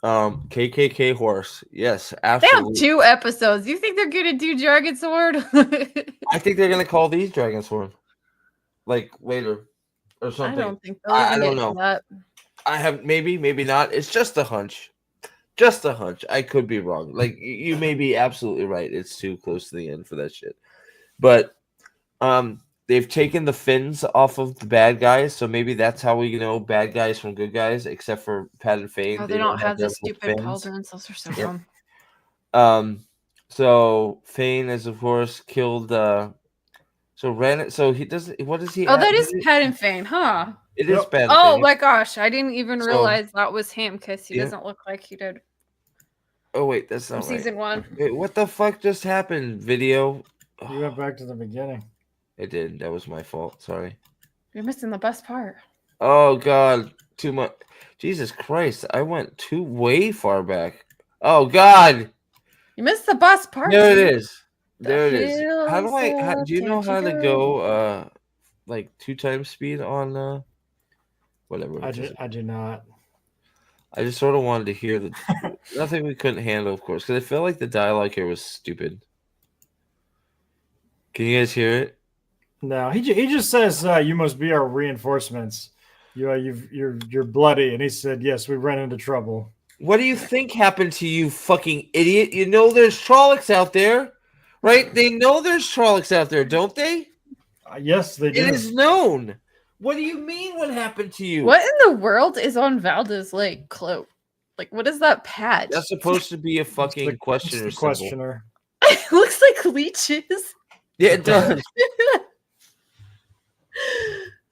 KKK horse. Yes, absolutely. They have 2 episodes. You think they're gonna do Dragon Sword? I think they're gonna call these Dragonsworn, like later or something. I don't think I don't know. That. I have maybe not. It's just a hunch. I could be wrong. Like you may be absolutely right. It's too close to the end for that shit. But they've taken the fins off of the bad guys, so maybe that's how we know bad guys from good guys, except for Padan Fane. Oh, they don't have the their stupid fins. pauldrons. Those are so dumb. So Fane has of course killed so he does what does he Oh, that is Padan Fane, huh? It is Padan Oh Fane. my gosh, I didn't even realize that was him because he doesn't look like he did. Oh wait, that's not from season 1. Wait, what the fuck just happened? Video. You went back to the beginning. I did. That was my fault. Sorry. You're missing the best part. Oh God, too much. Jesus Christ, I went way far back. Oh God. You missed the best part. There it is. There it is. Do you know how to go like 2 times speed on whatever? I do not. I just sort of wanted to hear the nothing we couldn't handle, of course, because I felt like the dialogue here was stupid. Can you guys hear it? No, he just says you must be our reinforcements. You're bloody, and he said yes. We ran into trouble. What do you think happened to you, fucking idiot? You know there's Trollocs out there, right? They know there's Trollocs out there, don't they? Yes, they do. It is known. What do you mean? What happened to you? What in the world is on Valda's cloak? Like, what is that patch? That's supposed to be a fucking questioner. Questioner. It looks like leeches. Yeah, it does.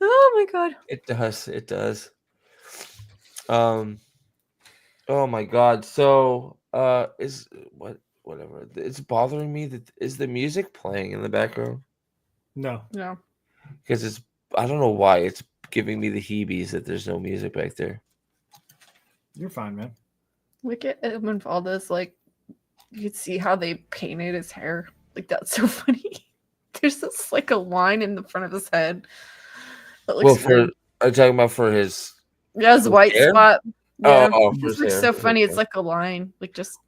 Oh my god. It does. It does. Oh my god. So whatever. It's bothering me that is the music playing in the background? No. Because I don't know why it's giving me the heebies that there's no music back there. You're fine, man. Look at Emin Valda's, you can see how they painted his hair. Like, that's so funny. There's this a line in the front of his head that looks are you talking about for his his white hair? spot? Yeah. Oh, it looks so funny. It's like a line. Just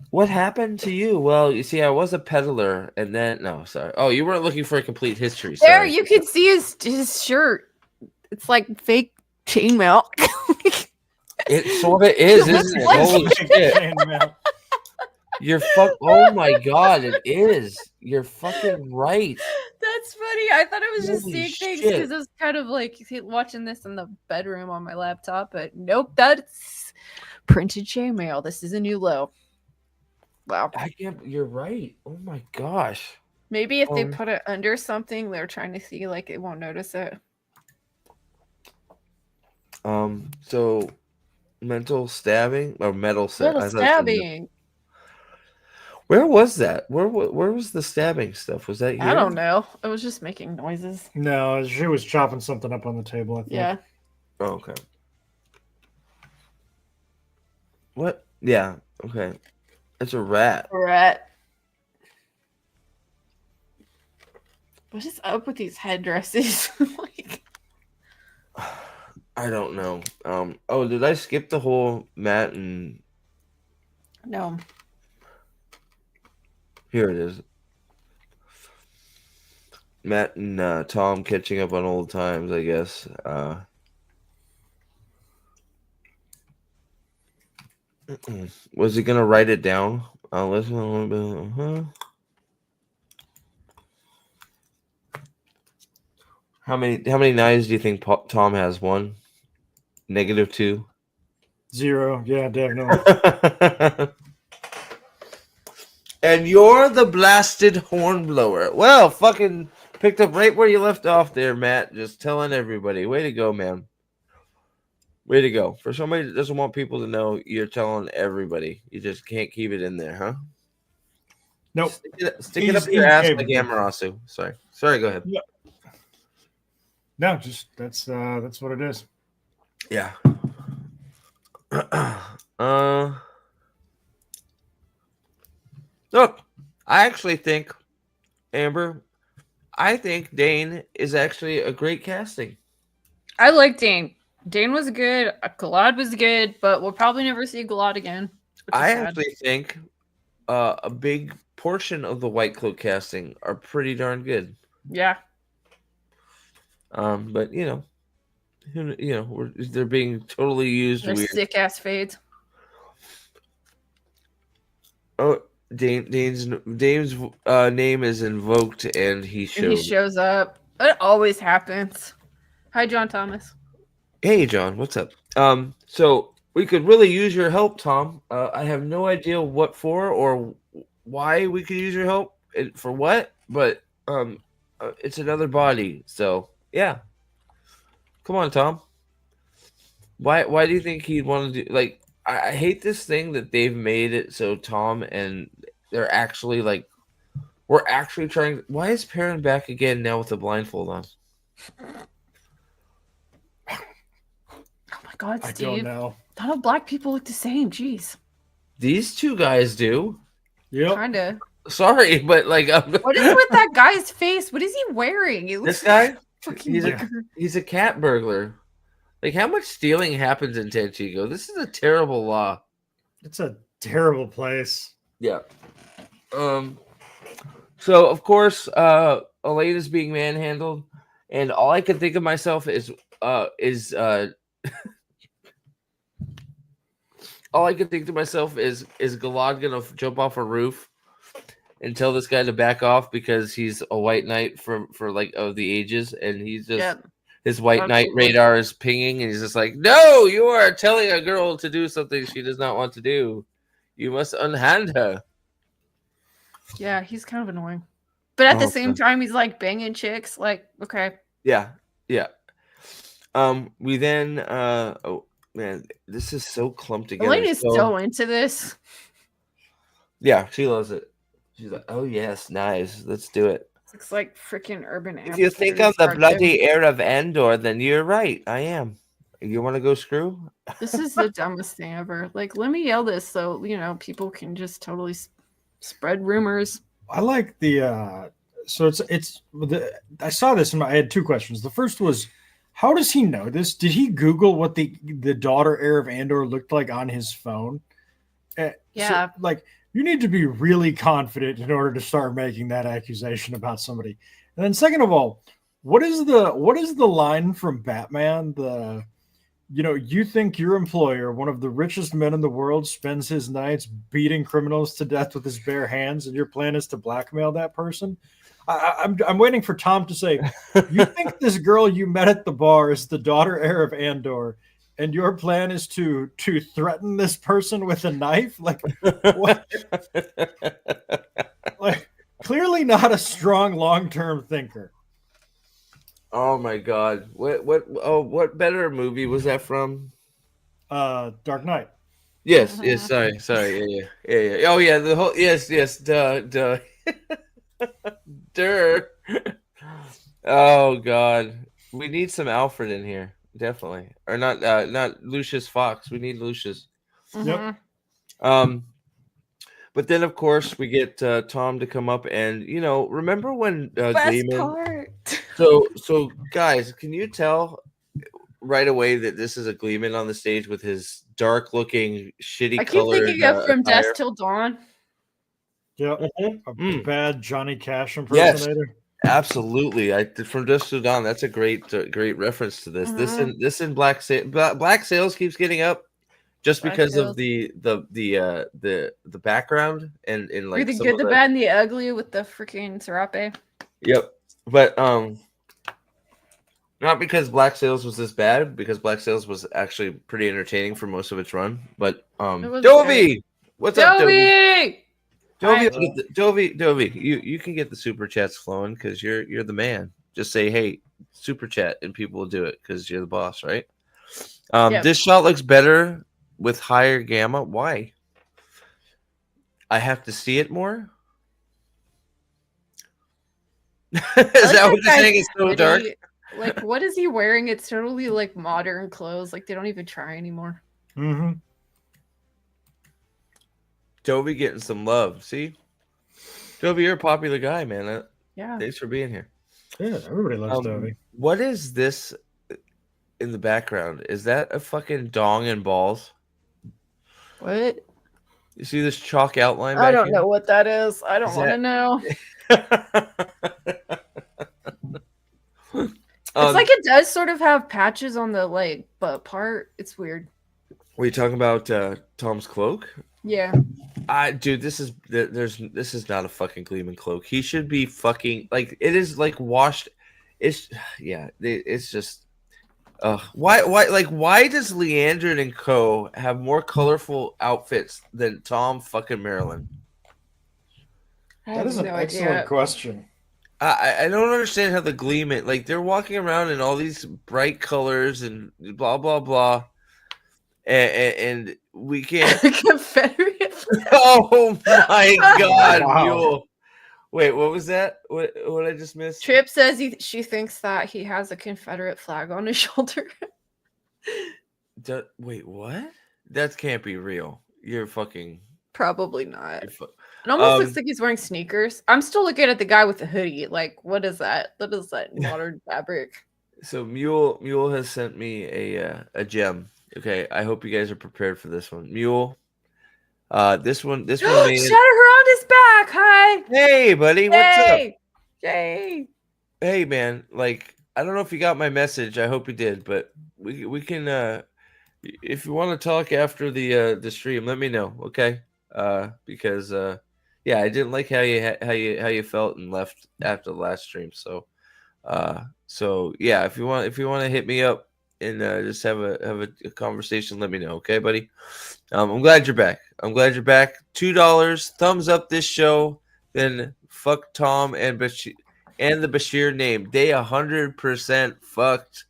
what happened to you? Well, you see, I was a peddler, and then sorry. Oh, you weren't looking for a complete history. There, sorry. you can see his shirt. It's like fake chainmail. It sort of is, isn't it? Holy shit! Oh my god, it is. You're fucking right. That's funny. I thought it was just Holy seeing things shit. because it was kind of like watching this in the bedroom on my laptop, but nope, that's printed chainmail. This is a new low. Wow. You're right. Oh my gosh. Maybe if they put it under something, they're trying to see like it won't notice it. So mental stabbing or metal Stabbing. Where was that? Where was the stabbing stuff? Was that here? I don't know. It was just making noises. No, she was chopping something up on the table, I think. Yeah. Oh, okay. What? Yeah. Okay. It's a rat. A rat. What is up with these headdresses? Like, I don't know. Oh, did I skip the whole Matt and no. here it is. Matt and Tom catching up on old times, I guess. Was he gonna write it down? I'll listen a little bit. How many knives do you think Tom has? 1? -2? 0. Yeah, definitely. And you're the blasted hornblower. Well, fucking picked up right where you left off there, Matt. Just telling everybody. Way to go, man. Way to go. For somebody that doesn't want people to know, you're telling everybody. You just can't keep it in there, huh? Nope. Stick it up your ass like Amarasu. Sorry, go ahead. Yeah. No, just that's what it is. Yeah. Look, I actually think, Amber, I think Dane is actually a great casting. I like Dane. Dane was good. Galad was good, but we'll probably never see Galad again. I actually think a big portion of the White Cloak casting are pretty darn good. Yeah. But they're being totally used. They're weird. sick ass fades. Oh, Dane's name is invoked, and he shows up. It always happens. Hi, John Thomas. Hey, John, what's up? So we could really use your help, Tom. I have no idea what for or why we could use your help for what, but it's another body. So yeah, come on, Tom. Why do you think he'd want to do? Like, I hate this thing that they've made it so Tom and they're actually like, we're actually trying. Why is Perrin back again now with the blindfold on? Oh my God, Steve! I don't know. None of black people look the same. Jeez. These two guys do. Yep. Kinda. Sorry, but like, what is with that guy's face? What is he wearing? He this guy, fucking he's a cat burglar. Like, how much stealing happens in Tanchico? This is a terrible law. It's a terrible place. Yeah. So of course, Elaine is being manhandled, and all I can think of myself is all I can think to myself is Galad gonna jump off a roof and tell this guy to back off because he's a white knight for like of the ages, and he's just his white knight radar is pinging, and he's just like, no, you are telling a girl to do something she does not want to do. You must unhand her. Yeah, he's kind of annoying. But at the same time, he's like banging chicks. Like, okay. Yeah. We then oh man, this is so clumped together. Elaine is so into this. Yeah, she loves it. She's like, oh yes, nice. Let's do it. It's like freaking urban. If you think I'm the bloody heir of Andor, then you're right. I am. You want to go screw? This is the dumbest thing ever. Like, let me yell this so people can just totally spread rumors. I like the I saw this and I had two questions. The first was, how does he know this? Did he Google what the daughter heir of Andor looked like on his phone? Yeah. So, you need to be really confident in order to start making that accusation about somebody. And then second of all, what is the line from Batman? you think your employer, one of the richest men in the world, spends his nights beating criminals to death with his bare hands, and your plan is to blackmail that person? I'm waiting for Tom to say, you think this girl you met at the bar is the daughter heir of Andor, and your plan is to threaten this person with a knife? Like, what? Like, clearly not a strong long-term thinker. Oh my God! What better movie was that from? Dark Knight. Yes. Sorry. Yeah. Oh yeah, the whole yes. Duh. Durr. Oh God, we need some Alfred in here, definitely, or not Lucius Fox. We need Lucius. Yep. But then of course we get Tom to come up, and remember when Best Gleeman. part. So guys, can you tell right away that this is a Gleeman on the stage with his dark-looking, shitty I keep colored thinking of From attire? Dusk Till Dawn. Yep. Mhm. A bad Johnny Cash impersonator. Absolutely. From Dusk Till Dawn. That's a great reference to this. This in Black Sails keeps getting up just Black because Sails. of the background and like You're the some good, of the bad, and the ugly with the freaking serape. Yep. But not because Black Sails was this bad, because Black Sails was actually pretty entertaining for most of its run. But It was Dovey, what's up, Dovey? Dovey! Dovey, you can get the super chats flowing because you're the man. Just say, hey, super chat, and people will do it because you're the boss, right? Yep. This shot looks better with higher gamma. Why? I have to see it more. Is that what you're saying? It's so dark. Like, what is he wearing? It's totally like modern clothes. Like, they don't even try anymore. Mm-hmm. Dovey getting some love. See, Dovey, you're a popular guy, man. Yeah. Thanks for being here. Yeah, everybody loves Dovey. What is this in the background? Is that a fucking dong and balls? What? You see this chalk outline? I back don't here? know what that is. I don't Is want to know. It's like it does sort of have patches on the like butt part. It's weird. Were you talking about Tom's cloak? Yeah. Dude, this is not a fucking Gleeman cloak. He should be fucking like it is like washed. It's just why does Leandrin and Co have more colorful outfits than Tom fucking Maryland? That is an excellent question. I don't understand how the Gleeman, like, they're walking around in all these bright colors and blah blah blah, and we can't. Confederate. Oh my God, Wow. Mule! Wait, what was that? What I just missed? Trip says she thinks that he has a Confederate flag on his shoulder. Wait, what? That can't be real. You're fucking. Probably not. You're It almost looks like he's wearing sneakers. I'm still looking at the guy with the hoodie. Like, what is that? What is that modern fabric? So Mule has sent me a gem. Okay, I hope you guys are prepared for this one. Mule, this one made Shadowhuron is back. Hi. Hey, buddy, what's up? Yay. Hey, man, like, I don't know if you got my message. I hope you did, but we can if you want to talk after the stream, let me know, okay? Because yeah, I didn't like how you felt and left after the last stream. So yeah, if you want to hit me up and just have a conversation, let me know, okay, buddy? I'm glad you're back. $2, thumbs up this show, then fuck Tom and Bashir and the Bashir name. They 100% fucked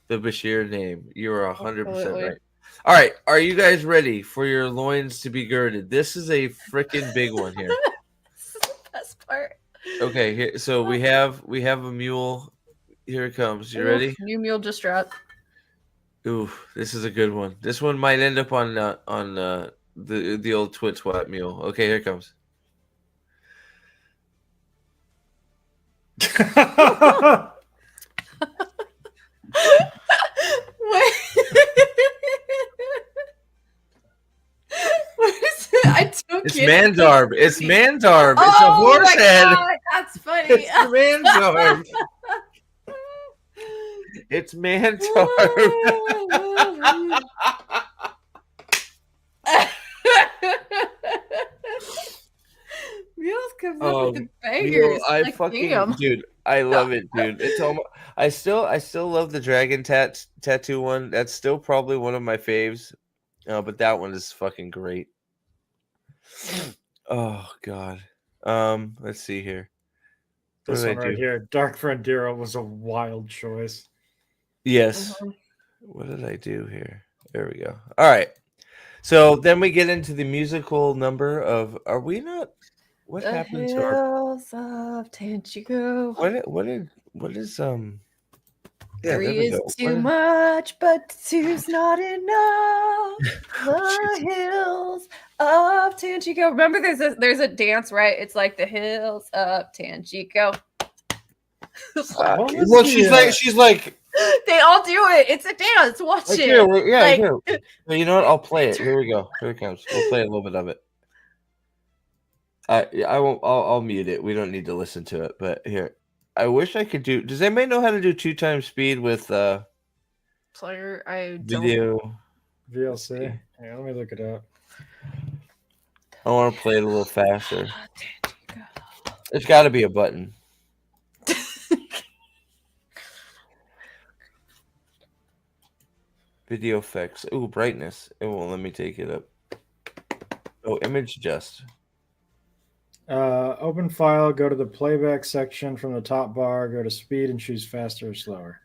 the Bashir name. You are 100% right. All right, are you guys ready for your loins to be girded? This is a freaking big one here. This is the best part. Okay, here, so we have a mule. Here it comes. You ready? New mule just dropped. Ooh, this is a good one. This one might end up on the old Twit Swat mule. Okay, here it comes. What is it? I don't It's get it. Mandarb. It's Mandarb. It's a Oh horse my head. God, that's funny. It's Mandarb. It's Mandarb. with the Neil, bangers. I Like, fucking damn. dude, I love it, dude. It's almost I still love the dragon tattoo one. That's still probably one of my faves. But that one is fucking great. Oh god. Let's see here. What This did I one right do? here, Dark Frontier, was a wild choice. Yes. Mhm. What did I do here? There we go. All right. So then we get into the musical number of Are we not what The happened to our hills of Tanchico. what is yeah, there Three we is go. too much, but two's not enough. The Jesus. hills of Tanchico. Remember, there's a dance, right? It's like the hills of Tanchico. What was Well, the, she's like They all do it. It's a dance. Watch like it. here, yeah, Like- here. Well, you know what? I'll play it. Here we go. Here it comes. We'll play a little bit of it. I won't. I'll mute it. We don't need to listen to it. But here, I wish I could do. Does anybody know how to do 2x speed with Player, I don't. video? VLC? Yeah, let me look it up. I want to play it a little faster. There's got to be a button. Video effects. Ooh, brightness. It won't let me take it up. Oh, image adjust. Open file, go to the playback section from the top bar, go to speed and choose faster or slower.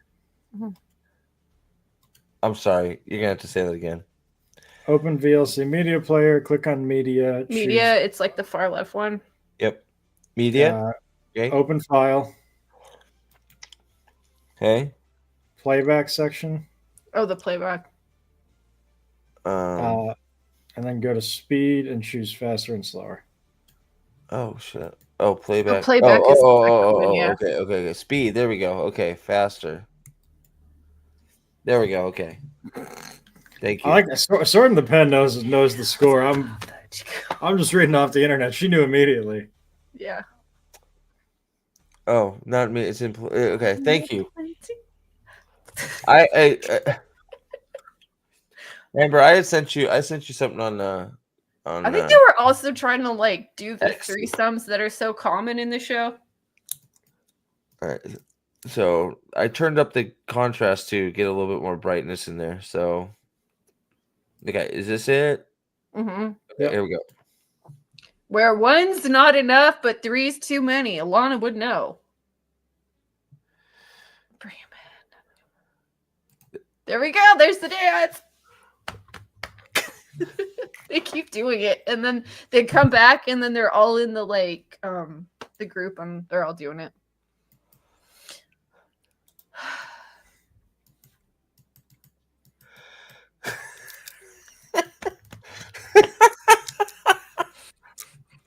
I'm sorry. You're gonna have to say that again. Open VLC media player, click on media. Media, it's like the far left one. Yep. Media. Okay. Open file, Okay. playback section, Oh, the playback. Um. and then go to speed and choose faster and slower. Oh shit. Oh, playback. playback is the second one, yeah. Okay. Speed. There we go. Okay, faster. There we go. Okay. Thank you. I like Sword in the Pen knows the score. I'm just reading off the internet. She knew immediately. Yeah. Oh, not me. It's in. Okay. Thank you. I Amber, I sent you something on I think they were also trying to like do the X. threesomes that are so common in the show. All right. So I turned up the contrast to get a little bit more brightness in there. So, okay, is this it? Mm-hmm. Yep. Here we go. Where one's not enough, but three's too many. Alana would know. Bring him in. There we go. There's the dance. They keep doing it, and then they come back, and then they're all in the like the group, and they're all doing it.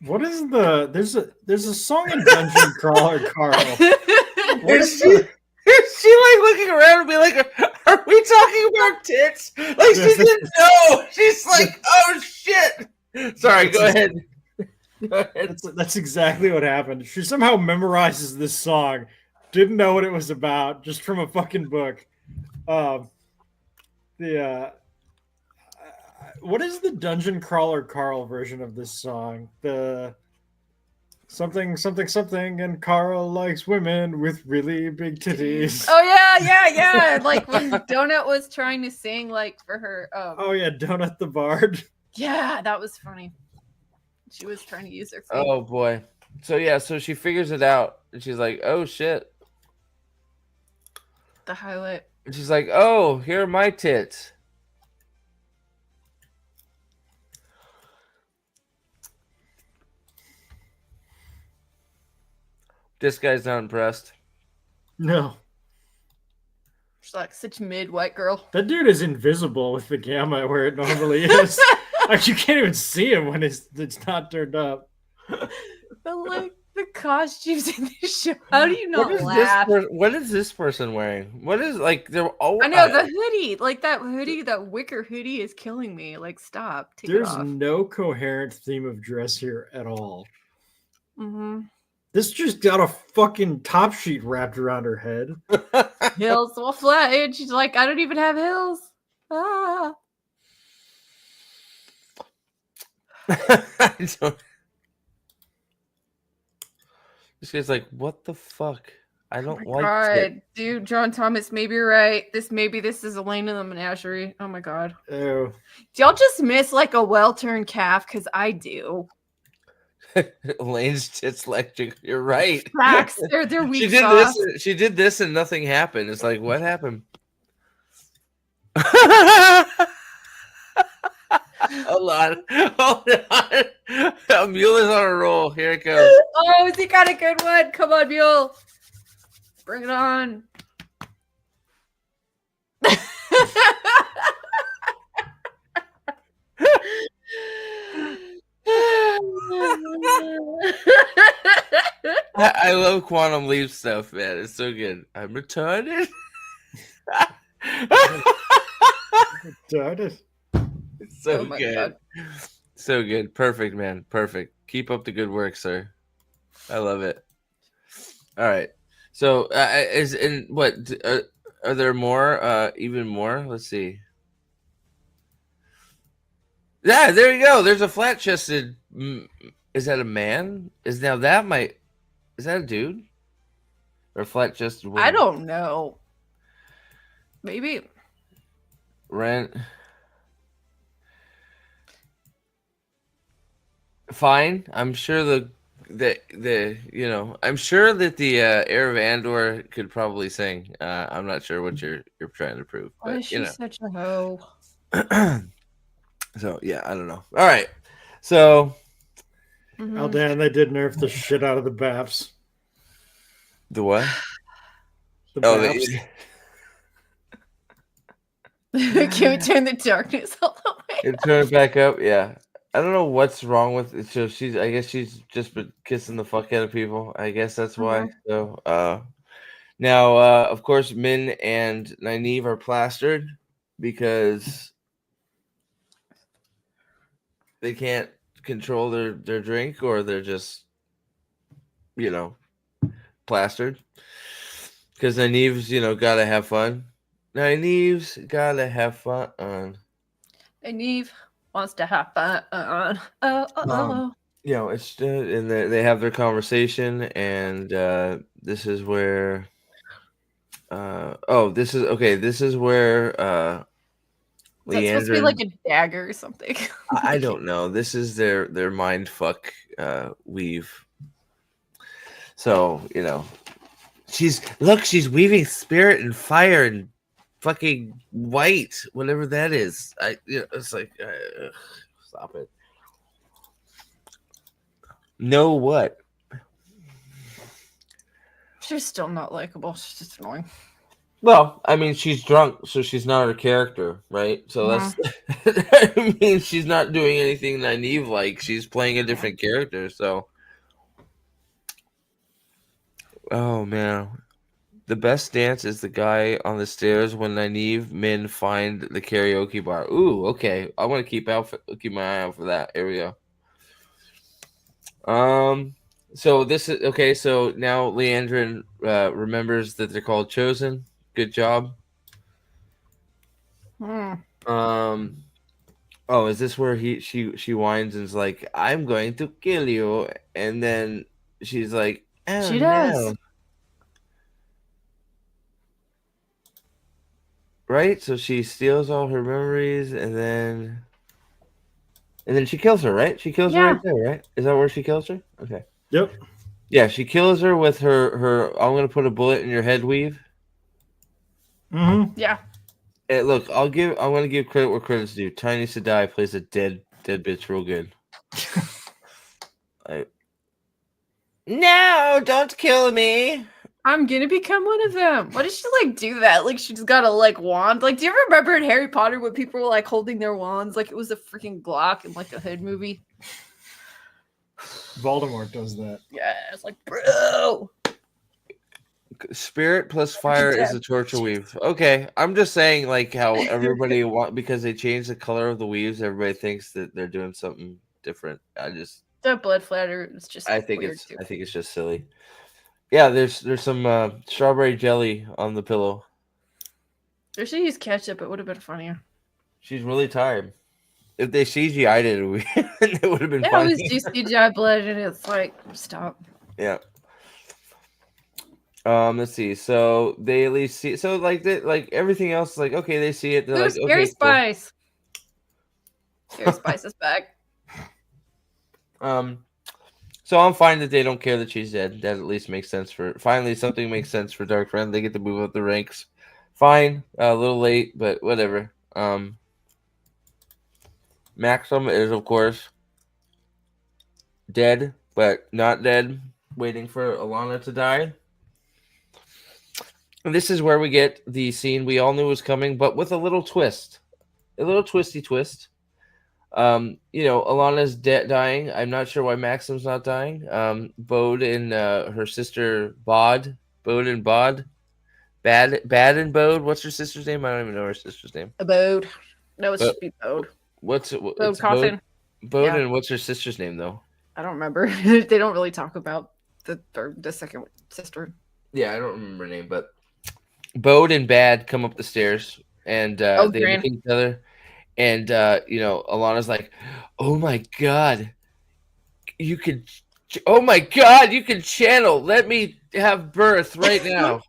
What is there's a song in Dungeon Crawler, Carl. Is she like looking around and be like, "Are we talking about tits?" Like she didn't know. She's like, "Oh shit!" Sorry, go ahead. Go ahead. That's exactly what happened. She somehow memorizes this song, didn't know what it was about, just from a fucking book. What is the Dungeon Crawler Carl version of this song? The something, and Carl likes women with really big titties. Oh yeah. Like when Donut was trying to sing like for her. Oh yeah, Donut the Bard. Yeah, that was funny. She was trying to use her feet. Oh boy. So yeah, so she figures it out, and she's like, "Oh shit!" The highlight. And she's like, "Oh, here are my tits." This guy's not impressed. No, She's like such mid white girl. that dude is invisible with the gamma where it normally is. Like you can't even see him when it's not turned up. But like the costumes in this show, how do you not What is laugh? what is this person wearing? What is like they're all I know the hoodie, like that hoodie, that wicker hoodie is killing me. Like, stop, take There's it off. no coherent theme of dress here at all. Mm-hmm. This just got a fucking top sheet wrapped around her head. Hills will fly, and she's like, I don't even have hills. Ah. I don't- This guy's like, what the fuck? I Oh don't my like god, it. dude, John Thomas, maybe you're right. Maybe this is Elena the Menagerie. Oh my god. Ew. Do y'all just miss like a well-turned calf? Because I do. Elaine's tits electric. You're right. Facts. They're weak She did sauce. this. She did this, and nothing happened. It's like, what happened? Hold on. Mueller's on a roll. Here it goes. Oh, is he got a good one? Come on, Mule. Bring it on. I love Quantum Leap stuff, man. It's so good. I'm retarded. Retarded. It's so Oh my good. God. So good. Perfect, man. Perfect. Keep up the good work, sir. I love it. All right. So, are there more? Even more? Let's see. Yeah, there you go. There's a flat-chested. Is that a man? Is that a dude? Or a flat-chested woman? I don't know. Maybe. Rent. Fine. I'm sure I'm sure that the Heir of Andor could probably sing. I'm not sure what you're trying to prove, Why but is she such a hoe? So yeah, I don't know. All right, so Mhm. Oh damn, they did nerf the shit out of the BAFs. the what? The Oh, BAFs. Can we turn the darkness all the way? It turned back up. Yeah, I don't know what's wrong with it. So I guess she's just been kissing the fuck out of people. I guess that's why. So now of course Min and Nynaeve are plastered because they can't control their drink, or they're just plastered because Nynaeve's gotta have fun. Nynaeve's gotta have fun. And Eve wants to have fun. It's and they have their conversation, and this is where this is where Is that supposed to be Leandrin, like a dagger or something? I don't know. This is their mind fuck weave. So she's weaving spirit and fire and fucking white, whatever that is. It's like stop it. No, what? She's still not likable. She's just annoying. Well, I mean, she's drunk, so she's not her character, right? So that's. I mean, she's not doing anything Nynaeve like. She's playing a different character. So. Oh man, the best dance is the guy on the stairs when Nynaeve Min find the karaoke bar. Ooh, okay. I want to keep my eye out for that. Here we go. So this is okay. So now Leandrin remembers that they're called Chosen. Good job. Oh, is this where she whines and is like, "I'm going to kill you," and then she's like, "Oh, She does. no." Right? So she steals all her memories, and then she kills her, right? She kills her right there, right? Is that where she kills her? Okay. Yep. Yeah, she kills her with her I'm gonna put a bullet in your head weave. Mm-hmm. Yeah. Hey, look, I'm gonna give credit where credit's due. Tiny Sedai plays a dead bitch real good. No, don't kill me. I'm gonna become one of them. Why does she do that? Like she's got a wand. Like, do you ever remember in Harry Potter when people were holding their wands like it was a freaking Glock in a hood movie? Voldemort does that. Yeah, it's like, bro. Spirit plus fire is a torture weave. Okay, I'm just saying how everybody because they changed the color of the weaves, everybody thinks that they're doing something different. The blood flatter is just. I think weird it's too. I think it's just silly. Yeah, there's some strawberry jelly on the pillow. They should use ketchup. It would have been funnier. She's really tired. If they CGI'd it, it would have been They funny. always do CGI blood, and it's like, stop. Yeah. Let's see. So they at least see. So like like everything else, like okay, they see it. They're Ooh, like, Scary okay, cool. Spice. Scary Spice is back. So I'm fine that they don't care that she's dead. That at least makes sense for finally something makes sense for Dark Friend. They get to move up the ranks. Fine, a little late, but whatever. Maxim is of course dead, but not dead, waiting for Alana to die. And this is where we get the scene we all knew was coming, but with a little twist. A little twisty twist. Alana's dying. I'm not sure why Maxim's not dying. Bode and her sister Bod. Bode and Bod. Bad and Bode. What's her sister's name? I don't even know her sister's name. Bode. No, it should be Bode. Bode Coffin. Bode Yeah. and what's her sister's name though? I don't remember. They don't really talk about the second sister. Yeah, I don't remember her name, but Bode and Bad come up the stairs and they look at each other. And Alana's like, "Oh my god, you can channel. Let me have birth right now."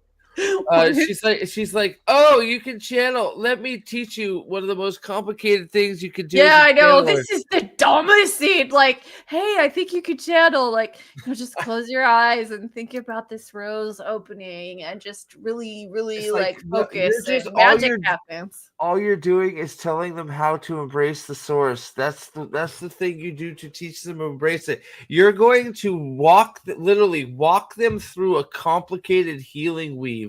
She's like, "Oh, you can channel. Let me teach you one of the most complicated things you could do." Yeah, I know. This is the dumbest scene. Like, hey, I think you could channel. Like, just close your eyes and think about this rose opening and just really, really focus. And magic happens. All you're doing is telling them how to embrace the source. That's the thing you do to teach them to embrace it. You're going to literally walk them through a complicated healing weave.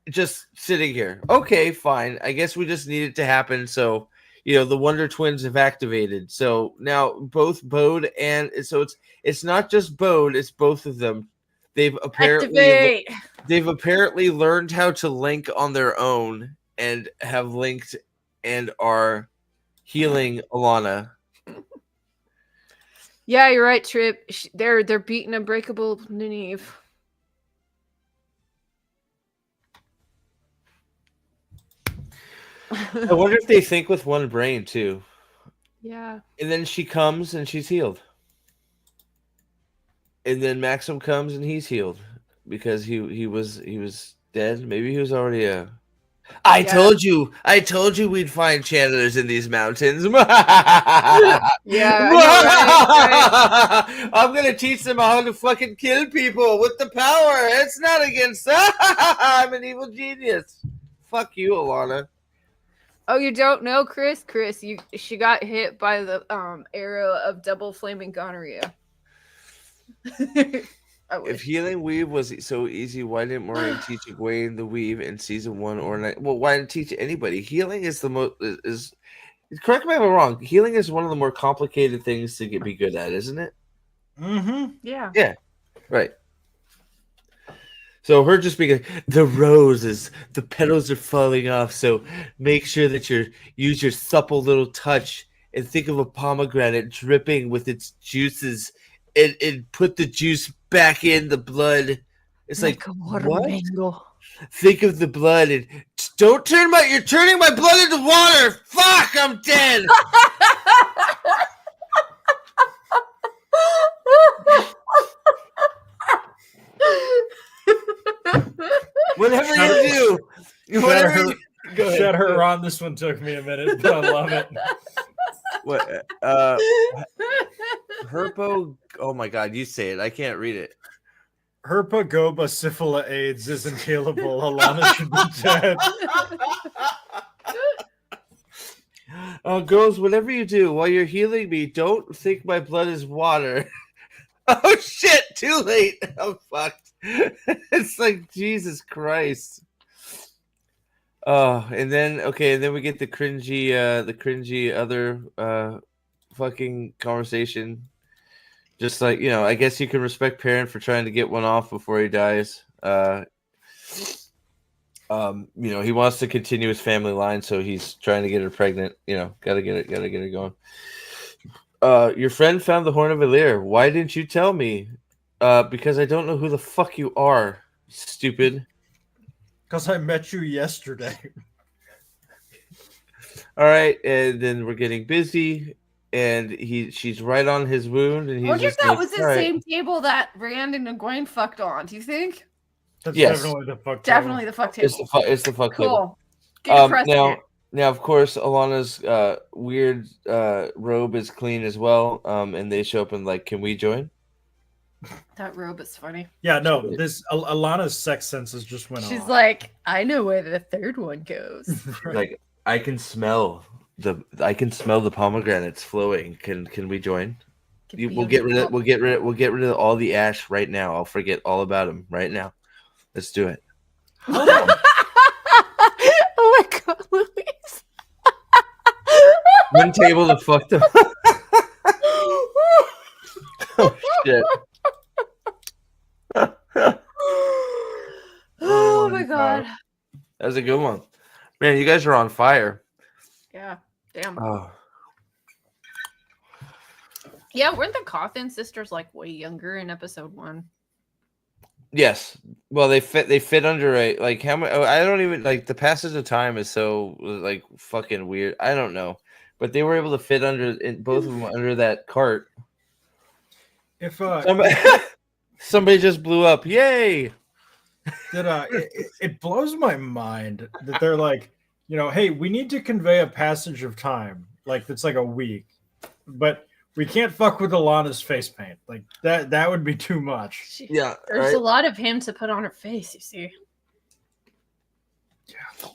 Just sitting here. Okay, fine. I guess we just need it to happen. So, the Wonder Twins have activated. So now both Bode and so it's not just Bode, it's both of them. They've apparently learned how to link on their own and have linked and are healing Alana. Yeah, you're right, Trip. They're beating Unbreakable Nynaeve. I wonder if they think with one brain too. Yeah. And then she comes and she's healed. And then Maxim comes and he's healed because he was dead. Maybe he was already I told you we'd find channelers in these mountains. Yeah. Right. I'm gonna teach them how to fucking kill people with the power. It's not against I'm an evil genius. Fuck you, Alana. Oh, you don't know, Chris? She got hit by the arrow of double flaming gonorrhea. If healing weave was so easy, why didn't Moraine teach Egwene the weave in season 1 or 9? Well, why didn't teach anybody? Healing is the most is. Correct me if I'm wrong. Healing is one of the more complicated things to be good at, isn't it? Mm-hmm. Yeah. Yeah. Right. So her just being the roses, the petals are falling off. So make sure that use your supple little touch and think of a pomegranate dripping with its juices and put the juice back in the blood. It's like what? Mango. Think of the blood and you're turning my blood into water. Fuck, I'm dead. Whatever you do, Ron. This one took me a minute, but I love it. What? Herpo. Oh my god, you say it. I can't read it. Herpa Goba Syphila AIDS isn't healable. Alana should be dead. Girls, whatever you do while you're healing me, don't think my blood is water. Oh shit! Too late. I'm fucked. It's like Jesus Christ. Oh, and then we get the cringy other fucking conversation. Just like, I guess you can respect Perrin for trying to get one off before he dies. He wants to continue his family line, so he's trying to get her pregnant. Gotta get her going. Your friend found the Horn of Valyr. Why didn't you tell me? Because I don't know who the fuck you are, stupid. Because I met you yesterday. All right, and then we're getting busy, and she's right on his wound, and he's I wonder if just that like, was the all right. same table that Rand and Egwene fucked on. Do you think? That's Yes. definitely the fuck table. Definitely the fuck table. It's the fuck table. Cool. Good precedent. Now, of course, Alana's weird robe is clean as well. And they show up and like, can we join? That robe is funny. Yeah, no, this Alana's sex senses just went She's off. like, I know where the third one goes. Right. Like, I can smell the pomegranates flowing. Can we join? We'll get rid of all the ash right now. I'll forget all about him right now. Let's do it. Oh my god, Louise. One table to fuck them. Oh shit. Oh my god. That was a good one. Man, you guys are on fire. Yeah. Damn. Oh. Yeah, weren't the Cawthon sisters like way younger in episode 1? Yes. Well, they fit under a like how much I don't even like the passage of time is so like fucking weird. I don't know. But they were able to fit both of them under that cart. If Somebody just blew up. Yay! it blows my mind that they're like, you know, hey, we need to convey a passage of time, like it's like a week, but we can't fuck with Alana's face paint. Like that would be too much. Yeah. There's a lot of him to put on her face, you see. Yeah.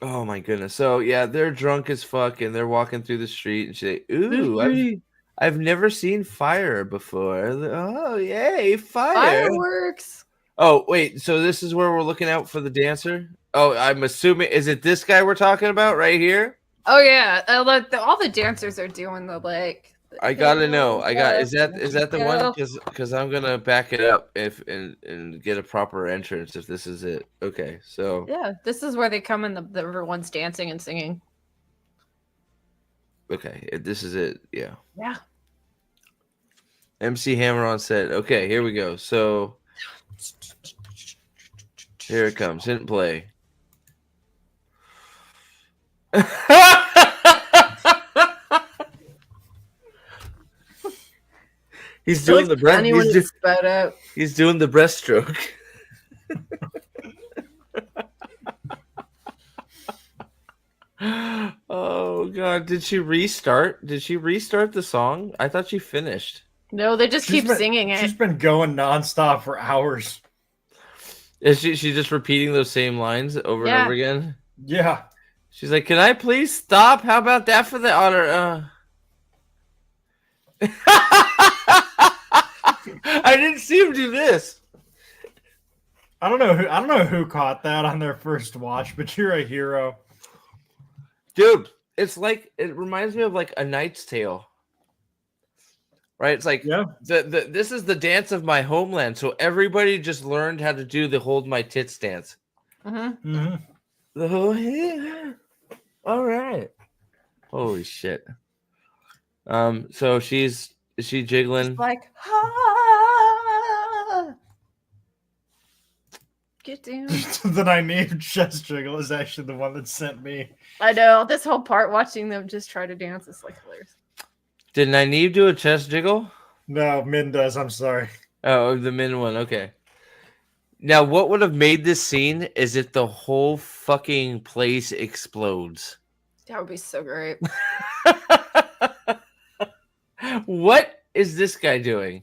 Oh my goodness. So yeah, they're drunk as fuck and they're walking through the street and she's like, ooh, I've never seen fire before. Oh yay, fire. Fireworks. Oh, wait, so this is where we're looking out for the dancer? Oh, I'm assuming is it this guy we're talking about right here? Oh yeah. All the dancers are doing the like I gotta know. Is that the one? Because I'm gonna back it up and get a proper entrance if this is it. Okay, so yeah, this is where they come in the everyone's dancing and singing. okay, this is it. Yeah. Yeah. MC Hammer on set. Okay, here we go. So here it comes. Hit and play. He's doing the breast. He's doing the breaststroke. Oh god! Did she restart? Did she restart the song? I thought she finished. No, they just keep singing it. She's been going nonstop for hours. Is she just repeating those same lines over and over again? Yeah. She's like, "Can I please stop? How about that for the honor?" I didn't see him do this. I don't know who caught that on their first watch, but you're a hero. Dude, it's like it reminds me of like A Knight's Tale. Right? It's like this is the dance of my homeland. So everybody just learned how to do the hold my tits dance. Mm-hmm. Mm-hmm. The whole all right. Holy shit. So is she jiggling? She's like, get down. The Nynaeve chest jiggle is actually the one that sent me. I know this whole part watching them just try to dance is like hilarious. Did Nynaeve do a chest jiggle? No, Min does. I'm sorry. Oh, the Min one. Okay. Now, what would have made this scene is if the whole fucking place explodes. That would be so great. What is this guy doing?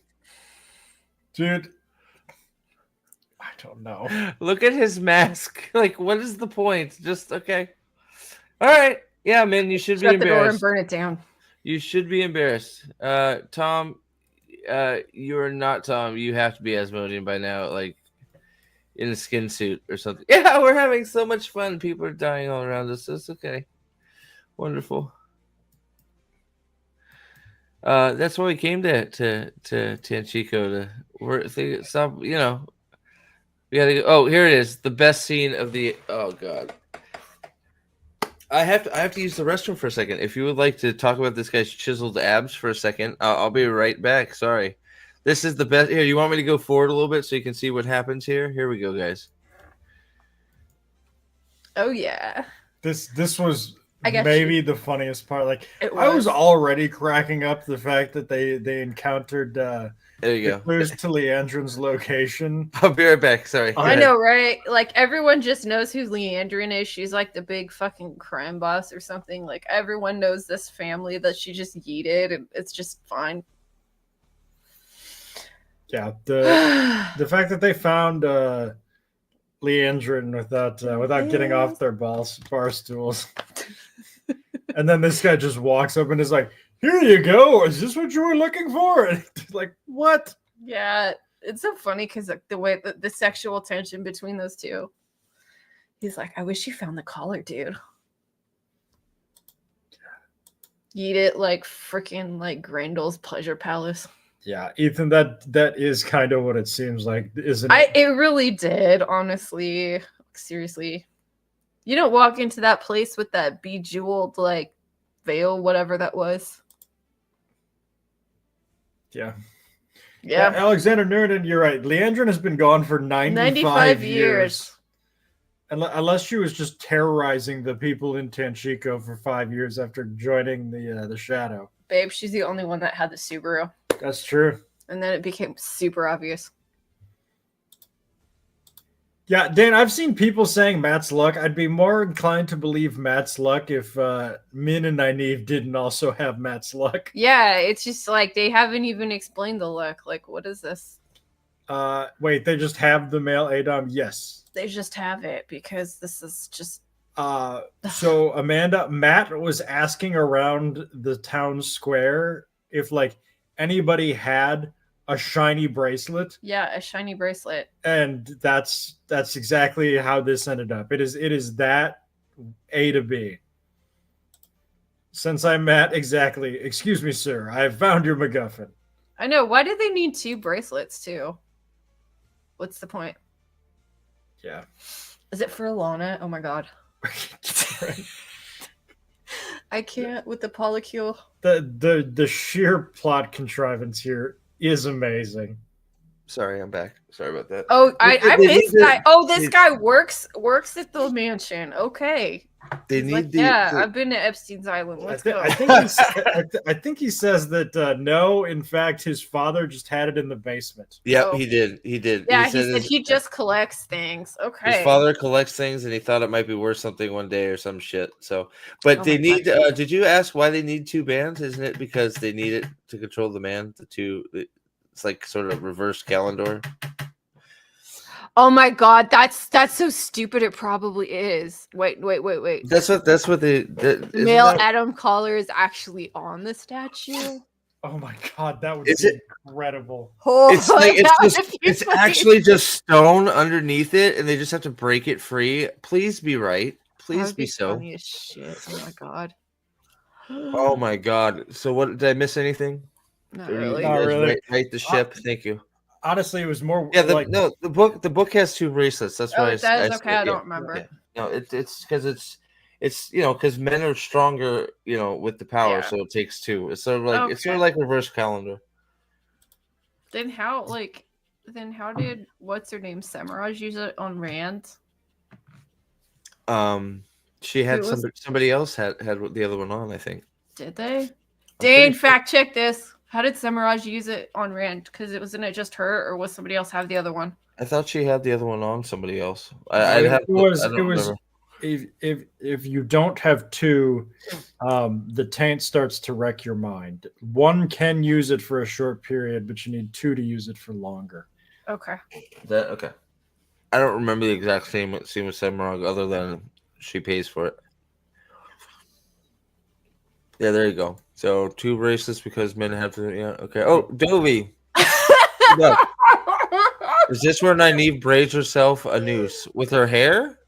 Dude, I don't know. Look at his mask. Like, what is the point? Just, okay. All right. Yeah, man, you should be Shut the door and embarrassed. burn it down. You should be embarrassed. Tom, you're not Tom. You have to be Asmodean by now, like in a skin suit or something. Yeah, we're having so much fun. People are dying all around us. It's okay. Wonderful. That's why we came to Tanchico to stop. You know, we gotta go. Oh, here it is. The best scene of the. Oh god. I have to use the restroom for a second. If you would like to talk about this guy's chiseled abs for a second, I'll be right back. Sorry. This is the best. Here, you want me to go forward a little bit so you can see what happens here? Here we go, guys. Oh yeah. This was I guess maybe the funniest part. Like I was already cracking up the fact that they encountered There you the go. clues to Leandrin's location. I'll be right back. Sorry. I I know, right? Like everyone just knows who Leandrin is. She's like the big fucking crime boss or something. Like everyone knows this family that she just yeeted, and it's just fine. Yeah, the fact that they found Leandrin without getting off their bar stools, and then this guy just walks up and is like, "Here you go. Is this what you were looking for?" And like, what? Yeah, it's so funny because like the way the sexual tension between those two. He's like, "I wish you found the collar, dude." Yeet it like freaking like Grendel's pleasure palace. Yeah, Ethan, that is kind of what it seems like, isn't it? It really did, honestly. Seriously. You don't walk into that place with that bejeweled like veil, whatever that was. Yeah. Yeah. Alexander Nurden, you're right. Leandrin has been gone for 95 years. Unless she was just terrorizing the people in Tanchico for 5 years after joining the Shadow. Babe, she's the only one that had the Subaru. That's true. And then it became super obvious. Yeah, Dan, I've seen people saying Matt's luck. I'd be more inclined to believe Matt's luck if Min and Nynaeve didn't also have Matt's luck. Yeah, it's just like they haven't even explained the luck. Like, what is this? Wait, they just have the male Adam? Yes. They just have it because this is just. So Amanda, Matt was asking around the town square if like anybody had a shiny bracelet. Yeah, a shiny bracelet. And that's exactly how this ended up. It is that A to B. Since I'm Matt, exactly. Excuse me, sir. I have found your MacGuffin. I know. Why do they need 2 bracelets too? What's the point? Yeah. Is it for Alana? Oh my god. I can't with the polycule. The sheer plot contrivance here is amazing. Sorry, I'm back. Sorry about that. Oh, I They missed need that. Oh, this they- guy works at the mansion. Okay. They He's need like, the. yeah, the- I've been to Epstein's Island. Let's go. I think he says that no, in fact, his father just had it in the basement. Yep, Oh. he did. He did. Yeah, he said his- he just collects things. Okay. His father collects things, and he thought it might be worth something one day or some shit. So, but Oh they my need. God. Did you ask why they need 2 bands? Isn't it because they need it to control the man? It's like sort of reverse calendar. Oh my god, that's so stupid. It probably is. Wait. That's what they. Isn't Male that- Adam Collar is actually on the statue. Oh my god, that would Is be it- incredible. Oh, It's like that would it's be funny. actually just stone underneath it, and they just have to break it free. Please be right. That Please would be so. funny as shit. Oh my god. Oh my god. So what did I miss anything? Not Or you really. Not guys really. Right the ship. Thank you. Honestly, it was more Yeah, like the book has 2 bracelets. That's Oh, why it does? Okay, I don't remember. No, it's because it's because men are stronger, with the power, Yeah. so it takes 2. It's sort of like reverse calendar. Then how did what's her name Semiraj use it on Rand? She had Who was- somebody else had the other one on, I think. Did they? pretty Dane, sure. fact check this. How did Semiraj use it on Rand? Because it wasn't it just her, or was somebody else have the other one? I thought she had the other one on somebody else. it was if you don't have 2, the taint starts to wreck your mind. 1 can use it for a short period, but you need 2 to use it for longer. Okay. Okay. I don't remember the exact scene with Semirog other than she pays for it. Yeah, there you go. So 2 bracelets because men have to. Yeah. Okay. Oh, Dovey. Look, is this where Nynaeve braids herself a noose with her hair?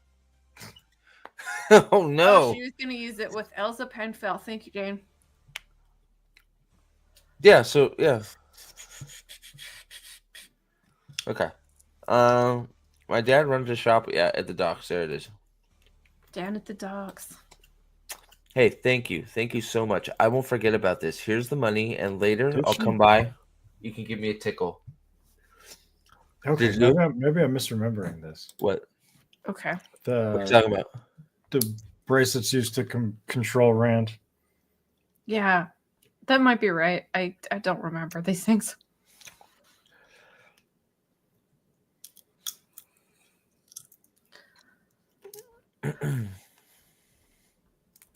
Oh no. Oh, she was gonna use it with Elsa Penfell. Thank you, Jane. Yeah. So yeah. Okay. My dad runs a shop. Yeah, at the docks. There it is. Down at the docks. Hey, thank you so much. I won't forget about this. Here's the money, and later Did I'll she? come by. You can give me a tickle. Okay, Did you? maybe I'm misremembering this. What? Okay. What are you talking about? The bracelets used to control Rand. Yeah, that might be right. I don't remember these things.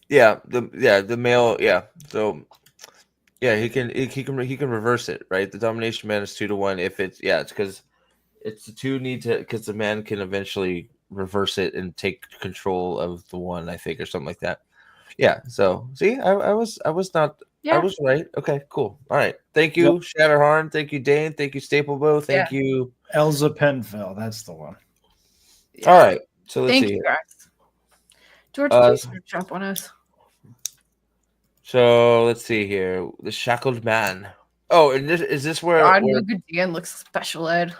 the male, so he can reverse it, right? The domination man is 2-1. If it's it's because it's the two need to, because the man can eventually reverse it and take control of the one, I think, or something like that. Yeah, so see, I was not, I was right. Okay, cool. All right, thank you, Shatterhorn. Thank you, Dane. Thank you, Staplebo. Thank you, Elza Penfell. That's the one. All right, so let's Thank see. you, guys. George, please jump on us. So let's see here. The Shackled Man. Oh, and is this where? God, Good Dan looks special ed.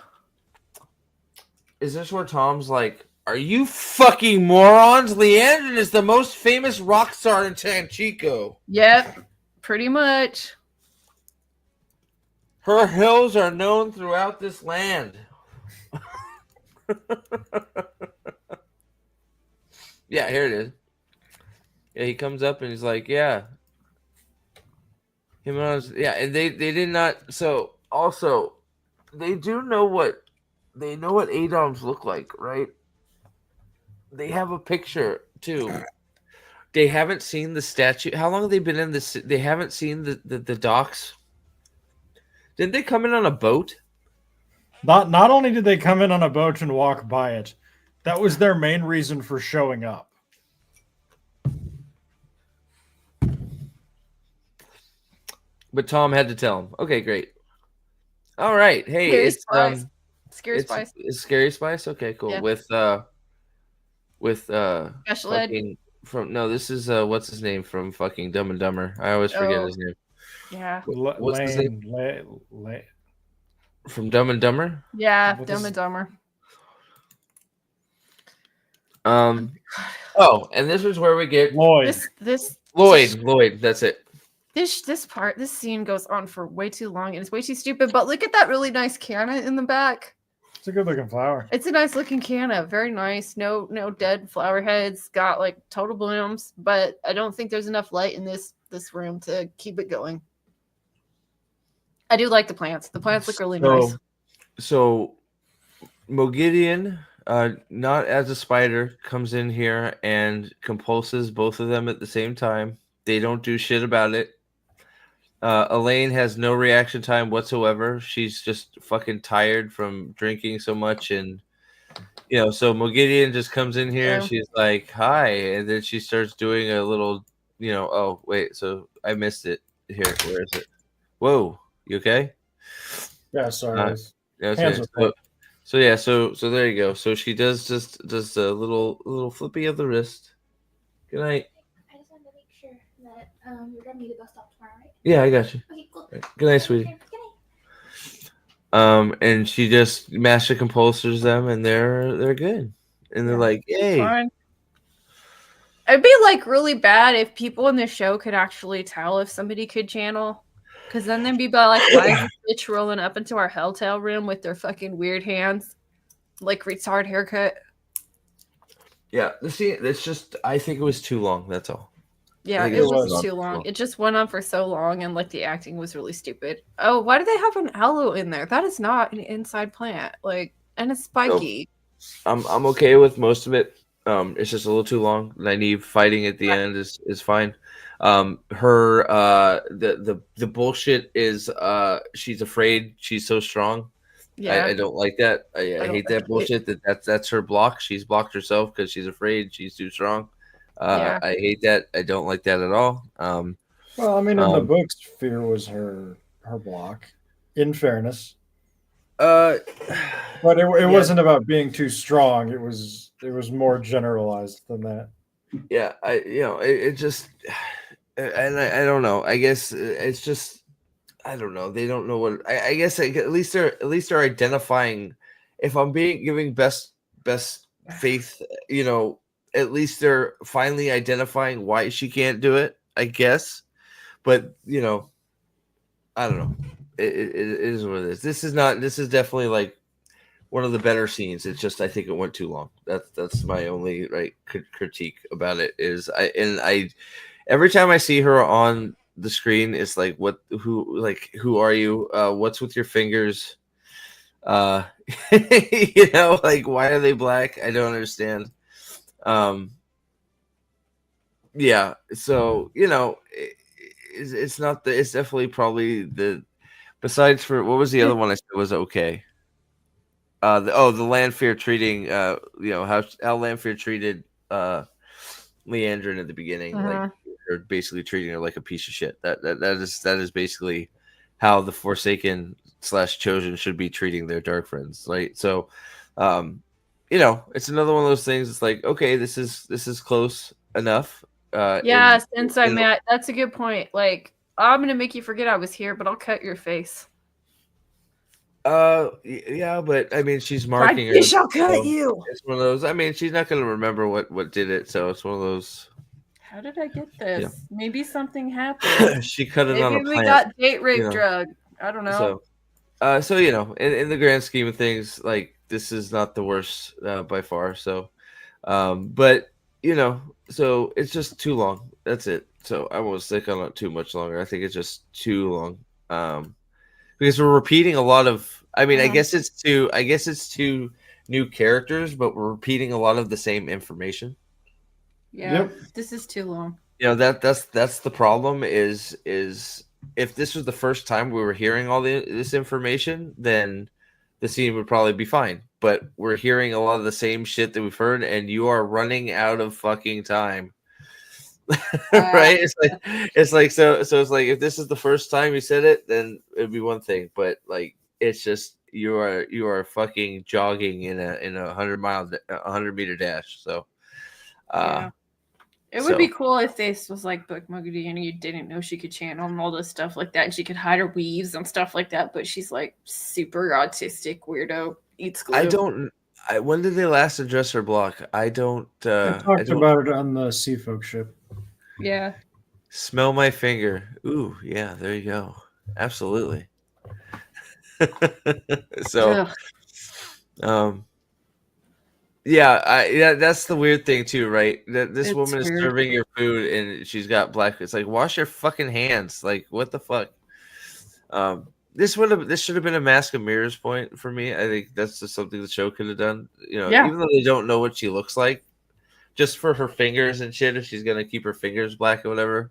Is this where Tom's like, "Are you fucking morons? Leandrin is the most famous rock star in Tanchico. Yep, pretty much. Her hills are known throughout this land." Yeah, here it is. Yeah, he comes up and he's like, "Yeah." Him and I was, and they did not. So also, they do know what Adoms look like, right? They have a picture too. They haven't seen the statue. How long have they been in this? They haven't seen the docks. Didn't they come in on a boat? Not only did they come in on a boat and walk by it, that was their main reason for showing up. But Tom had to tell him. Okay, great. All right. Hey, Scary it's Spice. Scary Spice. It's Scary Spice. Okay, cool. Yeah. With Special ed. From this is what's his name from fucking Dumb and Dumber. I always forget his name. Yeah. What's his name? From Dumb and Dumber? Yeah, Dumb and Dumber. Oh, and this is where we get Lloyd. Lloyd, that's it. This scene goes on for way too long and it's way too stupid. But look at that really nice canna in the back. It's a good looking flower. It's a nice looking canna, very nice. No dead flower heads. Got like total blooms, but I don't think there's enough light in this room to keep it going. I do like the plants. The plants look really nice. So Mogideon, not as a spider, comes in here and compulses both of them at the same time. They don't do shit about it. Elaine has no reaction time whatsoever. She's just fucking tired from drinking so much, and so Mogideon just comes in here and she's like, "Hi," and then she starts doing a little, oh wait, so I missed it. Here, where is it? Whoa, you okay? Yeah, sorry. So there you go. So she does just a little flippy of the wrist. Good night. I just wanted to make sure that you're gonna meet a bus stop tomorrow, right? Yeah, I got you. Okay, cool. Good night, sweetie. And she just master compulsors them, and they're good, and they're like, "Yay!" Fine. It'd be like really bad if people in the show could actually tell if somebody could channel, because then they'd be like, "Why is this bitch rolling up into our hotel room with their fucking weird hands, like retard haircut?" Yeah, it's just, I think it was too long. That's all. Yeah, it was too long. It just went on for so long, and like the acting was really stupid. Oh, why do they have an aloe in there? That is not an inside plant. Like, and it's spiky. So, I'm okay with most of it. It's just a little too long. Nynaeve fighting at the end is fine. Her the bullshit is she's afraid she's so strong. Yeah, I don't like that. I hate that bullshit. That's her block. She's blocked herself because she's afraid she's too strong. I hate that. I don't like that at all. Well, I mean, in the books, fear was her block. In fairness, but it wasn't about being too strong. It was more generalized than that. Yeah, it just, and I don't know. I guess it's just, I don't know. They don't know what. I guess at least they're identifying. If I'm giving best faith, at least they're finally identifying why she can't do it, I guess. But I don't know. It is what it is. This is definitely like one of the better scenes. It's just I think it went too long. That's my only critique about it. Is I every time I see her on the screen, it's like who are you? What's with your fingers? You know, like why are they black? I don't understand. Yeah, so you know, it's not the. It's definitely probably the. Besides for what was the other one I said was okay. The Lanfear treating you know how Lanfear treated Leandrin at the beginning, like they're basically treating her like a piece of shit. That is basically how the Forsaken / Chosen should be treating their dark friends, right? So, you know, it's another one of those things. It's like, okay, this is close enough. Yeah, Sensei Matt, that's a good point. Like, I'm gonna make you forget I was here, but I'll cut your face. Yeah, but I mean, she's marking her. I shall cut you. It's one of those. I mean, she's not going to remember what did it, so it's one of those. How did I get this? Yeah. Maybe something happened. She cut it Maybe on a plant. we got date rape drug. I don't know. So you know, in the grand scheme of things, like this is not the worst by far. So, but you know, so it's just too long. That's it. So I won't stick on it too much longer. I think it's just too long. Because we're repeating a lot of. I mean, I guess it's two new characters, but we're repeating a lot of the same information. Yeah, This is too long. You know that's the problem. Is if this was the first time we were hearing all this information, then the scene would probably be fine. But we're hearing a lot of the same shit that we've heard, and you are running out of fucking time. Right? It's like so it's like if this is the first time you said it, then it'd be one thing. But like it's just you are fucking jogging in a 100-meter dash. So it would be cool if this was like Book Mugadi and you didn't know she could channel and all this stuff like that, and she could hide her weaves and stuff like that. But she's like super autistic weirdo, eats glue. When did they last address her block? I don't. I talked about it on the Sea Folk ship. Yeah. Smell my finger. Ooh, yeah, there you go. Absolutely. So, yeah, that's the weird thing too, right? That this woman is serving your food and she's got black. It's like wash your fucking hands. Like what the fuck? This should have been a Mask of Mirrors point for me. I think that's just something the show could have done. You know, even though they don't know what she looks like, just for her fingers and shit, if she's gonna keep her fingers black or whatever,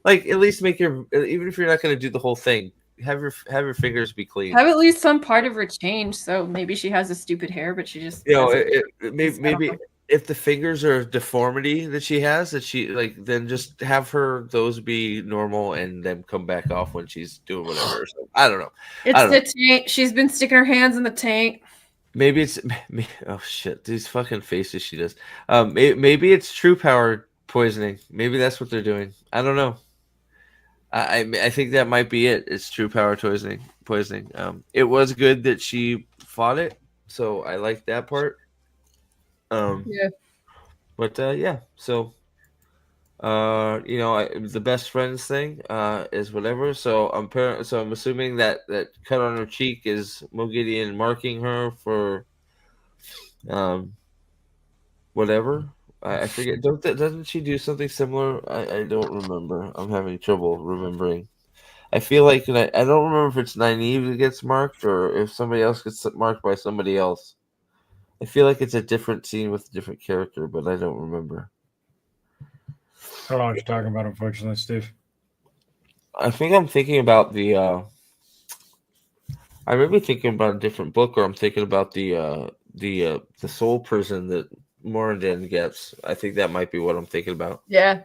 like at least make your, even if you're not gonna do the whole thing, have your fingers be clean. Have at least some part of her change. So maybe she has a stupid hair, but she just maybe if the fingers are a deformity that she has, that she like, then just have those be normal and then come back off when she's doing whatever. So, I don't know. It's the tank. She's been sticking her hands in the tank. Maybe it's oh shit, these fucking faces she does. Maybe it's true power poisoning. Maybe that's what they're doing. I don't know. I think that might be it. It's true power poisoning. It was good that she fought it, so I like that part. Yeah. But yeah, so you know, the best friends thing is whatever. So I'm assuming that cut on her cheek is Moghedien marking her for whatever. I forget. Doesn't she do something similar? I don't remember. I'm having trouble remembering. I feel like I don't remember if it's Nynaeve that gets marked or if somebody else gets marked by somebody else. I feel like it's a different scene with a different character, but I don't remember. I don't know what you're talking about, unfortunately, Steve. I think I'm thinking about the. I may be thinking about a different book, or I'm thinking about the soul prison that Moradin gets. I think that might be what I'm thinking about. Yeah.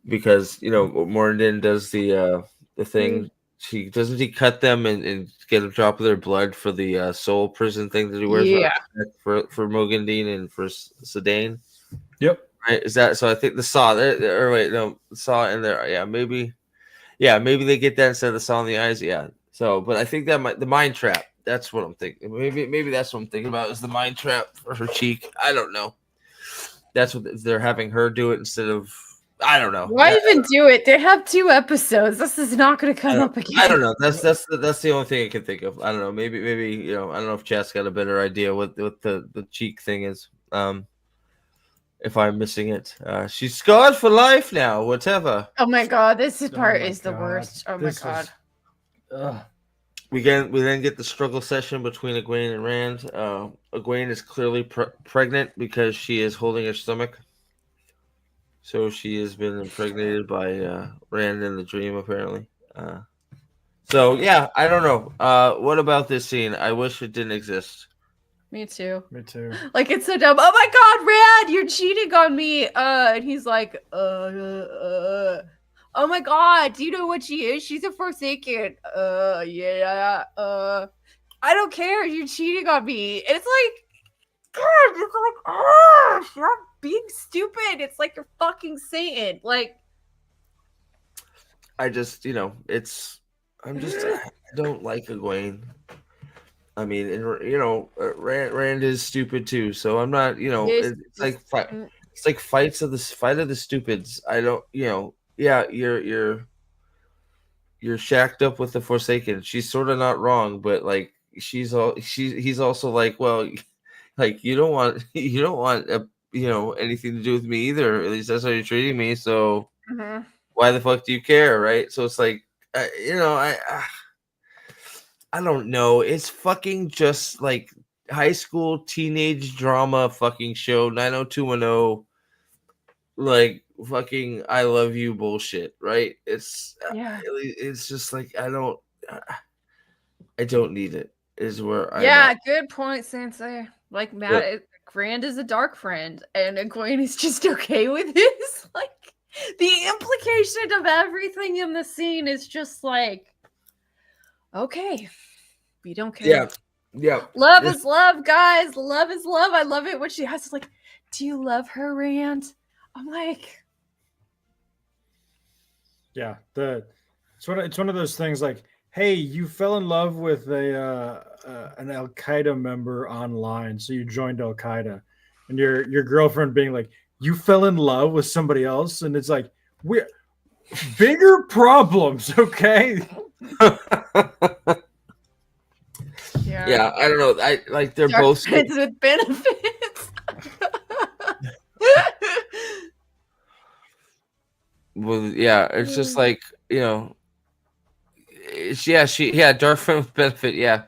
Because you know Moradin does the thing. He cut them and get a drop of their blood for the soul prison thing that he wears. Yeah. For Moghedien and for Sedaine. Yep. Right? Is that so? I think the saw there, or wait, no, saw in there. Yeah, maybe they get that instead of the saw in the eyes. Yeah. So, but I think that the mind trap. That's what I'm thinking. Maybe that's what I'm thinking about is the mind trap for her cheek. I don't know. That's what they're having her do it instead of. I don't know. Why even do it? They have 2 episodes. This is not going to come up again. I don't know. That's the only thing I can think of. I don't know. Maybe I don't know if Chad's got a better idea what the cheek thing is. If I'm missing it, she's scarred for life now. Whatever. Oh my god, this part my is the God. worst. Oh my god. We then get the struggle session between Egwene and Rand. Egwene is clearly pregnant because she is holding her stomach. So she has been impregnated by Rand in the dream, apparently. So yeah, I don't know. What about this scene? I wish it didn't exist. Me too. Me too. Like, it's so dumb. Oh my god, Rand, you're cheating on me. And he's like, oh my god, do you know what she is? She's a Forsaken. Yeah. I don't care. You're cheating on me. And it's like, God, it's like, oh, stop being stupid. It's like you're fucking Satan. Like, I just, I don't like Egwene. I mean, and Rand is stupid too. So I'm not, it's like fight of the stupids. I don't, yeah, you're shacked up with the Forsaken. She's sort of not wrong, but like he's also like, well, like you don't want anything to do with me either. At least that's how you're treating me. So why the fuck do you care, right? So it's like, I don't know. It's fucking just like high school teenage drama fucking show 90210, like fucking I love you bullshit, right? It's just like I don't need it. Is where good point, Sensei. Like Matt, Rand is a dark friend, and Egwene is just okay with this. Like the implication of everything in the scene is just like, okay, we don't care. Yeah. Love is love, guys. Love is love. I love it when she has to like, do you love her, Rand? I'm like, yeah. It's one of those things like, hey, you fell in love with an Al Qaeda member online, so you joined Al Qaeda, and your girlfriend being like, you fell in love with somebody else, and it's like, we're bigger problems, okay? Yeah, I don't know. I like they're dark both friends with benefits. well, yeah, it's just like dark friend with benefit. Yeah.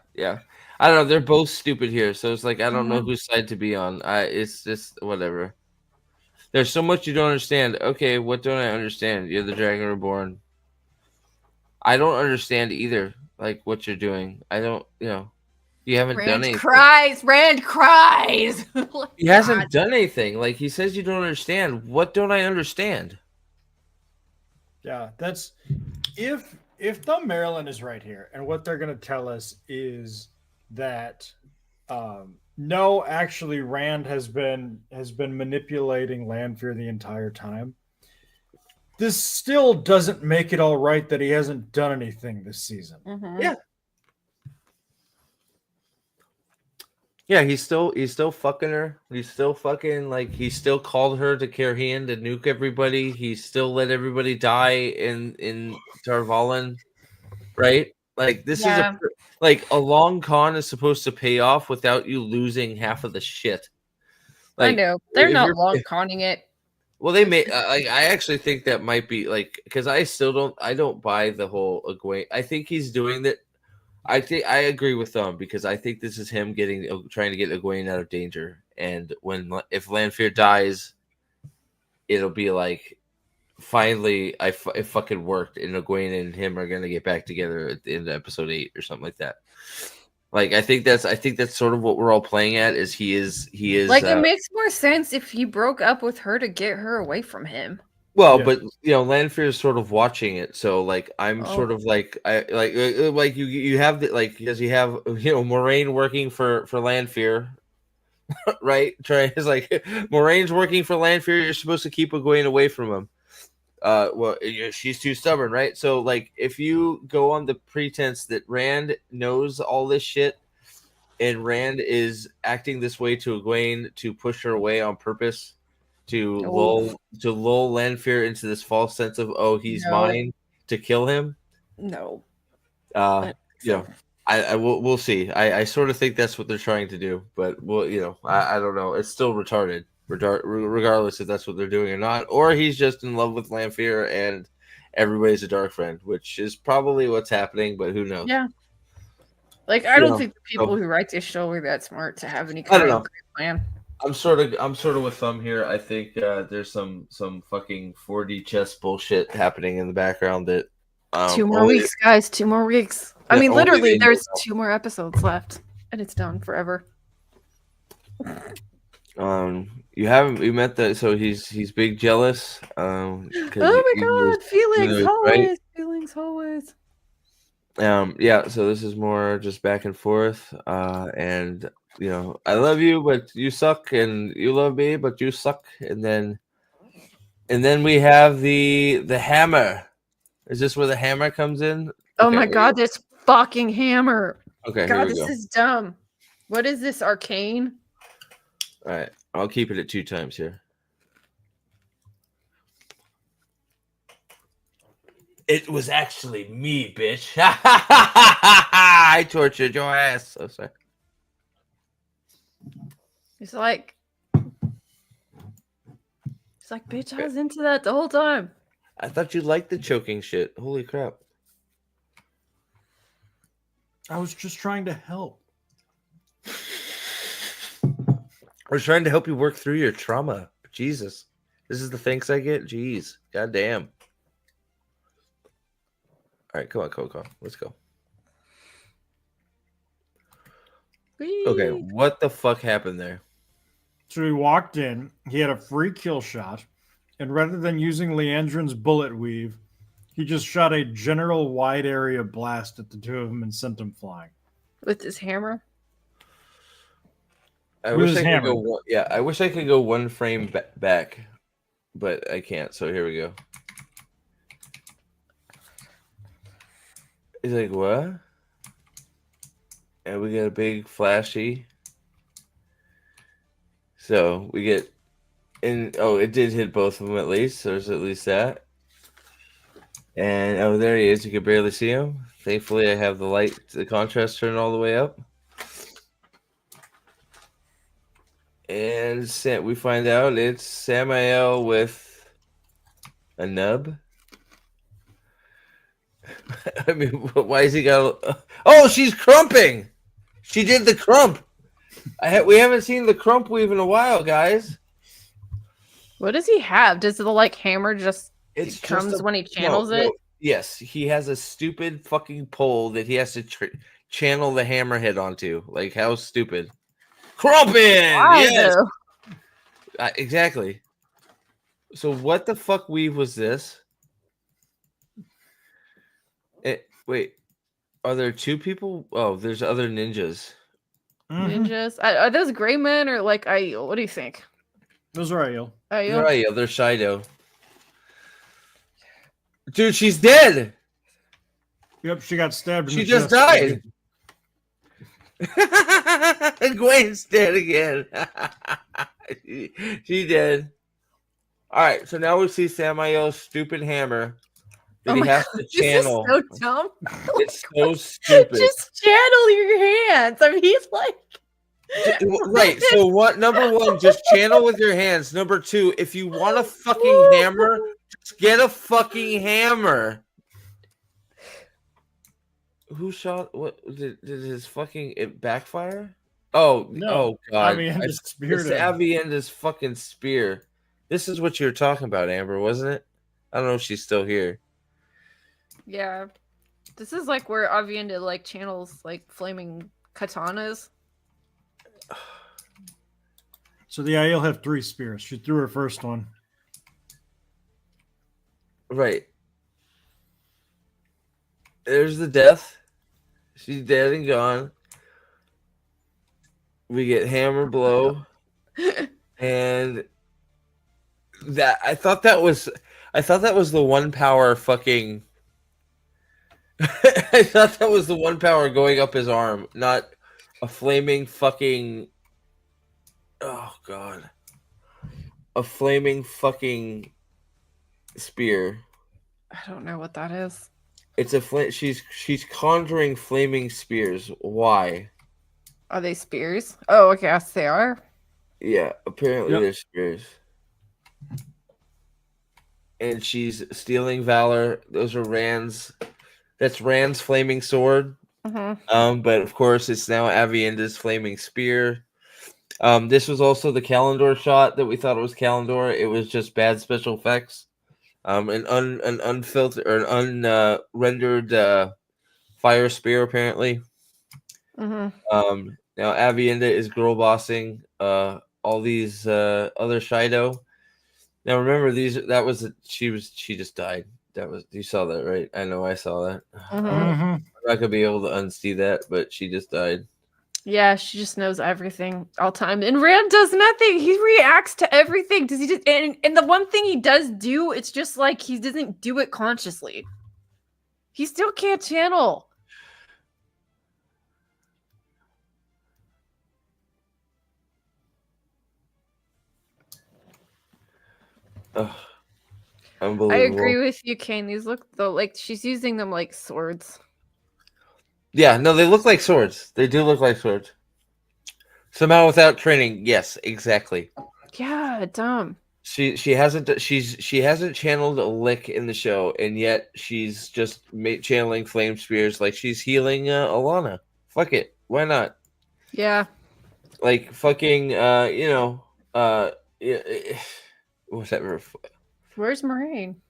I don't know. They're both stupid here, so it's like I don't know whose side to be on. It's just whatever. There's so much you don't understand. Okay, what don't I understand? You're the Dragon Reborn. I don't understand either. Like what you're doing. I don't. You haven't done anything. Rand cries. He hasn't done anything. Like he says, you don't understand. What don't I understand? Yeah, that's if Thumb Maryland is right here, and what they're going to tell us is that no, actually, Rand has been manipulating Lanfear the entire time. This still doesn't make it all right that he hasn't done anything this season. Yeah. Yeah, he's still fucking her. He's still fucking he still called her to Cairhien to nuke everybody. He still let everybody die in Tar Valon, right? Like this is a long con is supposed to pay off without you losing half of the shit. Like, I know they're not long conning it. Well, they may. I actually think that might be because I don't buy the whole Egwene. I think he's doing that. I agree with them because I think this is him trying to get Egwene out of danger. And if Lanfear dies, it'll be like, finally, it fucking worked, and Egwene and him are gonna get back together at the end of episode 8 or something like that. Like I think that's sort of what we're all playing at. Is he is like it makes more sense if he broke up with her to get her away from him. Well, but Lanfear is sort of watching it, so like I'm sort of like you have because you have Moiraine working for Lanfear, right? It's like Moraine's working for Lanfear. You're supposed to keep Egwene away from him. Well, she's too stubborn, right? So like if you go on the pretense that Rand knows all this shit, and Rand is acting this way to Egwene to push her away on purpose, to Oh. lull Lanfear into this false sense of he's No. mine to kill him. No. You know, we'll see. I sort of think that's what they're trying to do, but I don't know. It's still retarded, regardless if that's what they're doing or not, or he's just in love with Lanfear and everybody's a dark friend, which is probably what's happening, but who knows? Yeah. Like I don't think the people who write this show are that smart to have any kind of great plan. I'm sort of with Thumb here. I think there's some fucking 4D chess bullshit happening in the background that 2 more weeks, guys. 2 more weeks. I mean, literally, there's 2 more episodes left, and it's done forever. You met that, so he's big jealous. Oh my god, feelings always, right? Feelings always. Yeah. So this is more just back and forth, and I love you, but you suck, and you love me, but you suck, and then we have the hammer. Is this where the hammer comes in? Oh my god, this fucking hammer! Okay, God, this is dumb. What is this, arcane? All right, I'll keep it at 2 times here. It was actually me, bitch. I tortured your ass. So sorry. It's like, bitch, I was into that the whole time. I thought you liked the choking shit. Holy crap. I was just trying to help. I was trying to help you work through your trauma. Jesus. This is the thanks I get? Jeez. God damn. All right, come on, Coco. Let's go. Whee! Okay, what the fuck happened there? So he walked in, he had a free kill shot, and rather than using Leandrin's bullet weave, he just shot a general wide area blast at the 2 of them and sent them flying. With his hammer? I wish I could go 1 frame back, but I can't, so here we go. He's like, what? And we get a big flashy. So we get it did hit both of them at least. So there's at least that. And there he is. You can barely see him. Thankfully, I have the contrast turned all the way up. And we find out it's Samael with a nub. I mean, why has he got? Oh, she's crumping. She did the crump. We haven't seen the crump weave in a while, guys. What does he have? Does the hammer just comes when he channels it? Yes, he has a stupid fucking pole that he has to channel the hammerhead onto. Like, how stupid? Crumping. Yes. Exactly. So what the fuck weave was this? Wait, are there 2 people? Oh, there's other ninjas. Ninjas? Are those gray men or Aiel? What do you think? Those are Aiel. Aiel? They're Shido. Dude, she's dead. Yep, she got stabbed. She just died. And Gwen's dead again. She dead. All right, so now we see Samael's stupid hammer. He has to channel. This is so dumb. It's so stupid. Just channel your hands. I mean, he's right. So what? Number 1, just channel with your hands. Number 2, if you want a fucking hammer, just get a fucking hammer. Who shot? What did his fucking it backfire? Oh no! Oh god! It's Avienda's fucking spear. This is what you were talking about, Amber, wasn't it? I don't know if she's still here. Yeah, this is where Avienda channels flaming katanas. So the Aiel have 3 spears. She threw her first one. Right. There's the death. She's dead and gone. We get hammer blow. And that I thought that was the 1 power fucking I thought that was the 1 power going up his arm, not a flaming fucking. Oh god. a flaming fucking spear. I don't know what that is. It's a she's conjuring flaming spears. Why? Are they spears? Oh, okay, yes, they are. Yeah, apparently Yep. they're spears. And she's stealing valor. Those are Rand's. That's Rand's flaming sword. But of course, it's now Avienda's flaming spear. This was also the Kalendor shot that we thought it was Kalendor. It was just bad special effects. An unfiltered or an unrendered fire spear apparently. Now Avienda is girl bossing all these other Shido. Now remember she just died. That was, you saw that, right? I know I saw that. I'm not gonna be able to unsee that, but she just died. Yeah, she just knows everything all the time. And Rand does nothing. He reacts to everything. Does he just and the one thing he does do, it's just like he doesn't do it consciously. He still can't channel. Ugh, unbelievable. I agree with you, Kane. These look though like she's using them like swords. Yeah, no, they look like swords. They do look like swords. Somehow without training, yes, exactly. Yeah, dumb. She hasn't channeled a lick in the show, and yet she's just channeling flame spears like she's healing Alana. Fuck it, why not? Yeah. Like fucking whatever. Where's Moraine?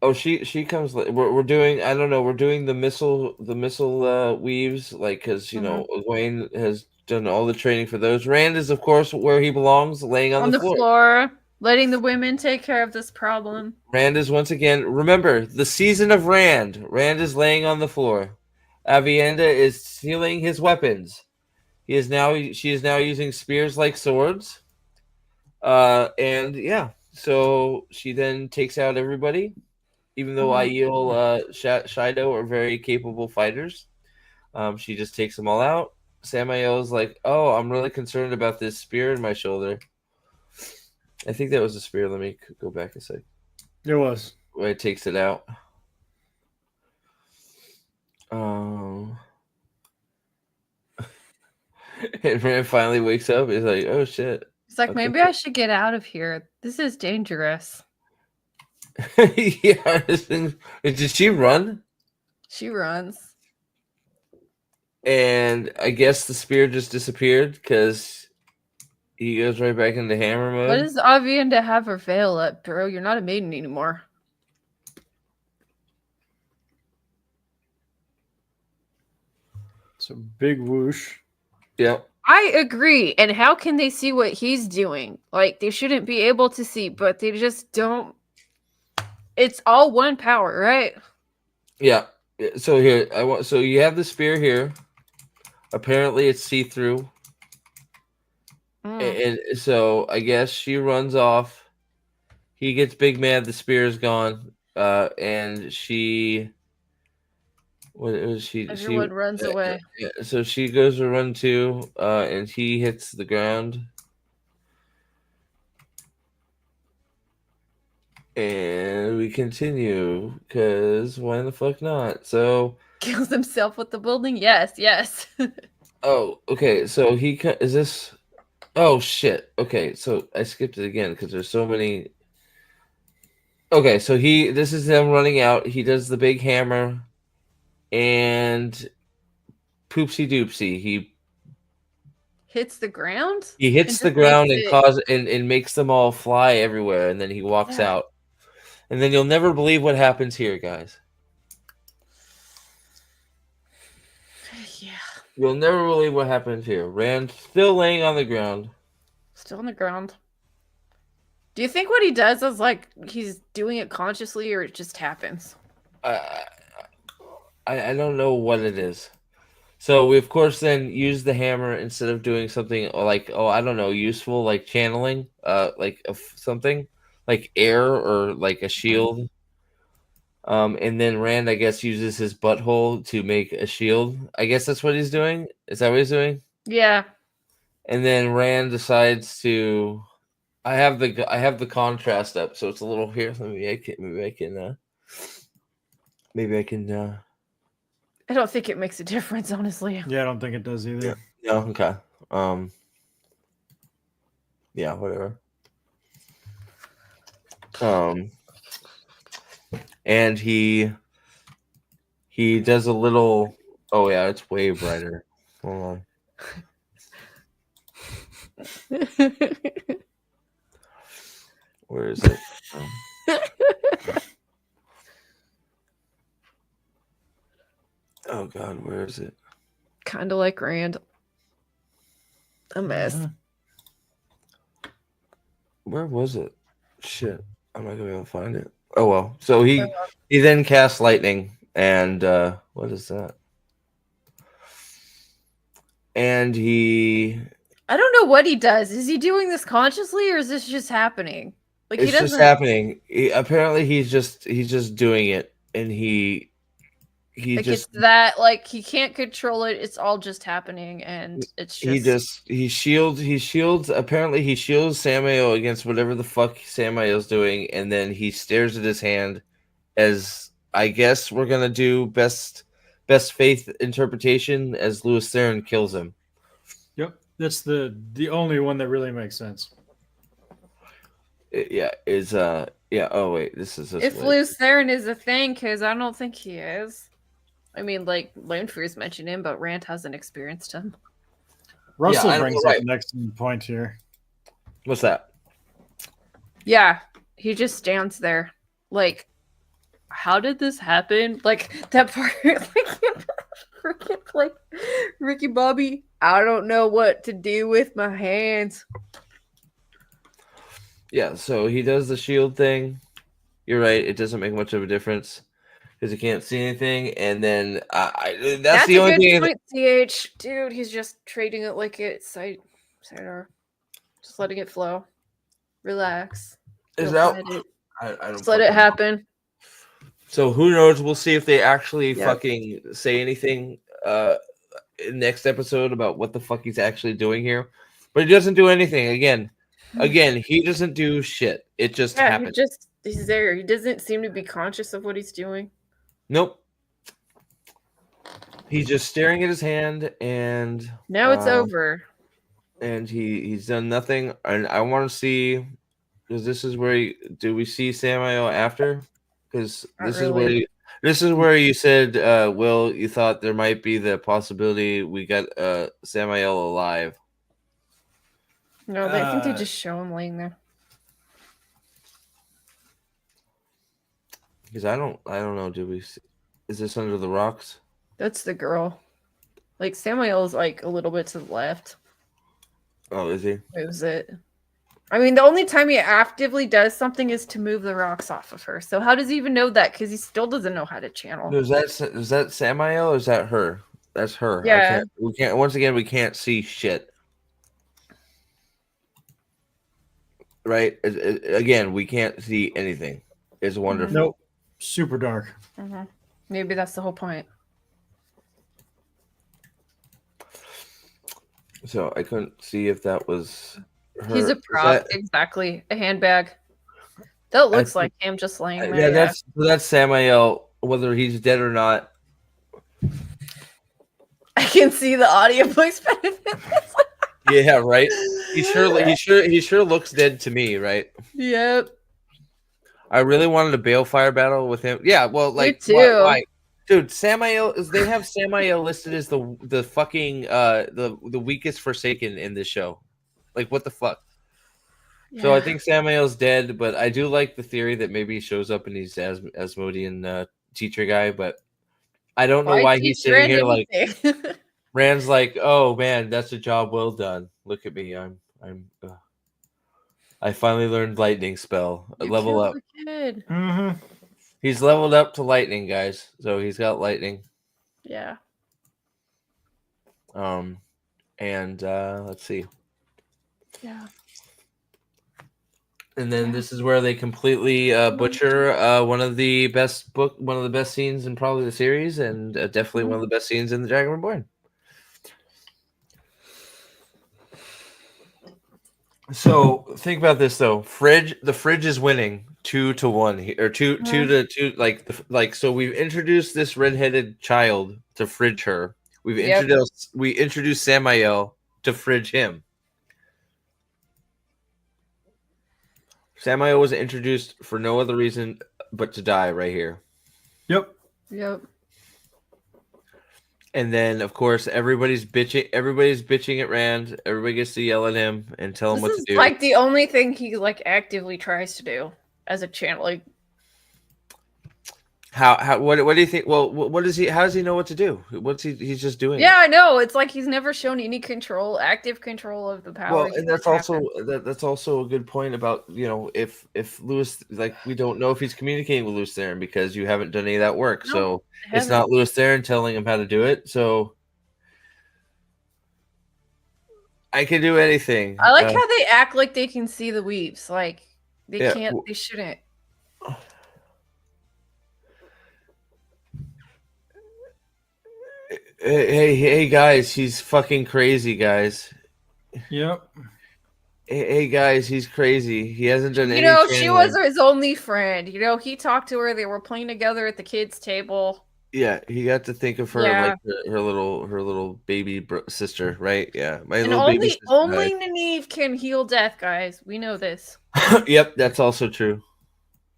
Oh, she comes. We're doing. I don't know. We're doing the missile weaves, like because Egwene has done all the training for those. Rand is of course where he belongs, laying on the floor, letting the women take care of this problem. Rand is once again. Remember the season of Rand. Rand is laying on the floor. Avienda is stealing his weapons. She is now using spears like swords. And yeah, so she then takes out everybody. Even though Aiel, Shido are very capable fighters, she just takes them all out. Samael's like, "Oh, I'm really concerned about this spear in my shoulder." I think that was a spear. Let me go back a sec. It was. Where it takes it out. And Rand finally wakes up. He's like, "Oh shit!" It's like maybe I should get out of here. This is dangerous. Yeah, did she run? She runs. And I guess the spear just disappeared because he goes right back into hammer mode. What does Avienda have her veil up, bro? You're not a maiden anymore. It's a big whoosh. Yep. I agree. And how can they see what he's doing? Like, they shouldn't be able to see, but they just don't. It's all one power, right? Yeah. So here, so you have the spear here. Apparently, it's see-through. And so I guess she runs off. He gets big mad. The spear is gone. And she. What was she? Everyone runs away. Yeah, so she goes to run too, and he hits the ground. And we continue because why the fuck not? So kills himself with the building. Yes. Oh, okay. So is this? Oh shit. Okay, so I skipped it again because there's so many. Okay, so this is him running out. He does the big hammer, and poopsie doopsie. He hits the ground. He hits the ground and makes them all fly everywhere, and then he walks out. And then you'll never believe what happens here, guys. Yeah. You'll never believe what happens here. Rand still laying on the ground. Still on the ground. Do you think what he does is like he's doing it consciously or it just happens? I don't know what it is. So we of course then use the hammer instead of doing something like I don't know, useful like channeling, like something like air or like a shield. And then Rand, I guess, uses his butthole to make a shield. I guess that's what he's doing. Is that what he's doing? Yeah. And then Rand decides to I have the contrast up, so it's a little here. Maybe I can. I don't think it makes a difference, honestly. Yeah, I don't think it does either. No, okay. Yeah, whatever. And he does a little. Oh yeah, it's way brighter. Hold on. Where is it? Oh God, where is it? Kind of like Rand. A mess. Mhm. Where was it? Shit, I'm not gonna be able to find it. Oh well. So he then casts lightning, and what is that? And he. I don't know what he does. Is he doing this consciously, or is this just happening? Like he It's doesn't. just happening. Apparently, he's just doing it, and he Like just it's that like he can't control it. It's all just happening, and it's just he shields. Apparently, he shields Samael against whatever the fuck Samael's doing, and then he stares at his hand, as I guess we're gonna do best faith interpretation, as Louis Theron kills him. Yep, that's the only one that really makes sense. Yeah. Oh wait, this is if Louis Theron is a thing, because I don't think he is. I mean, like Lone Fear's mentioned him, but Rand hasn't experienced him. Russell I know, brings right. up an excellent point here. What's that? Yeah, he just stands there, like, how did this happen? Like that part, like Ricky Bobby. I don't know what to do with my hands. Yeah, so he does the shield thing. You're right; it doesn't make much of a difference because he can't see anything. And then that's the only thing. Point, CH, dude, he's just trading it like it's cider, just letting it flow. Relax. Is Don't that? fight it. I don't Just let it fucking know. happen. So who knows? We'll see if they actually Yep. fucking say anything next episode about what the fuck he's actually doing here. But he doesn't do anything. Again, he doesn't do shit. It just Yeah, happens. he's there. He doesn't seem to be conscious of what he's doing. Nope. He's just staring at his hand, and Now it's over. and he's done nothing. And I want to see, because this is where do we see Samael after? Because Not this really. is where you said, Will, you thought there might be the possibility we got Samael alive. No, I think they just show him laying there. Because I don't know. Is this under the rocks? That's the girl. Like Samuel's like a little bit to the left. Oh, is he? Moves it. I mean, the only time he actively does something is to move the rocks off of her. So how does he even know that? Because he still doesn't know how to channel. Is that Samael or is that her? That's her. Yeah. We can't. Once again, we can't see shit. Right? Again, we can't see anything. It's wonderful. Nope. Super dark. Mm-hmm. Maybe that's the whole point. So I couldn't see if that was her. He's a prop, exactly. A handbag. That looks like him just laying there. Yeah, that's Samael, whether he's dead or not. I can see the audio voice benefit. Yeah, right. He sure looks dead to me, right? Yep. I really wanted a Balefire battle with him. Yeah, well, like too. Why? Dude, they have Samael listed as the fucking the weakest Forsaken in this show. Like, what the fuck? Yeah. So I think Samael's dead, but I do like the theory that maybe he shows up and he's Asmodean teacher guy, but I don't know why he's sitting here like Rand's like, oh man, that's a job well done. Look at me, I finally learned lightning spell. Level up. Mm-hmm. He's leveled up to lightning, guys. So he's got lightning. Yeah. And let's see. Yeah. And then this is where they completely butcher one of the best scenes in probably the series, and definitely one of the best scenes in the Dragon Reborn. So think about this though. The fridge is winning 2-1 or two to two. So we've introduced this redheaded child to fridge her. We introduced Samael to fridge him. Samael was introduced for no other reason but to die right here. Yep. And then, of course, everybody's bitching at Rand. Everybody gets to yell at him and tell him what to do. Like the only thing he like actively tries to do as a channel. Like, what do you think? Well, what is he? How does he know what to do? He's just doing? Yeah, I know. It's like he's never shown any active control of the power. Well, and that's also a good point about, if Lewis, like, we don't know if he's communicating with Lewis Theron because you haven't done any of that work. So it's not Lewis Theron telling him how to do it. So I can do anything. I like how they act like they can see the weaves. Like they can't. They shouldn't. Hey guys, he's fucking crazy, guys. Yep. Hey guys, he's crazy. He hasn't done anything. She was his only friend. He talked to her. They were playing together at the kids' table. Yeah, he got to think of her like her little baby sister, right? Yeah, baby sister. Only Nynaeve can heal death, guys. We know this. Yep, that's also true.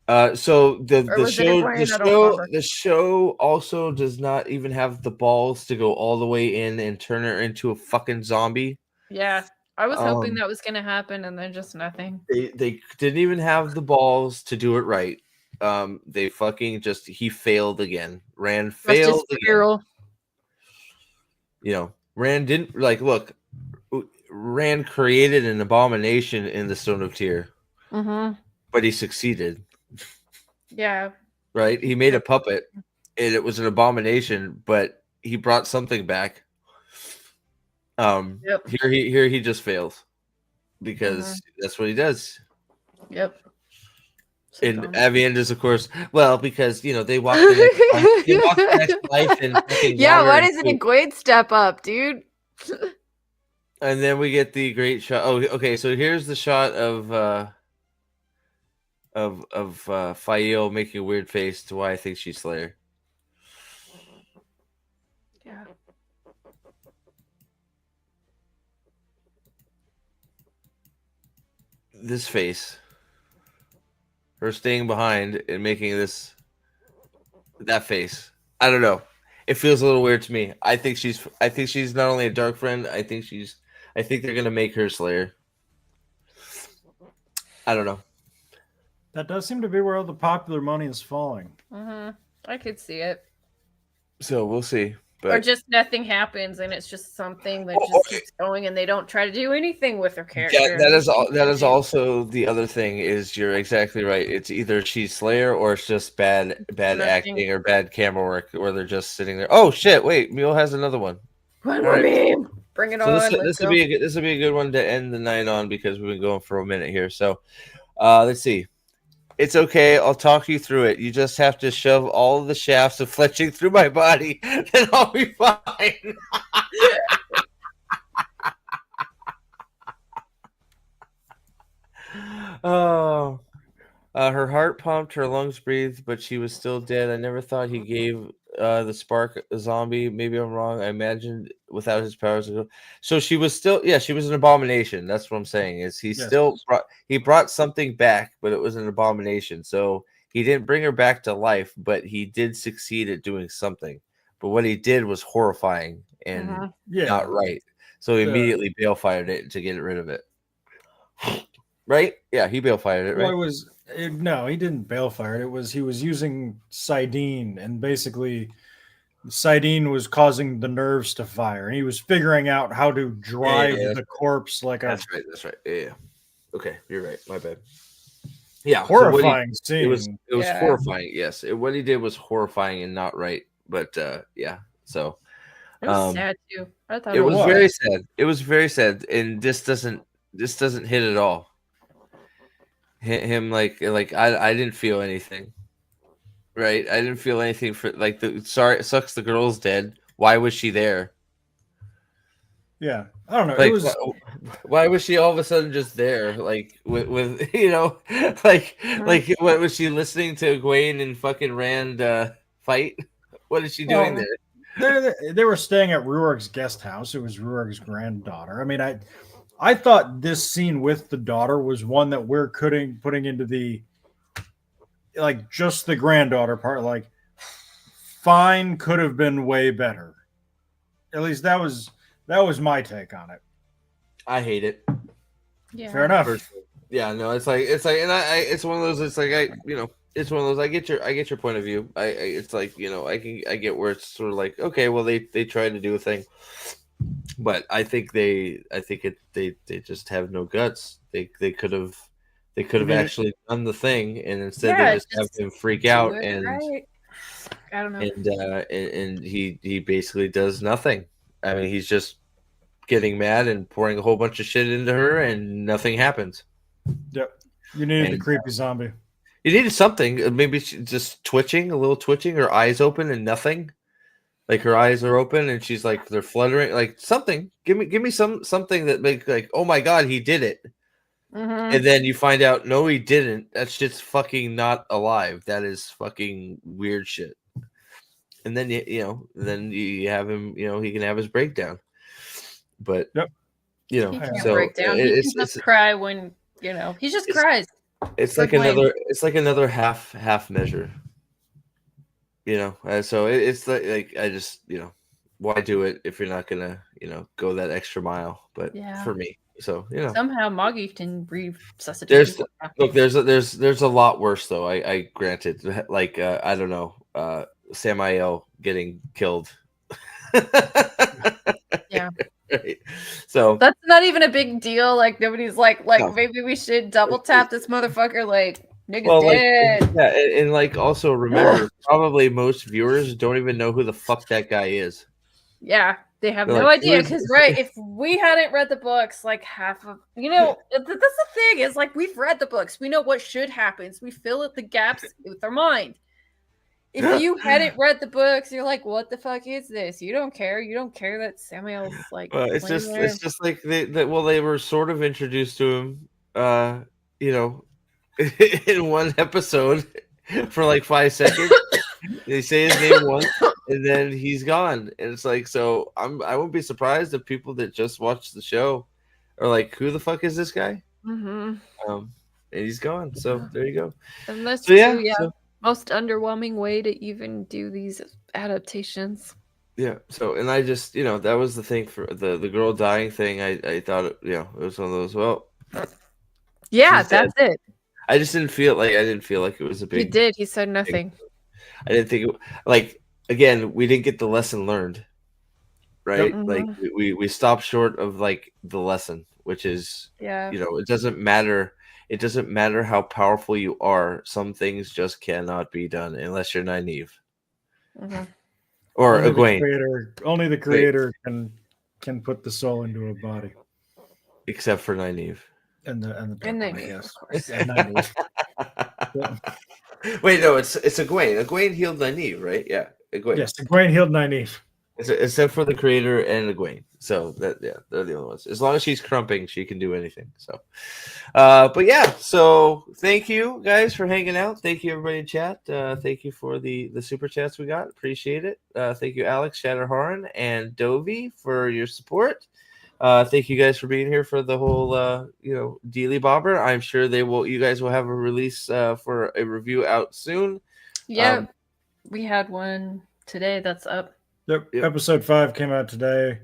So the show also does not even have the balls to go all the way in and turn her into a fucking zombie. Yeah, I was hoping that was gonna happen, and then just nothing. They didn't even have the balls to do it right. They fucking he failed again. Rand failed again. Rand didn't look. Rand created an abomination in the Stone of Tyr, but he succeeded. Yeah. Right? He made a puppet and it was an abomination, but he brought something back. Here he just fails because that's what he does. Yep. And Aviendha's, of course, because they walk the next life and why doesn't Egwene step up, dude? And then we get the great shot. Oh, okay, so here's the shot of Fael making a weird face to why I think she's Slayer. Yeah. This face. Her staying behind and making that face. I don't know. It feels a little weird to me. I think she's not only a dark friend, I think they're gonna make her Slayer. I don't know. That does seem to be where all the popular money is falling. I could see it. So we'll see. But... Or just nothing happens and it's just something that just keeps going and they don't try to do anything with her character. Yeah, that is also the other thing is you're exactly right. It's either she's Slayer or it's just bad acting or bad camera work where they're just sitting there. Oh shit, wait, Mule has another one. One more meme. Bring it on. This would be a good one to end the night on because we've been going for a minute here. So let's see. It's okay. I'll talk you through it. You just have to shove all of the shafts of fletching through my body, then I'll be fine. Oh, her heart pumped, her lungs breathed, but she was still dead. I never thought he gave the spark a zombie. Maybe I'm wrong. I imagined without his powers. So she was still, she was an abomination. That's what I'm saying. Is he still brought something back, but it was an abomination. So he didn't bring her back to life, but he did succeed at doing something. But what he did was horrifying and not right. So he immediately bail-fired it to get rid of it. Right? Yeah, he bail-fired it, right? Well, no, he didn't bail-fire it. He was using Sidene, and basically Sidene was causing the nerves to fire, and he was figuring out how to drive the corpse like a... That's right. Yeah. Okay, you're right. My bad. Yeah. Horrifying scene. It was horrifying, yes. What he did was horrifying and not right. But, yeah. So... It was sad, too. I thought it was very sad. It was very sad, and this doesn't hit at all. Him like I didn't feel anything, right? I didn't feel anything for sorry. It sucks the girl's dead. Why was she there? Yeah, I don't know. Why was she all of a sudden just there? Like with you know, like what was she listening to Egwene and fucking Rand fight? What is she doing there? They were staying at Ruark's guest house. It was Ruark's granddaughter. I mean, I thought this scene with the daughter was one that we're putting into the like just the granddaughter part. Like, fine, could have been way better. At least that was my take on it. I hate it. Yeah. Fair enough. Yeah, no, it's like, and it's one of those. It's like it's one of those. I get your point of view. It's like I get where it's sort of like, okay, well they tried to do a thing, but I think they just have no guts. They could have actually done the thing, and instead they just have him freak out and right. I don't know. And he basically does nothing. I mean, he's just getting mad and pouring a whole bunch of shit into her, and nothing happens. Yep. You needed a creepy zombie. You needed something. Maybe just twitching, a little twitching, her eyes open and nothing. Like her eyes are open and she's like they're fluttering. Like something. Give me something that makes like, oh my god, he did it. Mm-hmm. And then you find out, no, he didn't. That shit's fucking not alive. That is fucking weird shit. And then then you have him. He can have his breakdown. But yep. He can't so break down. He can just cry when he just cries. It's like another half measure. So it's like I just why do it if you're not gonna go that extra mile? But for me, so somehow Moggy can resuscitate. There's a lot worse though. I granted, like I don't know, Samael getting killed. Yeah. Right. So that's not even a big deal. Like nobody's like no. Maybe we should double tap this motherfucker. Like nigga dead. And like also remember, probably most viewers don't even know who the fuck that guy is. Yeah, they have They're no like, idea because if we hadn't read the books, like half of that's the thing is like we've read the books, we know what should happen, so we fill in the gaps with our mind. If you hadn't read the books, you're like, what the fuck is this? You don't care. You don't care that Samuel's like. It's just like they were sort of introduced to him, in one episode for like 5 seconds. They say his name once, and then he's gone. And it's like, so I wouldn't be surprised if people that just watched the show are like, who the fuck is this guy? Mm-hmm. And he's gone. So there you go. And that's most underwhelming way to even do these adaptations. Yeah. So, and I just, that was the thing for the girl dying thing. I thought, it was one of those. Well, yeah, that's it. I just didn't feel like it was a big. He did. He said nothing. I didn't think again. We didn't get the lesson learned, right? Mm-hmm. Like we stopped short of like the lesson, which is it doesn't matter. It doesn't matter how powerful you are. Some things just cannot be done unless you're Nynaeve. Mm-hmm. Or Egwene. Only the creator can put the soul into a body. Except for Nynaeve. And Nynaeve, yes. of course. Wait, no, it's Egwene. Egwene healed Nynaeve, right? Yeah, Egwene. Yes, Egwene healed Nynaeve. Except for the creator and Egwene. So they're the only ones. As long as she's crumping, she can do anything. So, but yeah. So thank you guys for hanging out. Thank you everybody in chat. Thank you for the super chats we got. Appreciate it. Thank you Alex, Shatterhorn, and Dovey for your support. Thank you guys for being here for the whole Dealy Bobber. I'm sure you guys will have a release for a review out soon. Yeah, we had one today that's up. Yep. Episode 5 came out today.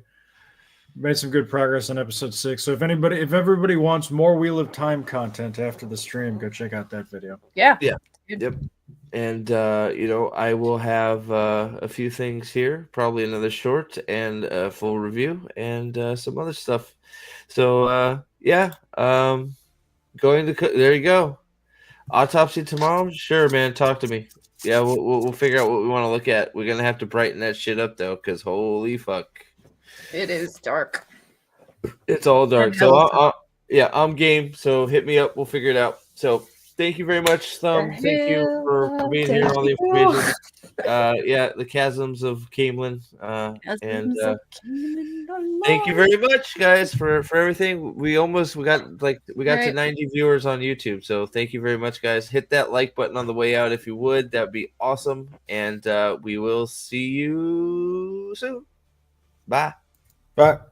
Made some good progress on episode 6. So if everybody wants more Wheel of Time content after the stream, go check out that video. Yeah. Yep. And I will have a few things here, probably another short and a full review and some other stuff. So going to there you go. Autopsy tomorrow? Sure, man. Talk to me. Yeah, we'll figure out what we want to look at. We're gonna have to brighten that shit up though, because holy fuck, it is dark. It's all dark. So I'm game. So hit me up. We'll figure it out. So Thank you very much, Thumb. The Thank you for hill being will here and all the take you. information. The chasms of Camelin. And Chasms of Camelin thank you alone. very much, guys, for everything. We got to Right. 90 viewers on YouTube, so thank you very much, guys. Hit that like button on the way out if you would. That'd be awesome. And we will see you soon. Bye. But